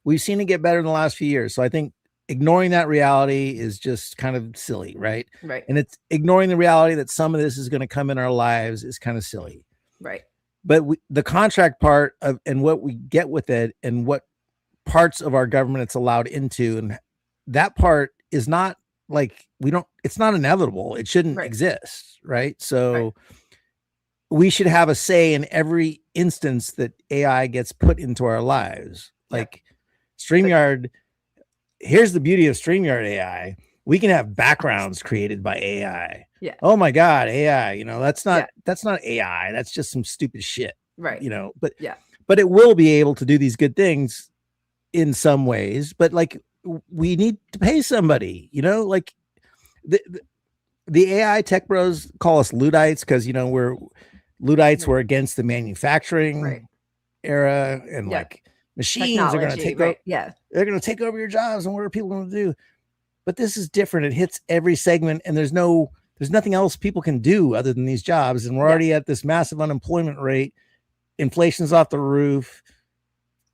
we've seen it get better in the last few years. So I think ignoring that reality is just kind of silly, right? Right. And it's ignoring the reality that some of this is going to come in our lives is kind of silly. Right. But the contract part of, and what we get with it, and what parts of our government it's allowed into, and that part is not like, it's not inevitable. It shouldn't exist, right? So we should have a say in every instance that AI gets put into our lives. Like StreamYard, here's the beauty of StreamYard AI. We can have backgrounds created by AI. Yeah. Oh my God, AI, you know, that's not AI. That's just some stupid shit. Right. You know, but yeah, but it will be able to do these good things in some ways, but like we need to pay somebody, you know, like the AI tech bros call us Luddites because, you know, we're Luddites, were against the manufacturing era, and like machines are going to take over. Yeah. They're going to take over your jobs, and what are people going to do? But this is different. It hits every segment, and there's nothing else people can do other than these jobs. And we're already at this massive unemployment rate. Inflation's off the roof.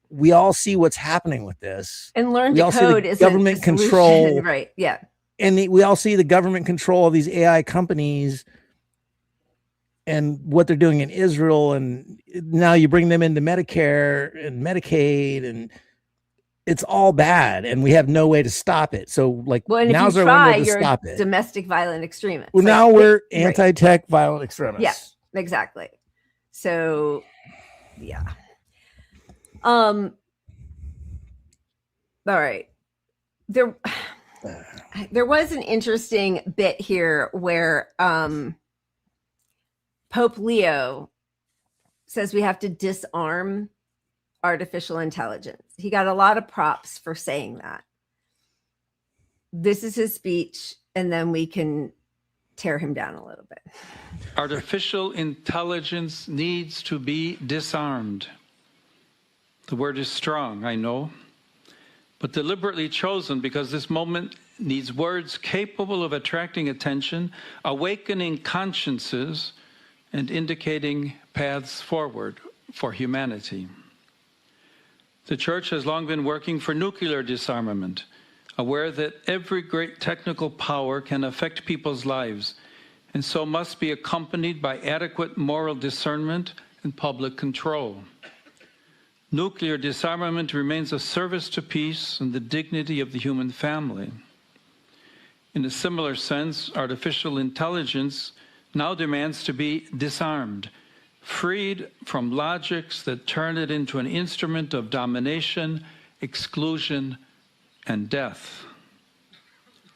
We all see what's happening with this. And learn to code is government control. Right. Yeah. And we all see the government control of these AI companies and what they're doing in Israel. And now you bring them into Medicare and Medicaid, and it's all bad, and we have no way to stop it. So like, well, and now's if you our try, window to you're stop it. Domestic violent extremist. Well, now we're anti-tech violent extremists. Yeah, exactly. So, yeah. All right. There was an interesting bit here where Pope Leo says we have to disarm artificial intelligence. He got a lot of props for saying that. This is his speech, and then we can tear him down a little bit. Artificial intelligence needs to be disarmed. The word is strong, I know, but deliberately chosen because this moment needs words capable of attracting attention, awakening consciences, and indicating paths forward for humanity. The Church has long been working for nuclear disarmament, aware that every great technical power can affect people's lives, and so must be accompanied by adequate moral discernment and public control. Nuclear disarmament remains a service to peace and the dignity of the human family. In a similar sense, artificial intelligence now demands to be disarmed, freed from logics that turn it into an instrument of domination, exclusion, and death.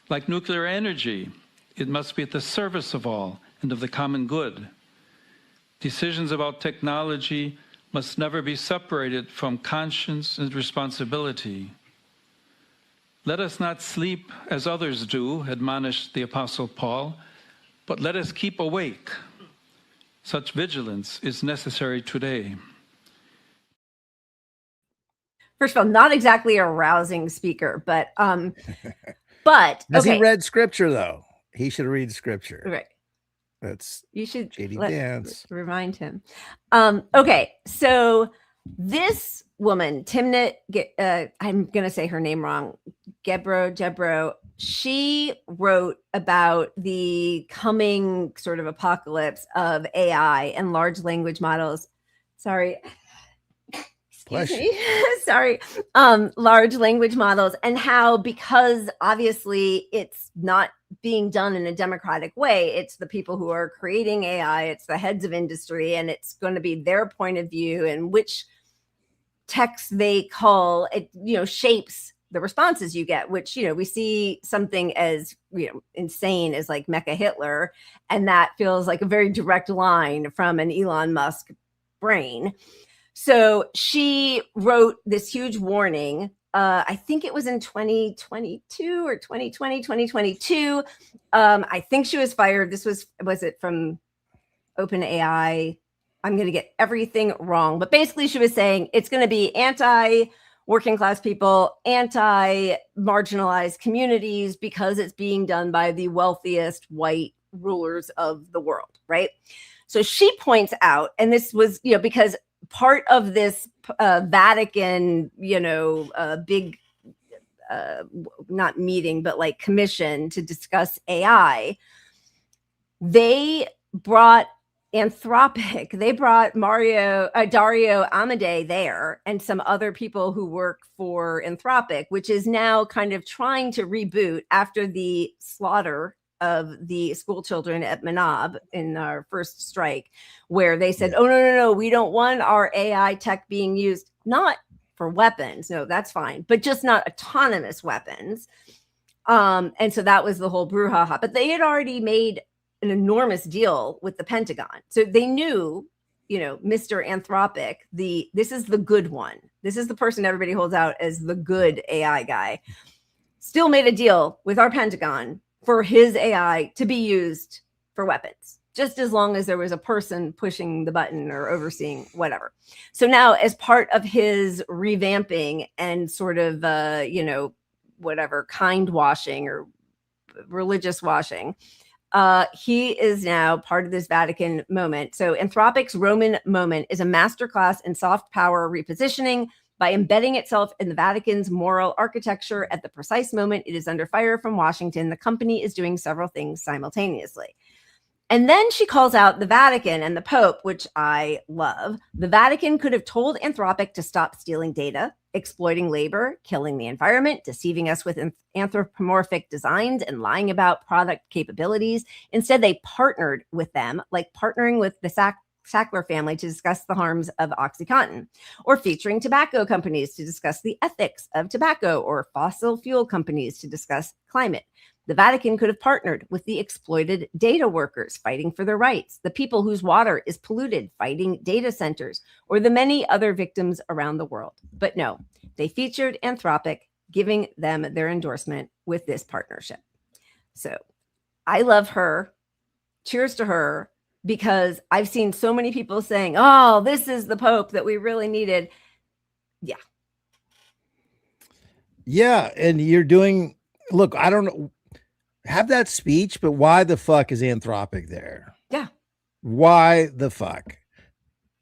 Like nuclear energy, it must be at the service of all and of the common good. Decisions about technology must never be separated from conscience and responsibility. Let us not sleep as others do, admonished the Apostle Paul, but let us keep awake. Such vigilance is necessary today. First of all, not exactly a rousing speaker, but Has he read scripture though? He should read scripture. Right. That's you should JD Dance. Remind him. Okay, so this woman, Timnit, I'm gonna say her name wrong, Gebro, she wrote about the coming sort of apocalypse of AI and large language models. Sorry. Excuse me. Sorry. Large language models, and how, because obviously it's not being done in a democratic way, it's the people who are creating AI, it's the heads of industry, and it's going to be their point of view, and which text they call it, shapes the responses you get, which, we see something as, insane as like Mecha Hitler. And that feels like a very direct line from an Elon Musk brain. So she wrote this huge warning. I think it was in 2022 or 2022. I think she was fired. This was it from OpenAI? I'm going to get everything wrong. But basically she was saying it's going to be anti-working class people, anti-marginalized communities, because it's being done by the wealthiest white rulers of the world, right? So she points out, and this was, because part of this Vatican, big, not meeting, but like commission to discuss AI, they brought Anthropic. They brought Dario Amodei there, and some other people who work for Anthropic, which is now kind of trying to reboot after the slaughter of the school children at Manab in our first strike, where they said, oh, no, we don't want our AI tech being used, not for weapons. No, that's fine, but just not autonomous weapons. And so that was the whole brouhaha. But they had already made an enormous deal with the Pentagon. So they knew, Mr. Anthropic, this is the good one. This is the person everybody holds out as the good AI guy. Still made a deal with our Pentagon for his AI to be used for weapons, just as long as there was a person pushing the button or overseeing whatever. So now, as part of his revamping and sort of, whatever, kind washing or religious washing, he is now part of this Vatican moment. So Anthropic's Roman moment is a masterclass in soft power repositioning by embedding itself in the Vatican's moral architecture at the precise moment it is under fire from Washington. The company is doing several things simultaneously. And then she calls out the Vatican and the Pope, which I love. The Vatican could have told Anthropic to stop stealing data, exploiting labor, killing the environment, deceiving us with anthropomorphic designs, and lying about product capabilities. Instead, they partnered with them, like partnering with the Sackler family to discuss the harms of OxyContin, or featuring tobacco companies to discuss the ethics of tobacco, or fossil fuel companies to discuss climate. The Vatican could have partnered with the exploited data workers fighting for their rights, the people whose water is polluted fighting data centers, or the many other victims around the world. But no, they featured Anthropic, giving them their endorsement with this partnership. So I love her. Cheers to her. Because I've seen so many people saying, oh, this is the Pope that we really needed. Yeah. Yeah. And you're doing, look, I don't know, have that speech, but why the fuck is Anthropic there? Yeah. Why the fuck?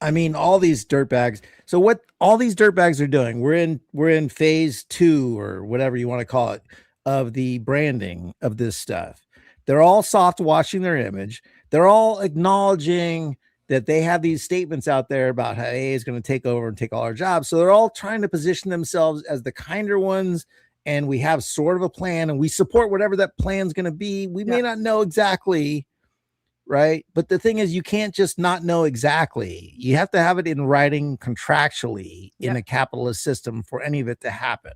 I mean, all these dirtbags. So what all these dirtbags are doing, we're in phase 2 or whatever you want to call it of the branding of this stuff. They're all soft washing their image. They're all acknowledging that they have these statements out there about how AA is going to take over and take all our jobs. So they're all trying to position themselves as the kinder ones. And we have sort of a plan and we support whatever that plan is going to be. We may not know exactly, right? But the thing is, you can't just not know exactly. You have to have it in writing contractually in a capitalist system for any of it to happen.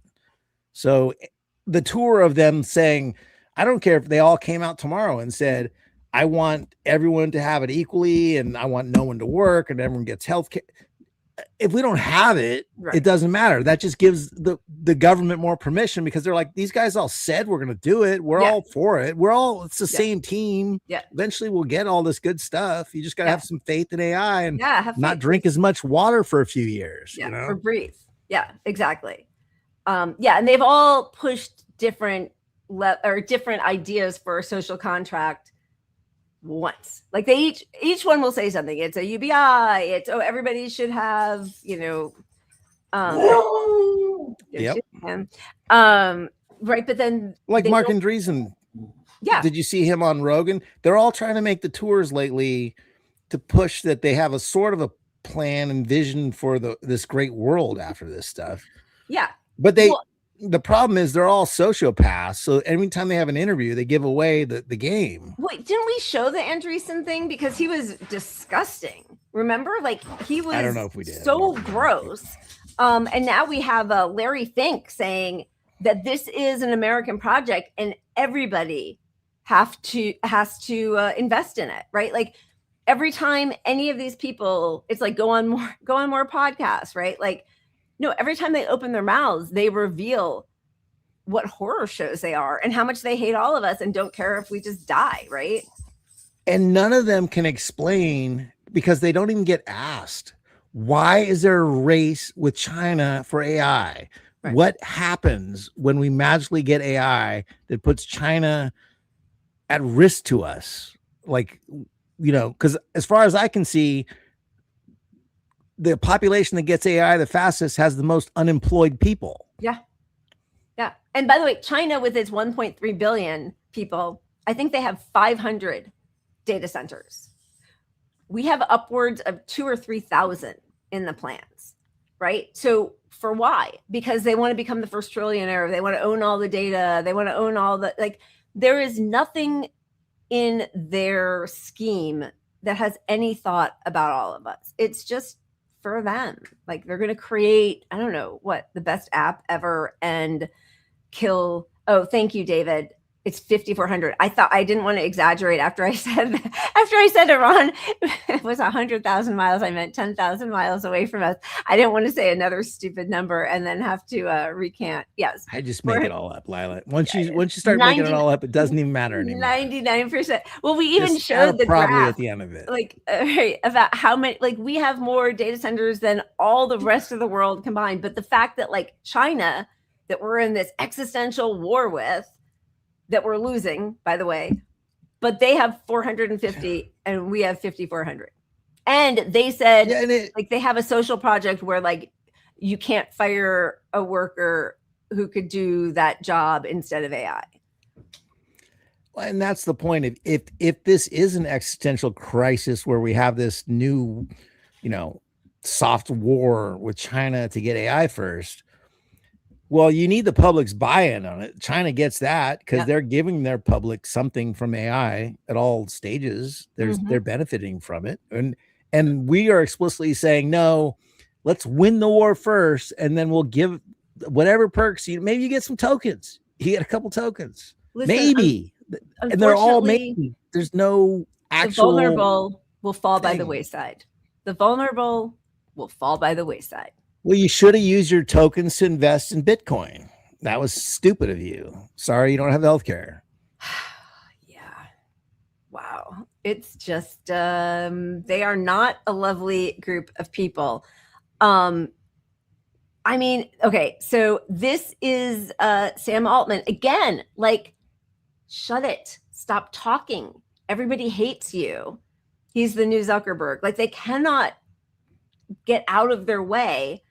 So the tour of them saying, I don't care if they all came out tomorrow and said, I want everyone to have it equally, and I want no one to work, and everyone gets health care. If we don't have it, it doesn't matter. That just gives the government more permission, because they're like, these guys all said we're going to do it. We're all for it. It's the same team. Yeah. Eventually we'll get all this good stuff. You just got to have some faith in AI and not drink as much water for a few years. Or breathe. Yeah, exactly. And they've all pushed different ideas for a social contract once. Like they each one will say something. It's a UBI. It's everybody should have, right. But then like Mark Andreessen. Yeah. Did you see him on Rogan? They're all trying to make the tours lately to push that they have a sort of a plan and vision for this great world after this stuff. Yeah. But the problem is they're all sociopaths. So every time they have an interview, they give away the game. Wait, didn't we show the Andreessen thing? Because he was disgusting. Remember? Like he was I don't know if we did. So gross. And now we have Larry Fink saying, that this is an American project and everybody has to invest in it, right? Like every time any of these people, it's like go on more podcasts, right? Like, no, every time they open their mouths, they reveal what horror shows they are and how much they hate all of us and don't care if we just die, right? And none of them can explain, because they don't even get asked, why is there a race with China for AI? Right. What happens when we magically get AI that puts China at risk to us? Like, you know, because as far as I can see, the population that gets AI the fastest has the most unemployed people. Yeah. Yeah. And by the way, China with its 1.3 billion people, I think they have 500 data centers. We have upwards of 2,000 or 3,000 in the plans, right? So for why? Because they want to become the first trillionaire. They want to own all the data. They want to own all the, like, there is nothing in their scheme that has any thought about all of us. It's just for them. Like they're going to create, I don't know what, the best app ever and kill. Oh, thank you, David. It's 5,400. I thought I didn't want to exaggerate after I said Iran was 100,000 miles. I meant 10,000 miles away from us. I didn't want to say another stupid number and then have to recant. Yes. I just make it all up, Lila. Once you start making it all up, it doesn't even matter anymore. 99%. Well, we even Just showed the probably graph at the end of it. like about how many, like we have more data centers than all the rest of the world combined. But the fact that like China, that we're in this existential war with, that we're losing, by the way, but they have 450 and we have 5,400. And they said like they have a social project where like you can't fire a worker who could do that job instead of AI. And that's the point. If this is an existential crisis where we have this new, you know, soft war with China to get AI first, well, you need the public's buy-in on it. China gets that because they're giving their public something from AI at all stages. They're benefiting from it. And we are explicitly saying, no, let's win the war first, and then we'll give whatever perks. Maybe you get some tokens. You get a couple tokens. Listen, maybe. And they're all maybe. There's no actual. The vulnerable will fall by the wayside. The vulnerable will fall by the wayside. Well, you should have used your tokens to invest in Bitcoin. That was stupid of you. Sorry, you don't have healthcare. Yeah. Wow. It's just, they are not a lovely group of people. I mean, okay, so this is Sam Altman. Again, like, shut it. Stop talking. Everybody hates you. He's the new Zuckerberg. Like, they cannot get out of their way.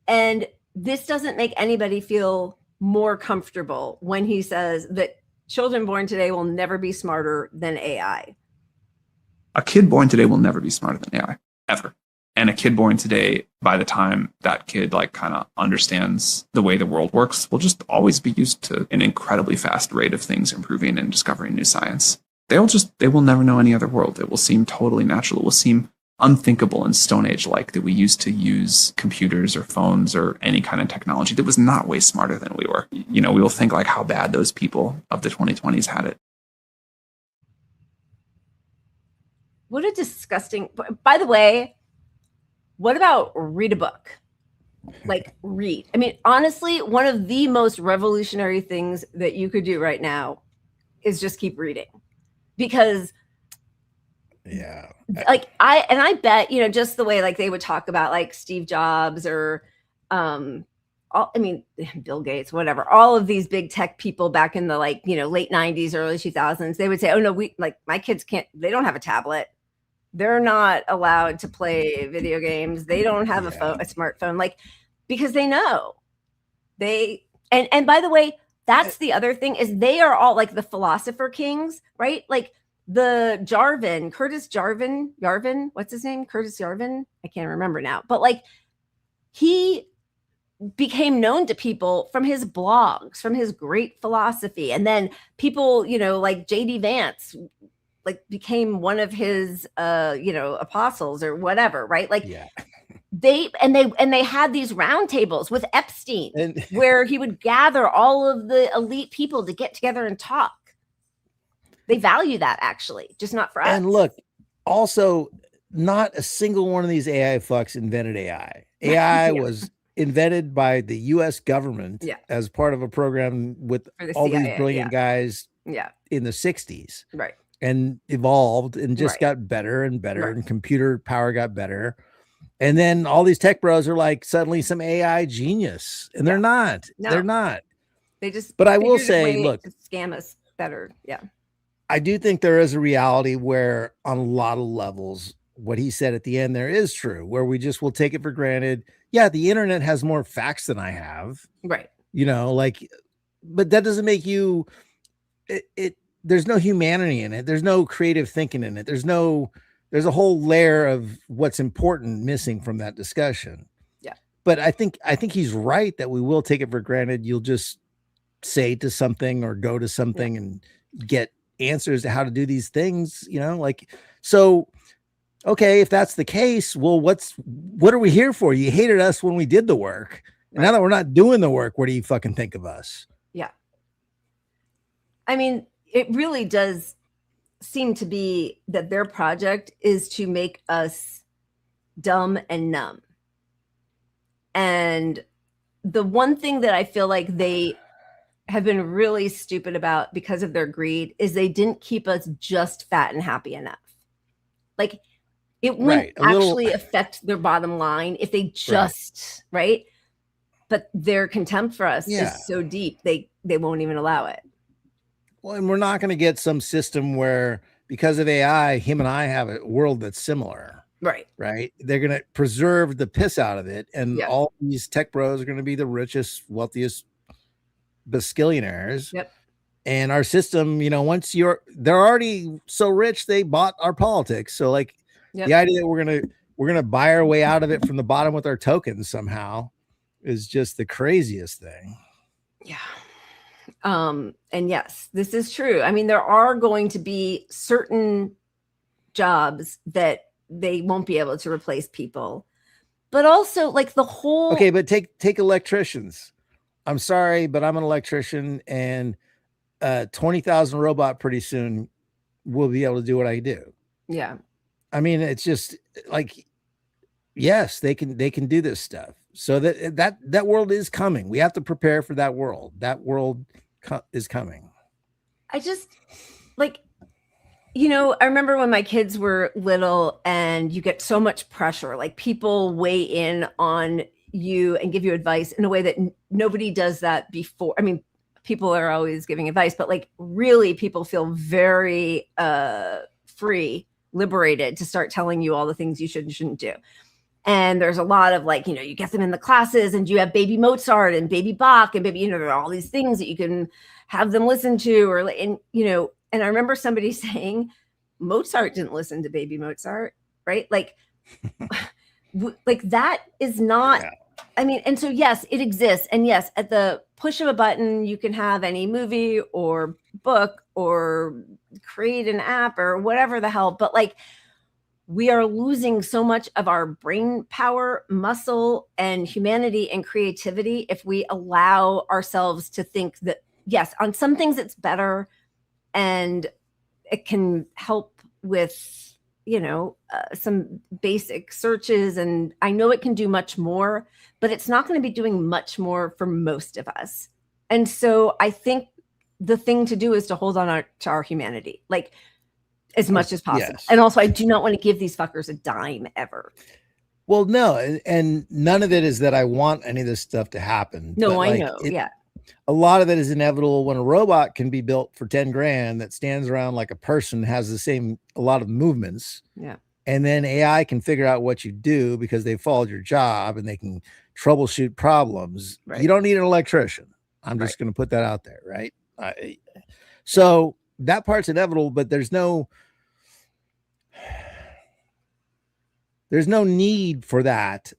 And this doesn't make anybody feel more comfortable when he says that children born today will never be smarter than AI. A kid born today will never be smarter than AI, ever. And a kid born today, by the time that kid like kind of understands the way the world works, will just always be used to an incredibly fast rate of things improving and discovering new science. They will never know any other world. It will seem totally natural. It will seem unthinkable and Stone Age like that we used to use computers or phones or any kind of technology that was not way smarter than we were. You know, we will think like how bad those people of the 2020s had it. What a disgusting, by the way, what about read a book? Like read. I mean, honestly, one of the most revolutionary things that you could do right now is just keep reading, because like I bet, you know, just the way like they would talk about like Steve Jobs or Bill Gates, whatever, all of these big tech people back in the like, you know, late 90s, early 2000s, they would say, oh no, my kids they don't have a tablet. They're not allowed to play video games. They don't have a smartphone, like, because they know and by the way, that's the other thing is they are all like the philosopher kings, right? Like Curtis Yarvin, what's his name? Curtis Yarvin. I can't remember now, but like he became known to people from his blogs, from his great philosophy. And then people, you know, like JD Vance, like became one of his, apostles or whatever, right? Like They had these roundtables with Epstein where he would gather all of the elite people to get together and talk. They value that, actually, just not for us. And look, also, not a single one of these AI fucks invented AI. AI was invented by the U.S. government as part of a program with all CIA, these brilliant guys in the 60s. Right. And evolved and just got better and better, and computer power got better. And then all these tech bros are like suddenly some AI genius, and they're not. No. They're not. They just. But I will figured a say, way look, to scam us better. Yeah. I do think there is a reality where, on a lot of levels, what he said at the end there is true, where we just will take it for granted. Yeah, the internet has more facts than I have. Right. You know, like, but that doesn't make you. There's no humanity in it. There's no creative thinking in it. There's a whole layer of what's important missing from that discussion. Yeah. But I think he's right that we will take it for granted. You'll just say to something or go to something and get answers to how to do these things, you know, like, so, okay, if that's the case, well, what are we here for? You hated us when we did the work. And now that we're not doing the work, what do you fucking think of us? Yeah. I mean, it really does seem to be that their project is to make us dumb and numb. And the one thing that I feel like they have been really stupid about because of their greed is they didn't keep us just fat and happy enough. Like, it wouldn't actually affect their bottom line if they just, right? But their contempt for us is so deep, they won't even allow it. Well, and we're not going to get some system where, because of AI, him and I have a world that's similar. Right. Right. They're going to preserve the piss out of it. And all these tech bros are going to be the richest, wealthiest bascillionaires. Yep. And our system, you know, they're already so rich, they bought our politics. So like the idea that we're going to buy our way out of it from the bottom with our tokens somehow is just the craziest thing. Yeah. And yes, this is true. I mean, there are going to be certain jobs that they won't be able to replace people, but also like the whole. Okay, but take electricians. I'm sorry, but I'm an electrician, and 20,000 robot pretty soon will be able to do what I do. Yeah. I mean, it's just like, yes, they can do this stuff. So that world is coming. We have to prepare for that world. That world is coming. I just like, you know, I remember when my kids were little and you get so much pressure, like people weigh in on you and give you advice in a way that nobody does that before. I mean, people are always giving advice, but like really people feel very free, liberated to start telling you all the things you should and shouldn't do. And there's a lot of like, you know, you get them in the classes and you have baby Mozart and baby Bach and baby, you know, there are all these things that you can have them listen to and I remember somebody saying Mozart didn't listen to baby Mozart, right? Like, like that is not, I mean, and so yes, it exists. And yes, at the push of a button, you can have any movie or book or create an app or whatever the hell, but like, we are losing so much of our brain power, muscle, and humanity and creativity if we allow ourselves to think that, yes, on some things it's better and it can help with, you know, some basic searches. And I know it can do much more, but it's not going to be doing much more for most of us. And so I think the thing to do is to hold on to our humanity. Like, as much as possible. Yes. And also I do not want to give these fuckers a dime ever. Well, no, and none of it is that I want any of this stuff to happen. No, but I like, know. A lot of it is inevitable when a robot can be built for 10 grand that stands around like a person, has a lot of movements. Yeah. And then AI can figure out what you do because they followed your job and they can troubleshoot problems. Right. You don't need an electrician. I'm just going to put that out there. Right. So that part's inevitable, but there's no need for that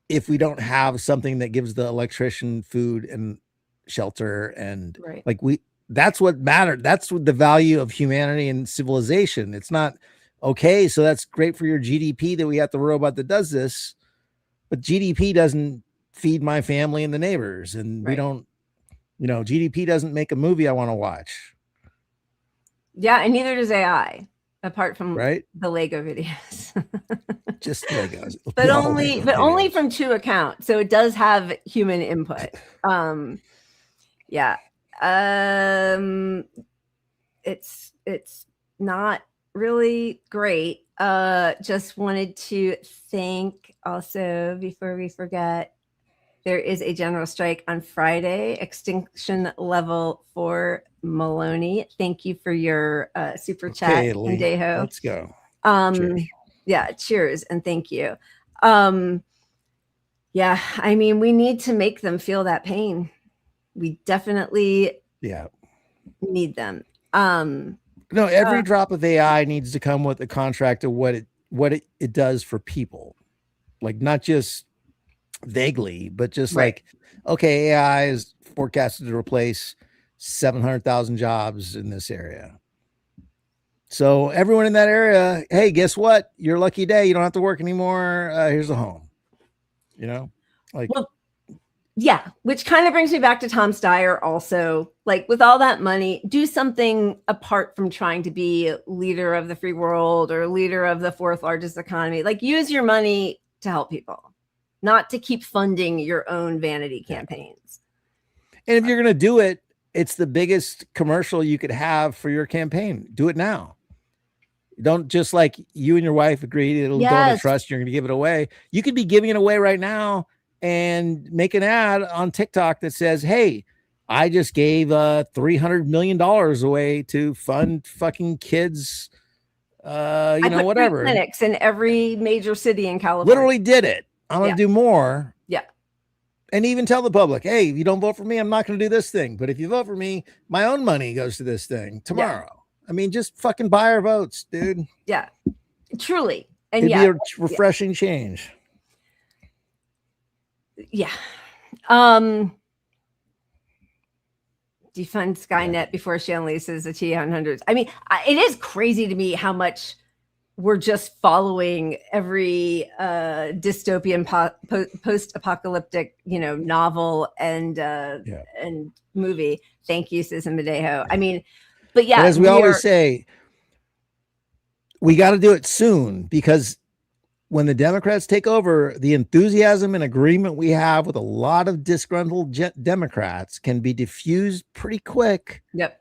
if we don't have something that gives the electrician food and shelter and that's what mattered. That's what the value of humanity and civilization. It's not okay. So that's great for your GDP that we have the robot that does this. but GDP doesn't feed my family and the neighbors, and we don't, GDP doesn't make a movie I want to watch. Yeah, and neither does AI, apart from the Lego videos. Just Legos. But only from 2 accounts. So it does have human input. Yeah. It's not really great. Just wanted to thank also, before we forget, there is a general strike on Friday, extinction level for Maloney. Thank you for your super chat, Indejo. Let's go. Cheers. Yeah, cheers and thank you. Yeah, I mean, we need to make them feel that pain. We definitely need them. No, every drop of AI needs to come with a contract of what it does for people. Like, not just vaguely, but just like, okay, AI is forecasted to replace 700,000 jobs in this area. So everyone in that area, hey, guess what? Your lucky day. You don't have to work anymore. Here's a home. Yeah, which kind of brings me back to Tom Steyer also. Like, with all that money, do something apart from trying to be leader of the free world or leader of the 4th largest economy. Like, use your money to help people, not to keep funding your own vanity campaigns. And if you're going to do it, it's the biggest commercial you could have for your campaign. Do it now. Don't just like you and your wife agreed it'll go into trust. You're going to give it away. You could be giving it away right now and make an ad on TikTok that says, hey, I just gave $300 million away to fund fucking kids. Whatever. Clinics in every major city in California. Literally did it. I'm going to do more. Yeah. And even tell the public, hey, if you don't vote for me, I'm not going to do this thing. But if you vote for me, my own money goes to this thing tomorrow. Yeah. I mean, just fucking buy our votes, dude. Yeah, truly. And it'd be a refreshing change. Yeah. Defund Skynet before she unleashes the T-100s. I mean, it is crazy to me how much we're just following every dystopian post-apocalyptic, novel and movie. Thank you, Susan Madejo. I mean, but as we always say, we got to do it soon, because when the Democrats take over, the enthusiasm and agreement we have with a lot of disgruntled Democrats can be diffused pretty quick. Yep.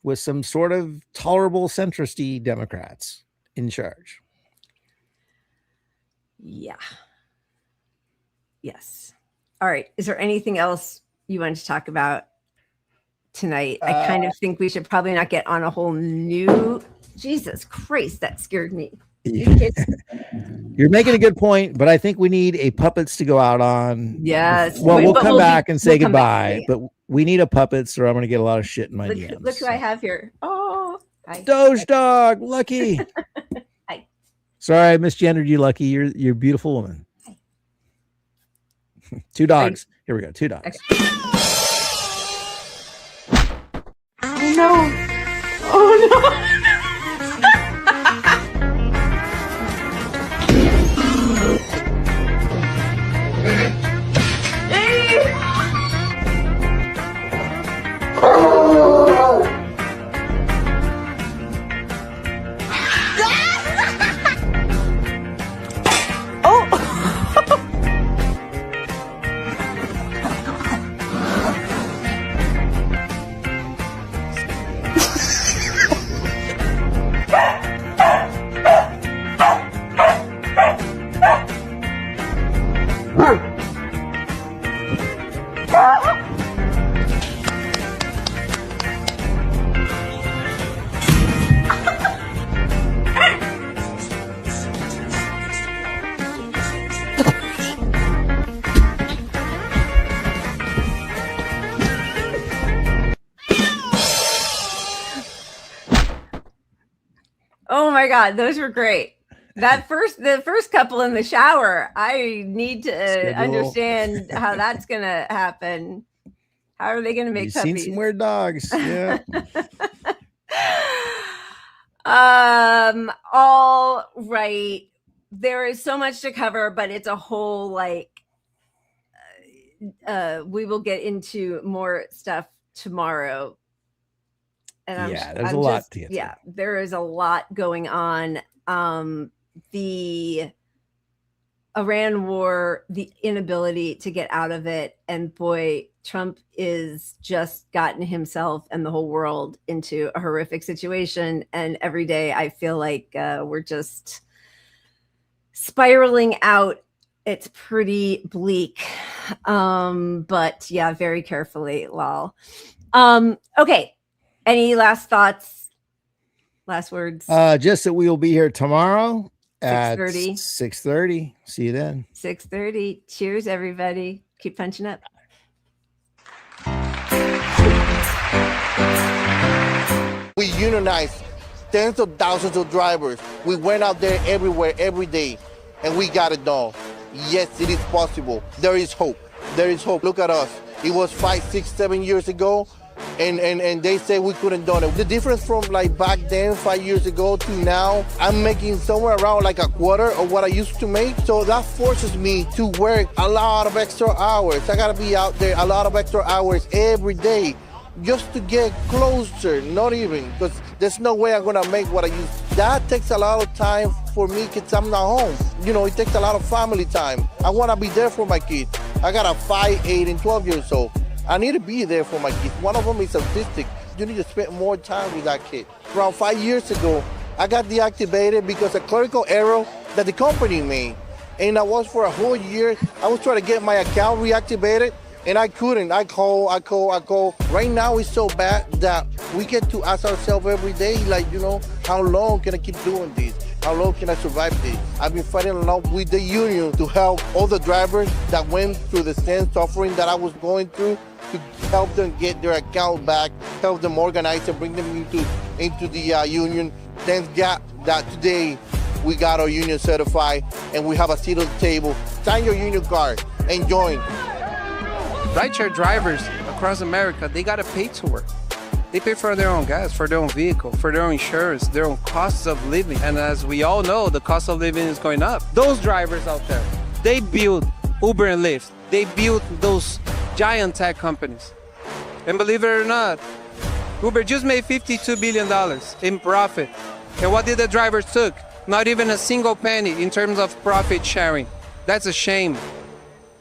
With some sort of tolerable centrist-y Democrats in charge. Yeah. Yes. All right. Is there anything else you wanted to talk about tonight? I kind of think we should probably not get on a whole new... Jesus Christ, that scared me. You're making a good point, but I think we need a puppets to go out on. Yes. Well, we'll come back and say goodbye, but we need a puppets or I'm going to get a lot of shit in my DMs. Look who I have here. Oh, hi. Doge Dog, Lucky. Hi. Sorry, I misgendered you, Lucky. You're a beautiful woman. Hi. 2 dogs. Here we go. 2 dogs. Okay. Oh no. Oh no. Oh my God, those were great. The first couple in the shower, I need to understand how that's gonna happen. How are they gonna make puppies? Seen some weird dogs. Yeah. All right. there is so much to cover, but it's a whole we will get into more stuff tomorrow. And there's a lot to get to. Yeah, there is a lot going on. The Iran war, the inability to get out of it, and boy, Trump is just gotten himself and the whole world into a horrific situation. And every day I feel like we're just spiraling out. It's pretty bleak. But yeah, very carefully, lol. Okay. Any last thoughts? Last words? Just that we will be here tomorrow at 6:30. 6:30. See you then. 6:30. Cheers, everybody. Keep punching up. We unionized tens of thousands of drivers. We went out there everywhere, every day, and we got it done. Yes, it is possible. There is hope. There is hope. Look at us. It was 5, 6, 7 years ago, and they said we couldn't do it. The difference from like back then, 5 years ago to now, I'm making somewhere around like a quarter of what I used to make. So that forces me to work a lot of extra hours. I gotta be out there a lot of extra hours every day just to get closer, not even, because there's no way I'm gonna make what I used. That takes a lot of time for me because I'm not home. You know, it takes a lot of family time. I wanna be there for my kids. I got a 5, 8, and 12 years old. I need to be there for my kids. One of them is autistic. You need to spend more time with that kid. Around 5 years ago, I got deactivated because of a clerical error that the company made. And I was for a whole year, I was trying to get my account reactivated, and I couldn't. I call. Right now it's so bad that we get to ask ourselves every day, like, you know, how long can I keep doing this? How long can I survive this? I've been fighting along with the union to help all the drivers that went through the same suffering that I was going through, to help them get their account back, help them organize and bring them into the union. Thank God that today we got our union certified and we have a seat at the table. Sign your union card and join. Rideshare drivers across America, they gotta pay to work. They pay for their own gas, for their own vehicle, for their own insurance, their own costs of living. And as we all know, the cost of living is going up. Those drivers out there, they build Uber and Lyft. They build those giant tech companies. And believe it or not, Uber just made $52 billion in profit. And what did the drivers took? Not even a single penny in terms of profit sharing. That's a shame.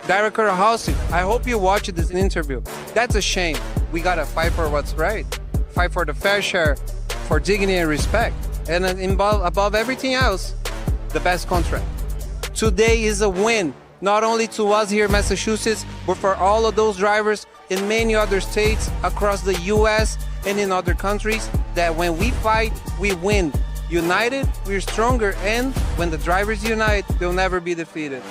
Director Housing, I hope you watched this interview. That's a shame. We gotta fight for what's right. Fight for the fair share, for dignity and respect. And above everything else, the best contract. Today is a win, not only to us here in Massachusetts, but for all of those drivers in many other states across the US and in other countries, that when we fight, we win. United, we're stronger, and when the drivers unite, they'll never be defeated.